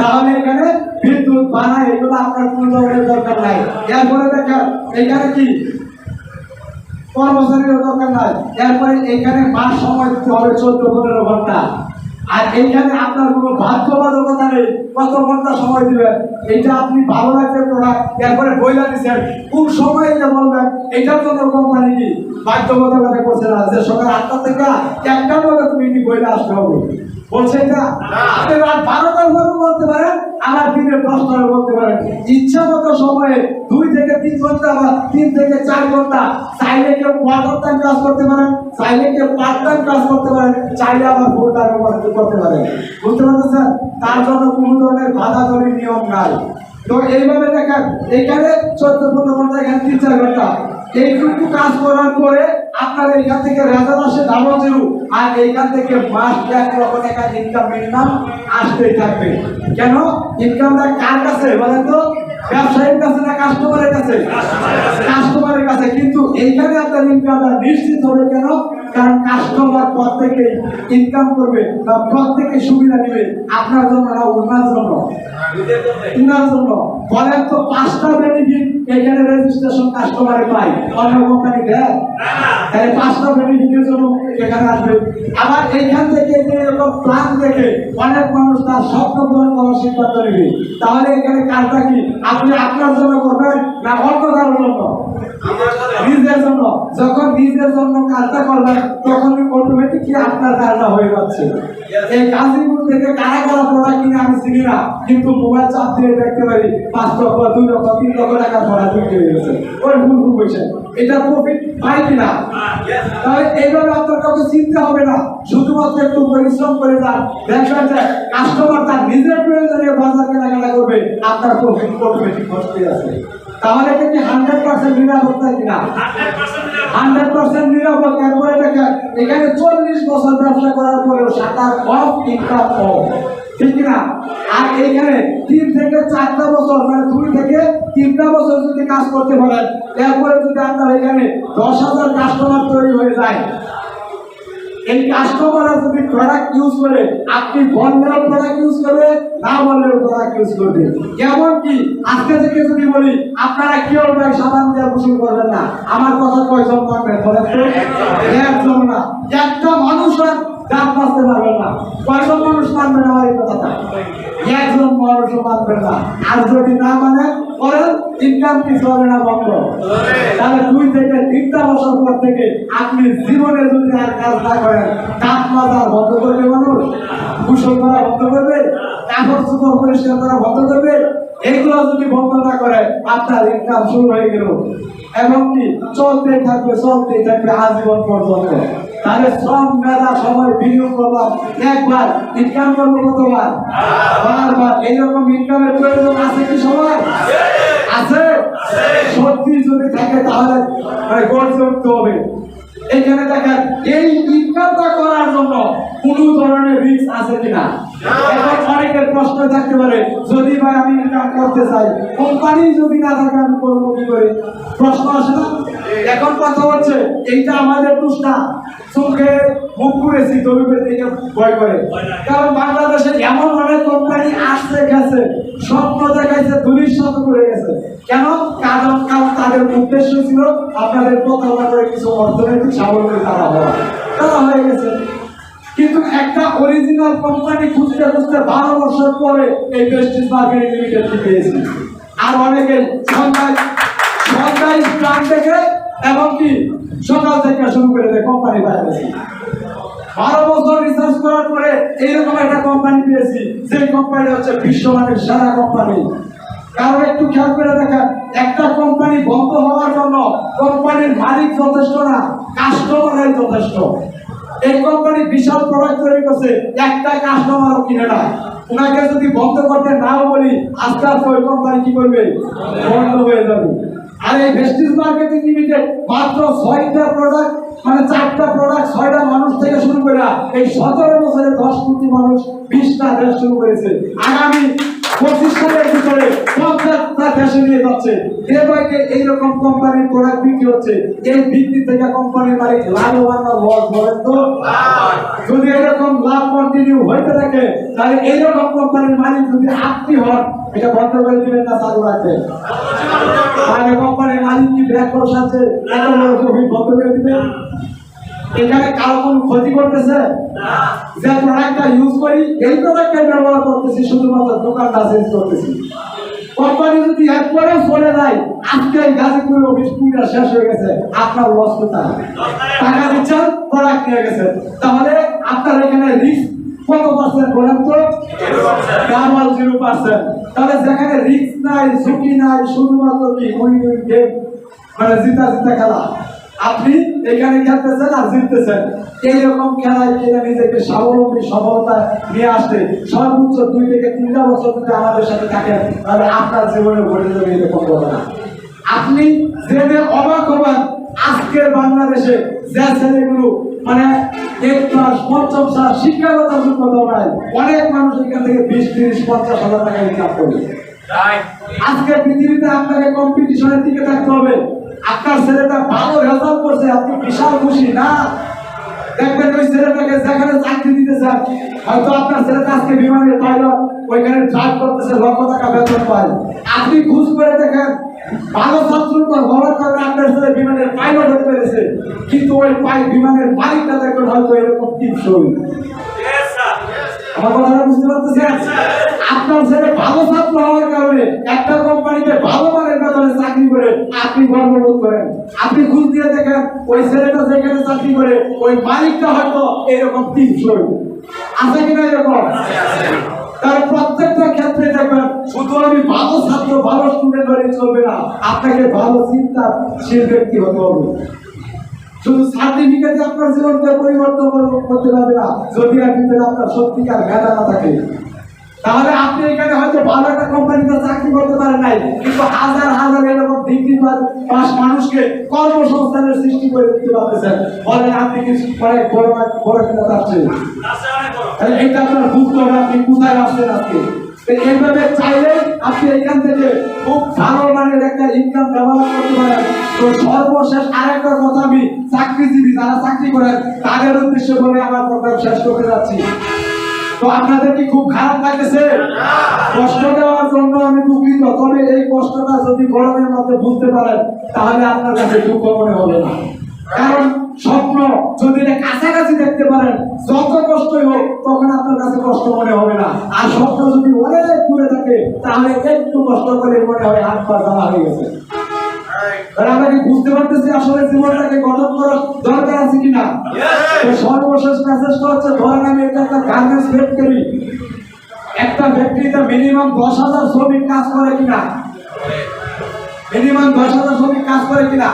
তাহলে এখানে বিদ্যুৎ ভাড়া এগুলো আপনার কোনো ধরনের দরকার নাই। এরপরে দেখেন এখানে কি কর্মচারীর দরকার নাই। এরপরে এখানে মাস সময় দিতে হবে 14-15 ঘন্টা। আর এইখানে আপনার কোনো বাধ্যবাধকতা নেই কত ঘন্টা সময় দিবেন, এটা আপনি ভালো লাগবে প্রোডাক্ট, এরপরে বইলা দিচ্ছেন কোন সময় এটা বলবেন, এটার জন্য কোম্পানি কি বাধ্যবাধকতা করছে না যে সকাল 8টা থেকে 1টার মধ্যে তুমি কি বইলা আসতে হবে, বলছে এটা? আপনি রাত 12টার পরে বলতে পারেন, আবার দিনের 10টার বলতে পারেন, ইচ্ছা মতো সময়ে 2 থেকে 3 ঘন্টা বা 3 থেকে 4 ঘন্টা। চাইলে কেউ কোয়ার্টার টাইম কাজ করতে পারেন, চাইলে কেউ পার্ট টাইম কাজ করতে পারেন, চাইলে আবার ফুল টাইম করতে পারেন, বুঝতে পারছেন? তার জন্য কোনো ধরনের বাধা ধরে নিয়ম নাই। তো এইভাবে দেখেন এখানে 14-15 ঘন্টা, এখানে 3-4 ঘন্টা, এইটুকু কাজ করার পরে আপনার এইখান থেকে রেজাল্ট আসে 0, আর এইখান থেকে মাস 1 লক্ষ টাকা ইনকাম মিনিমাম আসতেই থাকবে। কেন? ইনকামটা কার কাছে বলেন তো? ব্যবসায়ীর কাছে না কাস্টমারের কাছে? কাস্টমারের কাছে। কিন্তু এইখানে আপনার ইনকামটা নিশ্চিত হবে কেন? কারণ কাস্টমার প্রত্যেকেই ইনকাম করবে বা প্রত্যেকে সুবিধা নেবে আপনার জন্য না ওনার জন্য? ওনার জন্য। বলেন তো 5টা বেনিফিট এখানে রেজিস্ট্রেশন কাস্টমারে পায়, অন্য কোম্পানি দেয়? তাহলে 5টা বেনিফিটের জন্য এখানে আসবে। আবার এইখান থেকে যে এরকম প্ল্যান দেখে অনেক মানুষ তার স্বপ্ন পূরণ করার সিদ্ধান্ত নেবে। তাহলে এখানে কাজটা কি আপনি আপনার জন্য করবেন না অন্য কারোর জন্য? নিজের জন্য। যখন নিজের জন্য কাজটা করবেন তখন অটোমেটিকলি আপনার কাজটা হয়ে যাচ্ছে। এই গাজীপুর থেকে কারা কারা প্রোডাক্ট কিনে আমি চিনি না, কিন্তু মোবাইল চাপ দিয়ে দেখতে পারি 5 লক্ষ 2 লক্ষ 3 লক্ষ টাকা প্রোডাক্ট বিক্রি হয়ে গেছে, ওই ভুল পয়সা। এটা প্রফিট পাই কিনা? তাহলে এইভাবে আপনার কাউকে চিনতে হবে না, শুধুমাত্র একটু পরিশ্রম করে যান, দেখবেন যে কাস্টমার তার নিজের প্রয়োজনে বাজার কেনাকাটা করবে, আপনার প্রফিট অটোমেটিক বসতে আছে। তাহলে কি 100% নিরাপত্তা কিনা? 100% নিরাপদ। এরপরে দেখেন এখানে 40 বছর ব্যবসা করার পরেও সাঁতার অফ, ইনকাম অফ, ঠিক না? আর এইখানে 3 থেকে 4টা বছর, মানে 2 থেকে 3টা বছর যদি কাজ করতে পারেন, এরপরে যদি আপনার এখানে 10,000 কাস্টমার তৈরি হয়ে যায়, এই কাস্টমাররা যদি প্রোডাক্ট ইউজ করে, আপনি বললেও প্রোডাক্ট ইউজ করবে, না বললেও প্রোডাক্ট ইউজ করবে। যেমন কি আজকে থেকে যদি বলি আপনারা কেউ ভাই সাবান দিয়ে গোসল করবেন না, আমার কথা কয়জন মানবেন বলেন তো? একজন না, একটা মানুষ আর দাঁত মাজতে পারবেন না। কয়জন মানুষ মানবেন আমার এই কথাটা? একজন মানুষও মানবেন না। আর যদি না মানে করেন, ইনকাম কিছু হবে না, বন্ধ। তাহলে 2 থেকে 3টা বছর পর থেকে আপনি জীবনে যদি আর কাজ না করেন, দাঁত মাজা বন্ধ করবে মানুষ, গোসল করা বন্ধ করবে, কাপড় চোপড় পরিষ্কার করা বন্ধ করবে। এগুলো যদি বন্ধ না করে আপনার ইনকাম শুরু হয়ে গেল, এবং কি চলতেই থাকবে আজীবন পর্যন্ত। তাহলে শ্রম মেধা সময় বিনিয়োগ করলাম, একবার ইনকাম করবো কতবার? বারবার। এইরকম ইনকামের প্রয়োজন আছে কি সবাই? আছে। সত্যি যদি থাকে তাহলে গড়ে উঠতে হবে। এখানে দেখেন এই ইনকামটা করার জন্য কোন ধরনের রিস্ক আছে কিনা। এখন অনেকের প্রশ্ন থাকতে পারে, যদি ভাই আমি ইনকাম করতে চাই, কোম্পানি যদি না থাকে আমি করবো কি করে? প্রশ্ন আসে না? এখন কথা হচ্ছে এইটা আমাদের টুসনা চোখে মুখ করেছি দরিদ্রের দিকে ভয় করে। কারণ বাংলাদেশে এমন অনেক কোম্পানি আসছে গেছে, স্বপ্ন দেখাইছে, দুলিশ সাথে করে গেছে। কেন? কারণ তাদের উদ্দেশ্য ছিল আপনাদের প্রতারণা করে কিছু অর্থনৈতিক স্বাবলম্বী তারা হয়ে গেছে। কিন্তু একটা অরিজিনাল কোম্পানি খুঁজতে খুঁজতে 12 বছর পরে এই প্রেস্টিজ মার্কেটিং লিমিটেড পেয়েছি। আর অনেকে সন্ধ্যায় প্ল্যান থেকে এবং কি সকাল থেকে শুরু করে দেয় কোম্পানি বাইরে। 12 বছর রিসার্চ করার পরে এইরকম একটা কোম্পানি পেয়েছি, যে কোম্পানি হচ্ছে বিশ্বমানের সেরা কোম্পানি। কারণ একটু খেয়াল করে দেখেন, একটা কোম্পানি বন্ধ হওয়ার জন্য কোম্পানির মালিক যথেষ্ট না, কাস্টমারই যথেষ্ট। এই কোম্পানি বিশাল প্রোডাক্ট তৈরি করছে, একটা কাস্টমারও কিনে না। ওনাকে যদি বন্ধ করতে নাও বলি, আস্তে আস্তে ওই কোম্পানি কি করবে? বন্ধ হয়ে যাবে। আর এই প্রেস্টিজ মার্কেটিং লিমিটেড মাত্র 6টা প্রোডাক্ট, মানে 4টা প্রোডাক্ট 6টা মানুষ থেকে শুরু করে এই 17 বছরে 10 কোটি মানুষ 20টা দেশ শুরু করেছে। আগামী 25 সালের ভিতরে 50টা দেশে নিয়ে যাচ্ছে। এবারে এইরকম কোম্পানির প্রোডাক্ট বিক্রি হচ্ছে, এই বিক্রি থেকে কোম্পানির মালিক লাভবান না লস বলেন তো? যদি এরকম লাভ কন্টিনিউ হইতে থাকে, তাহলে এইরকম কোম্পানির মালিক যদি আপনি হন, এটা বন্ধ করে দিবেন না চালু রাখবেন? তাহলে কোম্পানির মালিক কি ব্যাক বসাচ্ছে, এত বড় প্রফিট বন্ধ করে দিবেন? এখানে কারো কোনো ক্ষতি করতেছে? যে প্রোডাক্টটা ইউজ করি, এই প্রোডাক্টটা ব্যবহার করতেছি, শুধুমাত্র দোকানটা চেঞ্জ করতেছি। কোম্পানি যদি একবারে চলে যায়, আজকে গাজীপুর অফিস পুরো শেষ হয়ে গেছে, আপনার লস কোথায়? টাকা দিচ্ছেন, প্রোডাক্ট নিয়ে গেছেন, তাহলে আপনার এখানে রিস্ক কত পার্সেন্ট বলেন তো? 0%। তাহলে যেখানে রিস্ক নাই, ঝুঁকি নাই, শুধুমাত্র কি উইন গেম, মানে জিতা খেলা, আপনি এখানে খেলতেছেন আর জিততেছেন। এইরকম খেলায় খেলে নিজেকে স্বাবলম্বী সফলতা নিয়ে আসতে সর্বোচ্চ 2 থেকে 3টা বছর যদি আমাদের সাথে থাকেন, তাহলে আপনার জীবনে ঘটে যাবে এরকম ঘটনা। আপনি জেনে অবাক হবেন, আজকের বাংলাদেশে যে ছেলেগুলো মানে 1 ক্লাস 5ম ক্লাস শিক্ষাগত যোগ্যতা নাই, অনেক মানুষ এখান থেকে 20, 30, 50 হাজার টাকা ইনকাম করে। আজকে পৃথিবীতে আপনাকে কম্পিটিশনের দিকে থাকতে হবে। আপনার ছেলেটা ভালো রেজাল্ট করছে, আপনি বিশাল খুশি না? দেখবেন ওই ছেলেটাকে যেখানে চাকরি দিতে চান, হয়তো আপনার ছেলেটা আজকে বিমানের পাইলট, ওইখানে ড্রাইভ করতেছে, লক্ষ টাকা বেতন পায়। আপনি খুশ করে দেখেন, ভালো ছাত্র হওয়ার কারণে আপনার ছেলে বিমানের পাইলট হতে পেরেছে, কিন্তু ওই বিমানের মালিকটা দেখবেন হয়তো এরকম টিপসই। আমার কথাটা বুঝতে পারতেছেন? আপনার ছেলে ভালো ছাত্র হওয়ার কারণে একটা কোম্পানিতে ভালো মানের বেতনে চাকরি করে আপনি গর্ববোধ করেন। আপনি খুঁজ দিয়ে দেখেন, ওই ছেলেটা যেখানে চাকরি করে ওই মালিকটা হয়তো এরকম টিপসই আছে কিনা? এরকম তার প্রত্যেকটা ক্ষেত্রে দেখবেন, শুধু আমি ভালো ছাত্র ভালো স্টুডেন্ট হলে চলবে না, আপনাকে ভালো চিন্তাশীল ব্যক্তি হতে হবে। শুধু সার্টিফিকেট আপনার জীবনকে পরিবর্তন করতে পারবে না, যদি আপনার সত্যিকার মেধা না থাকে। তাহলে আপনি এখানে হয়তো ভালো একটা কোম্পানিতে চাকরি করতে পারেন নাই, কিন্তু হাজার হাজার এরকম ডিগ্রি পাস মানুষকে কর্মসংস্থানের সৃষ্টি করে দিতে পারতেছেন। বলেন আপনি কিছু অনেক বড় কিনা আসছে, এইটা আপনার বুঝতে হবে আপনি কোথায় আসছেন আজকে। তো এইভাবে চাইলে আপনি এখান থেকে খুব ভালো মানের একটা ইনকাম ডেভেলপ করতে পারেন। তো সর্বশেষ আরেকটা কথা আমি চাকরিজীবী যারা চাকরি করেন তাদের উদ্দেশ্যে বলে আমার প্রোগ্রাম শেষ করতে যাচ্ছি। তো আপনাদের কি খুব খারাপ লাগতেছে? কষ্ট দেওয়ার জন্য আমি দুঃখিত, তবে এই কষ্টটা যদি গরমের মধ্যে বুঝতে পারেন তাহলে আপনার কাছে দুঃখ মনে হবে না। কারণ স্বপ্ন যদি কাছাকাছি দেখতে পারেন যত কষ্টই হোক তখন আপনার কাছে কষ্ট মনে হবে না। আর স্বপ্ন যদি অনেক দূরে থাকে তাহলে একটু কষ্ট করে মনে হয় হাত পা জ্বালা হয়ে গেছে। আমরা কি বুঝতে পারতেছি আসলে জীবনটাকে গঠন করার দরকার আছে কিনা? তো সর্বশেষ মেসেজটা হচ্ছে, ধরেন আমি এটা একটা গার্মেন্টস ফ্যাক্টরি, একটা ফ্যাক্টরিতে মিনিমাম 10,000 শ্রমিক কাজ করে কিনা? মিনিমাম 10,000 শ্রমিক কাজ করে কিনা?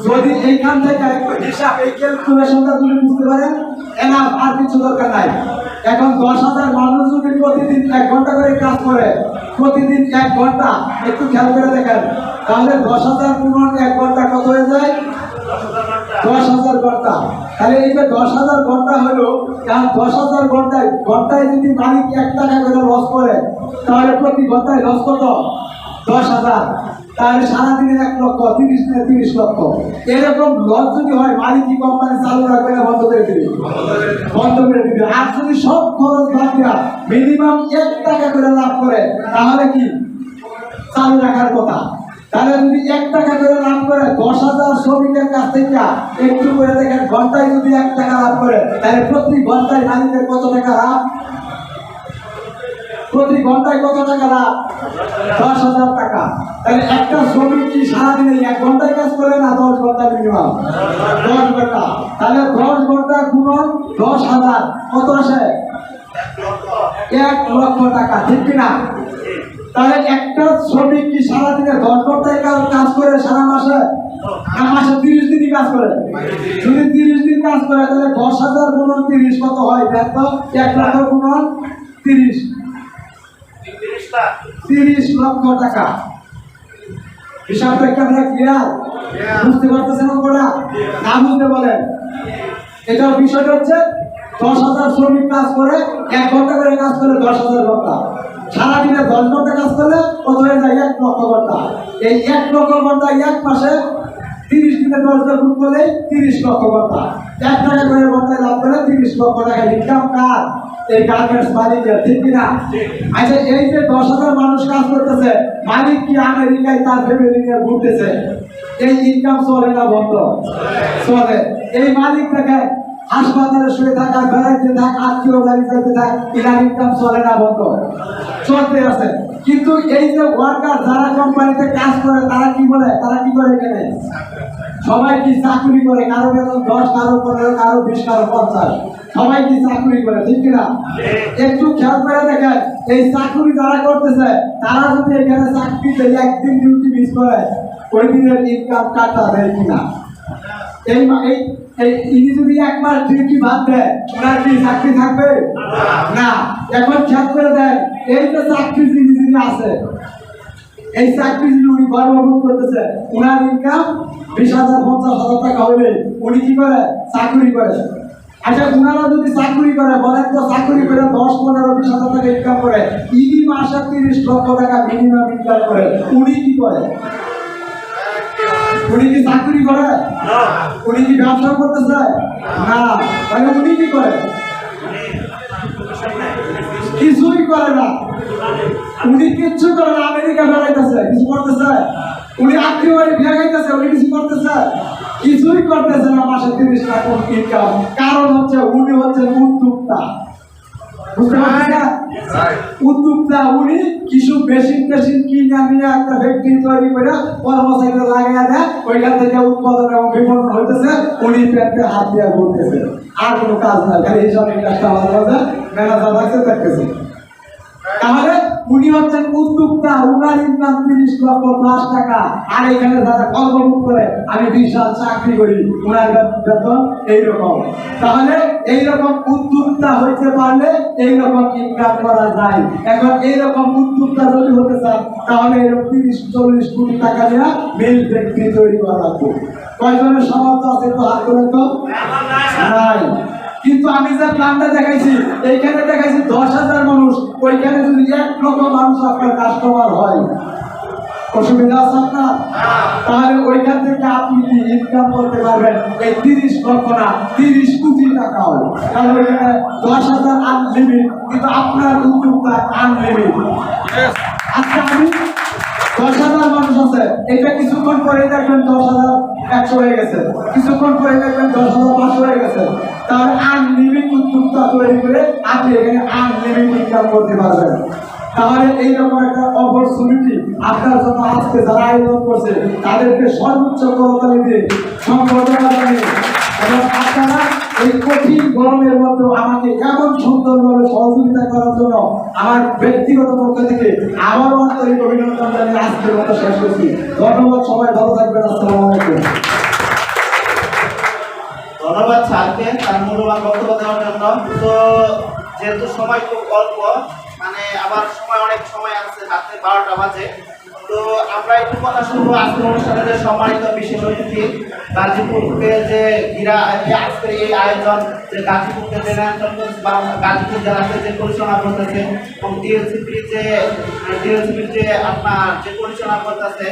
যদি এইখান থেকে একটু হিসাব এই ক্যালকুলেশনটা যদি বুঝতে পারেন এনাফ, আর কিছু দরকার নাই। এখন 10,000 মানুষ যদি প্রতিদিন 1 ঘন্টা করে কাজ করে, প্রতিদিন 1 ঘন্টা, একটু খেয়াল করে দেখেন তাহলে 10,000 গুণন 1 ঘন্টা কত হয়ে যায়? 10,000 ঘন্টা। তাহলে এই যে 10,000 ঘন্টা হলো, কারণ 10,000 ঘন্টায় যদি মালিক 1 টাকা করে লস করে তাহলে প্রতি ঘন্টায় লস কত? 10,000। তাহলে সারাদিনে 1 লক্ষ, 30 দিনে 30 লক্ষ। এরকম লস যদি হয় মালিক কি কোম্পানি চালু রাখবে না বন্ধ করে দিবে? বন্ধ করে দিবে। আর যদি সব খরচ বাদ দিয়া মিনিমাম 1 টাকা করে লাভ করে তাহলে কি চালু রাখার কথা? তাহলে যদি 1 টাকা করে লাভ করে 10,000 শ্রমিকের কাছ থেকে একটু করে দেখেন ঘন্টায় যদি 1 টাকা লাভ করে তাহলে প্রতি ঘন্টায় মালিকের কত টাকা লাভ? প্রতি ঘন্টায় কত টাকা লাভ? 10,000 টাকা। তাহলে একটা শ্রমিক কি সারাদিনে 1 ঘন্টায় কাজ করে না 10 ঘন্টা মিনিমাম? 10 ঘন্টা। তাহলে 10 ঘন্টা গুণন 10,000 কত আসে? 1 লক্ষ টাকা, ঠিক কিনা? তাহলে একটা শ্রমিক কি সারাদিনে 10 ঘন্টায় কাজ করে সারা মাসে? না, মাসে 30 দিনই কাজ করে। যদি 30 দিন কাজ করে তাহলে 10,000 গুণন 30 কত হয়? দেখো 1 লক্ষ গুণন 30, 30 লক্ষ টাকা। হিসাবটা কি আপনারা ক্লিয়ার? বুঝতে পারতেছেন আপনারা? না বুঝতে বলেন। এটা বিষয়টা হচ্ছে 10,000 শ্রমিক কাজ করে 1 ঘন্টা করে কাজ করে 10,000 ঘন্টা। সারাদিনে 10 ঘন্টা কাজ করলে কত হয়ে যায়? 1 লক্ষ ঘন্টা। এই 1 লক্ষ ঘন্টা 1 মাসে 30 দিনে 10 টা গুণ করলে 30 লক্ষ ঘন্টা। 1 টাকা করে ঘন্টায় লাভ করে 30 লক্ষ টাকা ইনকাম কার? এই গার্মেন্টস মালিকের, ঠিক কিনা? আচ্ছা, এই যে 10,000 মানুষ কাজ করতেছে, মালিক কি আমেরিকায় তার ফ্যামিলি নিয়ে ঘুরতেছে? এই ইনকাম চলে না বন্ধ? চলে। এই মালিক দেখে হাসপাতালে শুয়ে থাকা, বেড়াইতে থাক, আত্মীয় বাড়ি যেতে থাক, এনার ইনকাম চলে না বন্ধ? চলতে আছে। কিন্তু এই যে ওয়ার্কার যারা কোম্পানিতে কাজ করে তারা কি বলে? তারা কি করে এখানে? সবাই কি চাকরি করে? কারো বেতন 10, কারো 15, কারো 20, কারো 50। সবাই কি চাকরি করে, ঠিক কিনা? একটু খেয়াল করে দেখেন, এই চাকরি যারা করতেছে তারা যদি এখানে চাকরিতে 1 দিন ডিউটি মিস করে ওই দিনের ইনকাম কাটা দেয় কিনা? ইনি যদি 1 মাস ডিউটি বাদ দেয় ওনার কি চাকরি থাকবে? না। এখন খেয়াল করে দেন, এই যে চাকরিজীবী যিনি আছে, এই চাকরিজীবী উনি গর্ববোধ করতেছে ওনার ইনকাম 20,000, 50,000 টাকা হলে উনি কি করে? চাকরি করে। আচ্ছা, ওনারা যদি চাকরি করে বলেন তো, চাকরি করে 10, 15, 20,000 টাকা ইনকাম করে, ইনি মাসে 30 লক্ষ টাকা মিনিমাম ইনকাম করে, উনি কি করে? উনি কি চাকরি করে? না। উনি কি ব্যবসা করতেছে? না। তাহলে উনি কি করে? কিছুই করে না। উনি কিচ্ছু করে না। আমেরিকা বেড়াইতেছে, কিছু করতেছে? উনি আত্মীয় বাড়ি বিয়ে খাইতেছে, উনি কিছু করতেছে? কিছুই করতেছে না। মাসে 30 লাখ ইনকাম। কারণ হচ্ছে উনি হচ্ছে উদ্যোক্তা। বুঝতে পারছেন? উদ্যোক্তা। উনি কিছু মেশিন কিনে নিয়ে একটা ফ্যাক্টরি তৈরি করে কর্মচারীরা লাগাইয়া দেয়, ওইখান থেকে উৎপাদন এবং বিপণন হইতেছে, উনি প্যান্টে হাত দিয়ে ঘুরতেছে, আর কোনো কাজ নাই। খালি হিসাব নিকাশটা আমাদের ম্যানেজার রাখতে থাকতেছে। তাহলে উনি হচ্ছেন উদ্যোক্তা, উনার ইনকাম 30 লক্ষ প্লাস টাকা। আর এখানে যারা কর্মমুখ করে আমি বিশাল চাকরি করি, উনার বেতন এইরকম। তাহলে এইরকম উদ্যোক্তা হইতে পারলে এইরকম ইনকাম করা যায়। এখন এইরকম উদ্যোক্তা যদি হতে চান তাহলে এরকম 30-40 কোটি টাকা দিয়ে মিল ফ্যাক্টরি তৈরি করা লাগবে। কয়জনের সামর্থ্য আছে? তো হাত করেন তো। নাই। কিন্তু আমি যে প্ল্যানটা দেখাইছি এইখানে দেখাইছি 10,000 মানুষ, ওইখানে যদি 1 লক্ষ মানুষ আপনার কাস্টমার হয়, অসুবিধা আছে আপনার? তাহলে ওইখান থেকে আপনি ইনকাম করতে পারবেন এই 30 লক্ষ না 30 কোটি টাকা হবে। কারণ ওইখানে 10,000 আনলিমিট, কিন্তু আপনার উদ্যোগটা আনলিমিট। আজকে আমি 10,000 মানুষ আছে, এটা কিছুক্ষণ পরে দেখবেন 10,100 হয়ে গেছে, কিছুক্ষণ পরে দেখবেন 10,500 হয়ে গেছে। তাহলে আনলিমিট উদ্যোগটা তৈরি করে আপনি এখানে আনলিমিট ইনকাম করতে পারবেন। তাহলে এইরকম একটা অপরচুনিটি আপনার জন্য আজকে যারা আয়োজন করছে তাদেরকে সর্বোচ্চ করতালি দিয়ে সম্বর্ধনা জানিয়ে, এবং আপনারা এই কঠিন গরমের মধ্যে আমাকে এমন সুন্দরভাবে সহযোগিতা করার জন্য আমার ব্যক্তিগত পক্ষ থেকে আবারও আন্তরিক অভিনন্দন জানিয়ে আজকের মতো শেষ করছি। ধন্যবাদ, সবাই ভালো থাকবেন। আসসালামু আলাইকুম। ধন্যবাদ স্যারকে তার মূল্যবান বক্তব্য দেওয়ার জন্য। তো যেহেতু সময় খুব অল্প, মানে আবার অনেক সময় আছে, রাতে 12টা বাজে, তো আমরা একটু কথা শুনবো আজকের অনুষ্ঠানে যে সম্মানিত বিশেষ অতিথি গাজীপুরকে যে আজকের এই আয়োজন, যে গাজীপুরকে যে গাজীপুর জেলাকে যে পরিচালনা করতেছে এবং ডিএলসিপির যে আপনার যে পরিচালনা করতেছে।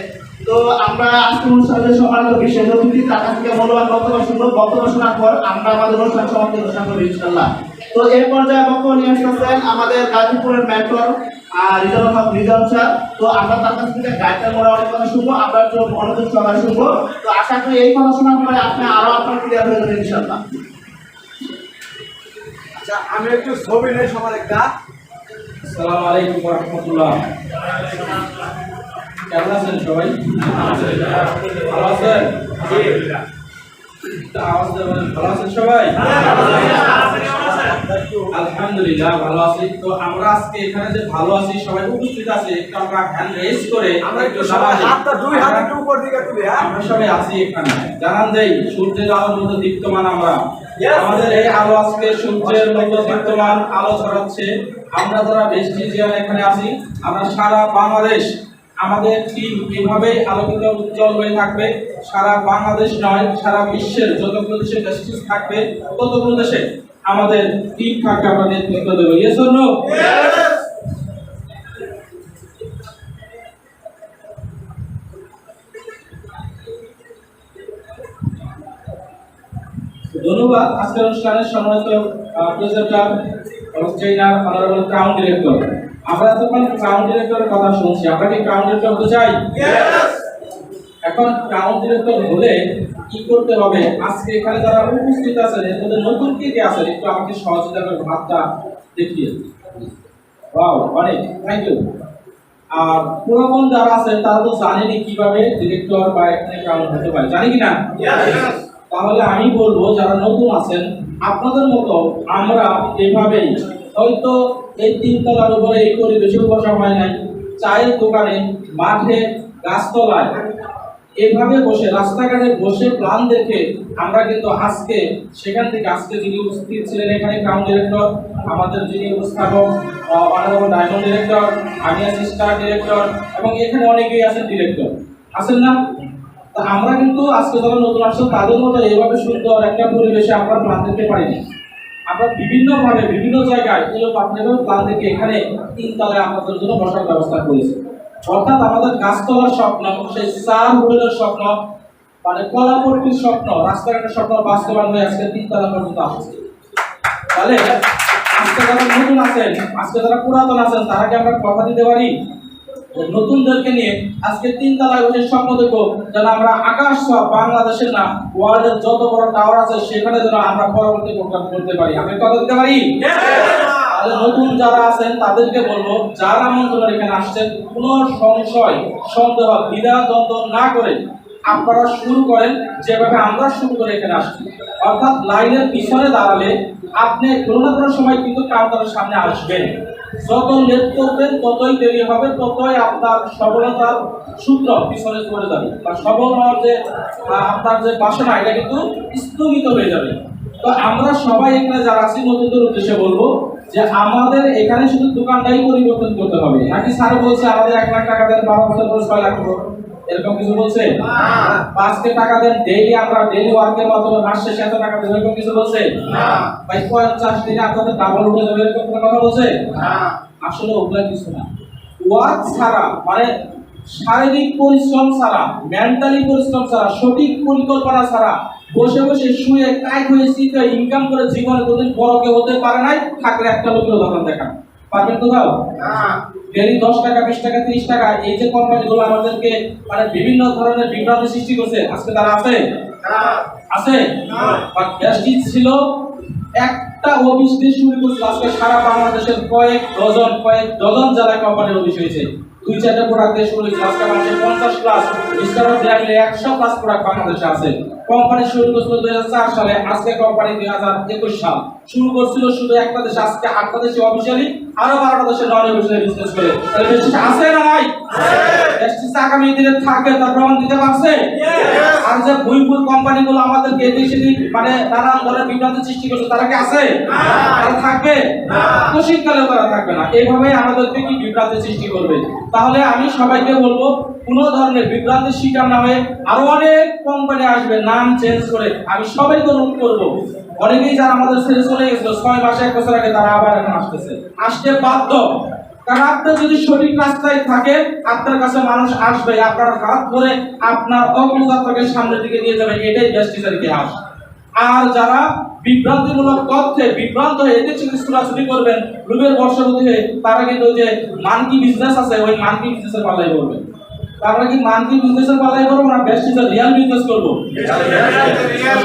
তো আমরা আজকের অনুষ্ঠানে সম্মানিত বিশেষ অতিথি তার কাছ থেকে মূল্যবান বক্তব্য শুনবো। বক্তব্য শোনার পর আমরা আমাদের অনুষ্ঠান সমাপ্তি ঘোষণা করবো ইনশাল্লাহ। তো এই পর্যায়ে বক্তব্য নিয়ে আসতেছেন আমাদের গাজীপুরের মেন্টর রিজাল স্যার। তো আমরা তার কাছ থেকে গাইডের মোড়ে অনেক কথা শুনবো, আমরা অনেক সবাই শুনবো। তো আশা করি এই কথা শোনার পরে আপনি আরো আপনার ক্লিয়ার হয়ে যাবেন ইনশাল্লাহ। আচ্ছা, আমি একটু ছবি নেই সবার একটা। আসসালামু আলাইকুম ওয়া রাহমাতুল্লাহ। কেমন আছেন সবাই? ভালো আছেন? আওয়াজ দেবেন। ভালো আছেন সবাই? আলহামদুলিল্লাহ ভালো আছি। তো আমরা আজকে এখানে যে ভালো আছি সবাই উপস্থিত আছে, একটু আমরা হ্যান্ড রেজ করে আমরা একটু সবাই হাতটা দুই হাত একটু উপর দিকে তুলে, আমরা সবাই আছি এখানে। জানান দেই সূর্যের আলোর মতো দীপ্তমান আমরা। আমাদের এই আলো আজকে সূর্যের মতো দীপ্তমান আলো ছড়াচ্ছে। আমরা যারা বেস্টিজিয়ান এখানে আছি, আমরা সারা বাংলাদেশ আমাদের টিম এভাবেই আলোকিত উজ্জ্বল হয়ে থাকবে। সারা বাংলাদেশ নয়, সারা বিশ্বের যত প্রদেশে বেস্টিজ থাকবে তত প্রদেশে আমাদের টিম থাকবে, আমরা নেতৃত্ব দেবো। Yes or no? ধন্যবাদ। আজকের অনুষ্ঠানের সম্মানিত presenter trainer honourable crown director. আমরা এতক্ষণ ক্রাউন ডিরেক্টরের কথা শুনছি, আমরা কি ক্রাউন ডিরেক্টর হতে চাই? এখন ক্রাউন ডিরেক্টর হলে কি করতে হবে? আজকে এখানে যারা উপস্থিত আছেন এর মধ্যে নতুন কে কে আছেন একটু আমাকে সহযোগিতা করে ভাবটা দেখিয়ে। ওয়াও, অনেক থ্যাংক ইউ। আর পুরাতন যারা আছেন তারা তো জানেনই কিভাবে ডিরেক্টর বা এখানে ক্রাউন হতে পারে, জানি কি না? তাহলে আমি বলবো যারা নতুন আছেন আপনাদের মতো আমরা এভাবেই, হয়তো এই 3 তলার উপরে এই পরিবেশে বসা হয় নাই, চায়ের দোকানে, মাঠে, গাছতলায় এভাবে বসে রাস্তাঘাটে বসে প্ল্যান দেখে আমরা কিন্তু আজকে সেখান থেকে আজকে যিনি উপস্থিত ছিলেন এখানে ক্রাউন ডিরেক্টর, আমাদের যিনি উপস্থাপক অনারেবল ডায়মন্ড ডিরেক্টর, আমি আছি স্টার ডিরেক্টর, এবং এখানে অনেকেই আছেন ডিরেক্টর, আছেন না? তো আমরা কিন্তু আজকে যারা নতুন আসছেন তাদের মতো এইভাবে সুন্দর একটা পরিবেশে আমরা প্ল্যান দেখতে পারিনি। আমরা বিভিন্নভাবে বিভিন্ন জায়গায় পার্টনার প্ল্যান দেখে এখানে 3 তলায় আপনাদের জন্য বসার ব্যবস্থা করেছি। অর্থাৎ আমাদের গাছতলার স্বপ্ন, সেই সার হোটেলের স্বপ্ন, মানে কলাপট্টির স্বপ্ন, রাস্তাঘাটের স্বপ্ন বাস্তবায়ন হয়ে আজকে 3 তলা পর্যন্ত আসছে। তাহলে আজকে যারা নতুন আছেন, আজকে যারা পুরাতন আছেন, তারা কি আমরা কথা দিতে পারি নতুনদেরকে নিয়ে আজকে 3 তলায় বসে স্বপ্ন দেখবো যেন আমরা আকাশ সব বাংলাদেশের না ওয়ার্ল্ডের যত বড় টাওয়ার আছে সেখানে যেন আমরা পরবর্তী প্রোগ্রাম করতে পারি? আমি কথা দিতে পারি? তাহলে নতুন যারা আছেন তাদেরকে বলবো, যারা আমন্ত্রণ এখানে আসছেন কোনো সংশয় সন্দেহ দ্বিধা দ্বন্দ্ব না করে আপনারা শুরু করেন যেভাবে আমরা শুরু করে এখানে আসছি। অর্থাৎ লাইনের পিছনে দাঁড়ালে আপনি কোনো না কোনো সময় কিন্তু কাউন্টারের সামনে আসবেন। যত লেট করবেন ততই দেরি হবে, ততই আপনার সফলতার সূত্র পিছনে চলে যাবে, বা সফল হওয়ার যে আপনার যে বাসনা এটা কিন্তু স্থগিত হয়ে যাবে। তো আমরা সবাই এখানে যারা আছি নতুনদের উদ্দেশ্যে বলবো যে আমাদের এখানে শুধু দোকানটাই পরিবর্তন করতে হবে, নাকি স্যার বলছে আমাদের 1 লাখ টাকা দেন 12 বছর পর 6 লাখ এরকম কিছু বলছে? পাঁচকে টাকা দেন ডেইলি, আমরা ডেইলি ওয়ার্কের মাধ্যমে মাস শেষে এত টাকা দেবো, এরকম কিছু বলছে? ভাই 50 দিনে আপনাদের ডাবল উঠে যাবে, এরকম কোনো কথা বলছে? আসলে ওগুলা কিছু না। ওয়ার্ক ছাড়া মানে শারীরিক পরিশ্রম ছাড়া, মেন্টালি পরিশ্রম ছাড়া, সঠিক পরিকল্পনা ছাড়া বসে বসে শুয়ে কাজ হয়ে শীতে ইনকাম করে জীবনে কোনদিন বড় কেউ হতে পারে নাই। থাকলে একটা লোকের উদাহরণ দেখান, পারবেন তো? দাও ডেলি 10 টাকা 20 টাকা 30 টাকা এই যে কোম্পানিগুলো আমাদেরকে মানে বিভিন্ন ধরনের বিভ্রান্তি সৃষ্টি করছে, আজকে তারা আছে? আছে? ব্যষ্টি ছিল একটা অফিস দিয়ে শুরু করছিল, আজকে সারা বাংলাদেশের কয়েক ডজন জেলায় কোম্পানির অফিস হয়েছে। 2-4টা প্রোডাক্ট দিয়ে শুরু হয়েছে, আজকে আমাদের 50 প্লাস মিস্টার ব্র্যান্ডে 100 প্লাস প্রোডাক্ট বাংলাদেশে আছে। কোম্পানি শুরু করছিল 2004 সালে, আজকে কোম্পানি 2021 সাল। শুরু করছিল শুধু একটা দেশে, আজকে 8টা দেশে অফিশিয়ালি, আরো 12টা দেশে নন অফিশিয়ালি বিজনেস করে। তাহলে বেশি আছে না নাই? বেশি আগামী দিনে থাকবে, তার প্রমাণ দিতে পারছে? আর যে ভুলফুল কোম্পানিগুলো আমাদেরকে দেশে মানে নানান ধরনের বিভ্রান্তি সৃষ্টি করছে, তারা কি আছে? তারা থাকবে? শীতকালেও তারা থাকবে না। এইভাবে আমাদেরকে কি বিভ্রান্তি সৃষ্টি করবে? তাহলে আমি সবাইকে বলবো কোন ধরনের বিভ্রান্তির শিকার না হয়ে, আরো অনেক কোম্পানি আসবে নাম চেঞ্জ করে। আমি সবাইকে অনুরোধ করবো, অনেকেই যারা আমাদের ছেড়ে চলে গেছিল 6 মাস 1 বছর আগে, তারা আবার এখন আসতেছে, আসতে বাধ্য। কারণ আপনি যদি সঠিক রাস্তায় থাকেন, আপনার কাছে মানুষ আসবে, আপনার হাত ধরে আপনার অগ্রযাত্রাকে সামনের দিকে নিয়ে যাবে। এটাই ব্যষ্টিতার ইতিহাস। আর যারা বিভ্রান্তিমূলক তথ্যে বিভ্রান্ত হয়ে এদের সাথে ছুটাছুটি করবেন, লোভের বর্ষবতী হয়ে, তারা কিন্তু যে মানকি বিজনেস আছে, ওই মানকি বিজনেসের পাল্লাই করবে। আমরা কি মানকি বিজনেসের পাল্লাই করবো না ব্যষ্টিতার রিয়েল বিজনেস করবো?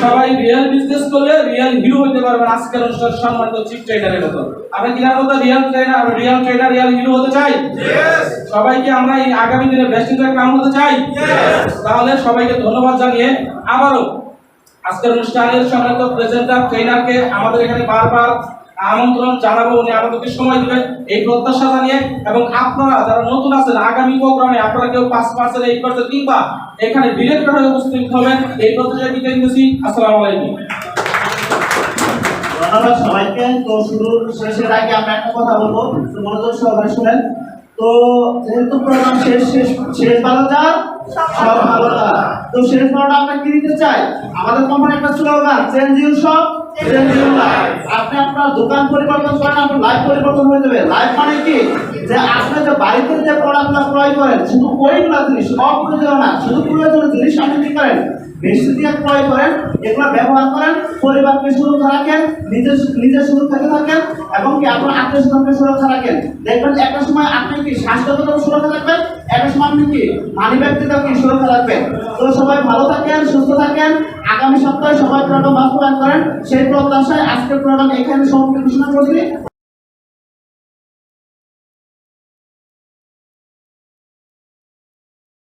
সবাই রিয়েল বিজনেস করলে রিয়েল হিরো হইতে পারবেন। আজকের অনুষ্ঠান সম্মানিত চিফ ট্রেনারের মতো আমরা কিনার মতো রিয়েল ট্রেনার রিয়েল হিরো হতে চাই। সবাইকে আমরা এই আগামী দিনে ব্যষ্টিতার ক্রাউন হতে চাই। তাহলে সবাইকে ধন্যবাদ জানিয়ে আবারও আজকের অনুষ্ঠানের সম্মানিত প্রেজেন্টার ট্রেনারকে আমাদের এখানে বারবার আমন্ত্রণ জানাবো, উনি আমাদেরকে সময় দিবেন এই প্রত্যাশা জানিয়ে। এবং আপনারা যারা নতুন আছেন, আগামী প্রোগ্রামে আপনারা কেউ 5% 8% কিংবা এখানে ডিরেক্টর হয়ে উপস্থিত হবেন, এই প্রত্যাশা বিদায় নিচ্ছি। আসসালামু আলাইকুম। ধন্যবাদ সবাইকে। তো শুরুর শেষের আগে আমরা একটা কথা বলবো, তো মনোযোগ সহকারে শুনেন। তো যেহেতু প্রোগ্রাম শেষ ভালো যার সব ভালো যার, তো শেষ ভালোটা আমরা কি দিতে চাই? আমাদের কোম্পানি একটা slogan, change your shop change your life. আপনি আপনার দোকান পরিবর্তন করেন, আপনার লাইফ পরিবর্তন হয়ে যাবে। লাইফ মানে কি? যে আপনি যে বাড়িতে যে প্রোডাক্টগুলো ক্রয় করেন, শুধু ওইগুলো জিনিস, সব প্রয়োজন না, শুধু প্রয়োজনীয় জিনিস আপনি কি করেন, বেশি দিয়ে ক্রয় করেন, এগুলো ব্যবহার করেন, পরিবারকে সুরক্ষা রাখেন, নিজে সুরক্ষাতে থাকেন এবং কি আপনার আত্মীয় স্বজনকে সুরক্ষা রাখেন। দেখবেন একটা সময় আপনি কি স্বাস্থ্যগত সুরক্ষা রাখবেন, একটা সময় আপনি কি মানি ব্যক্তিগত কি সুরক্ষা রাখবেন। তো সবাই ভালো থাকেন, সুস্থ থাকেন। আগামী সপ্তাহে সবাই প্রোগ্রাম বাস্তবায়ন করেন, সেই প্রত্যাশায় আজকের প্রোগ্রাম এখানে সমাপ্তি ঘোষণা করছি।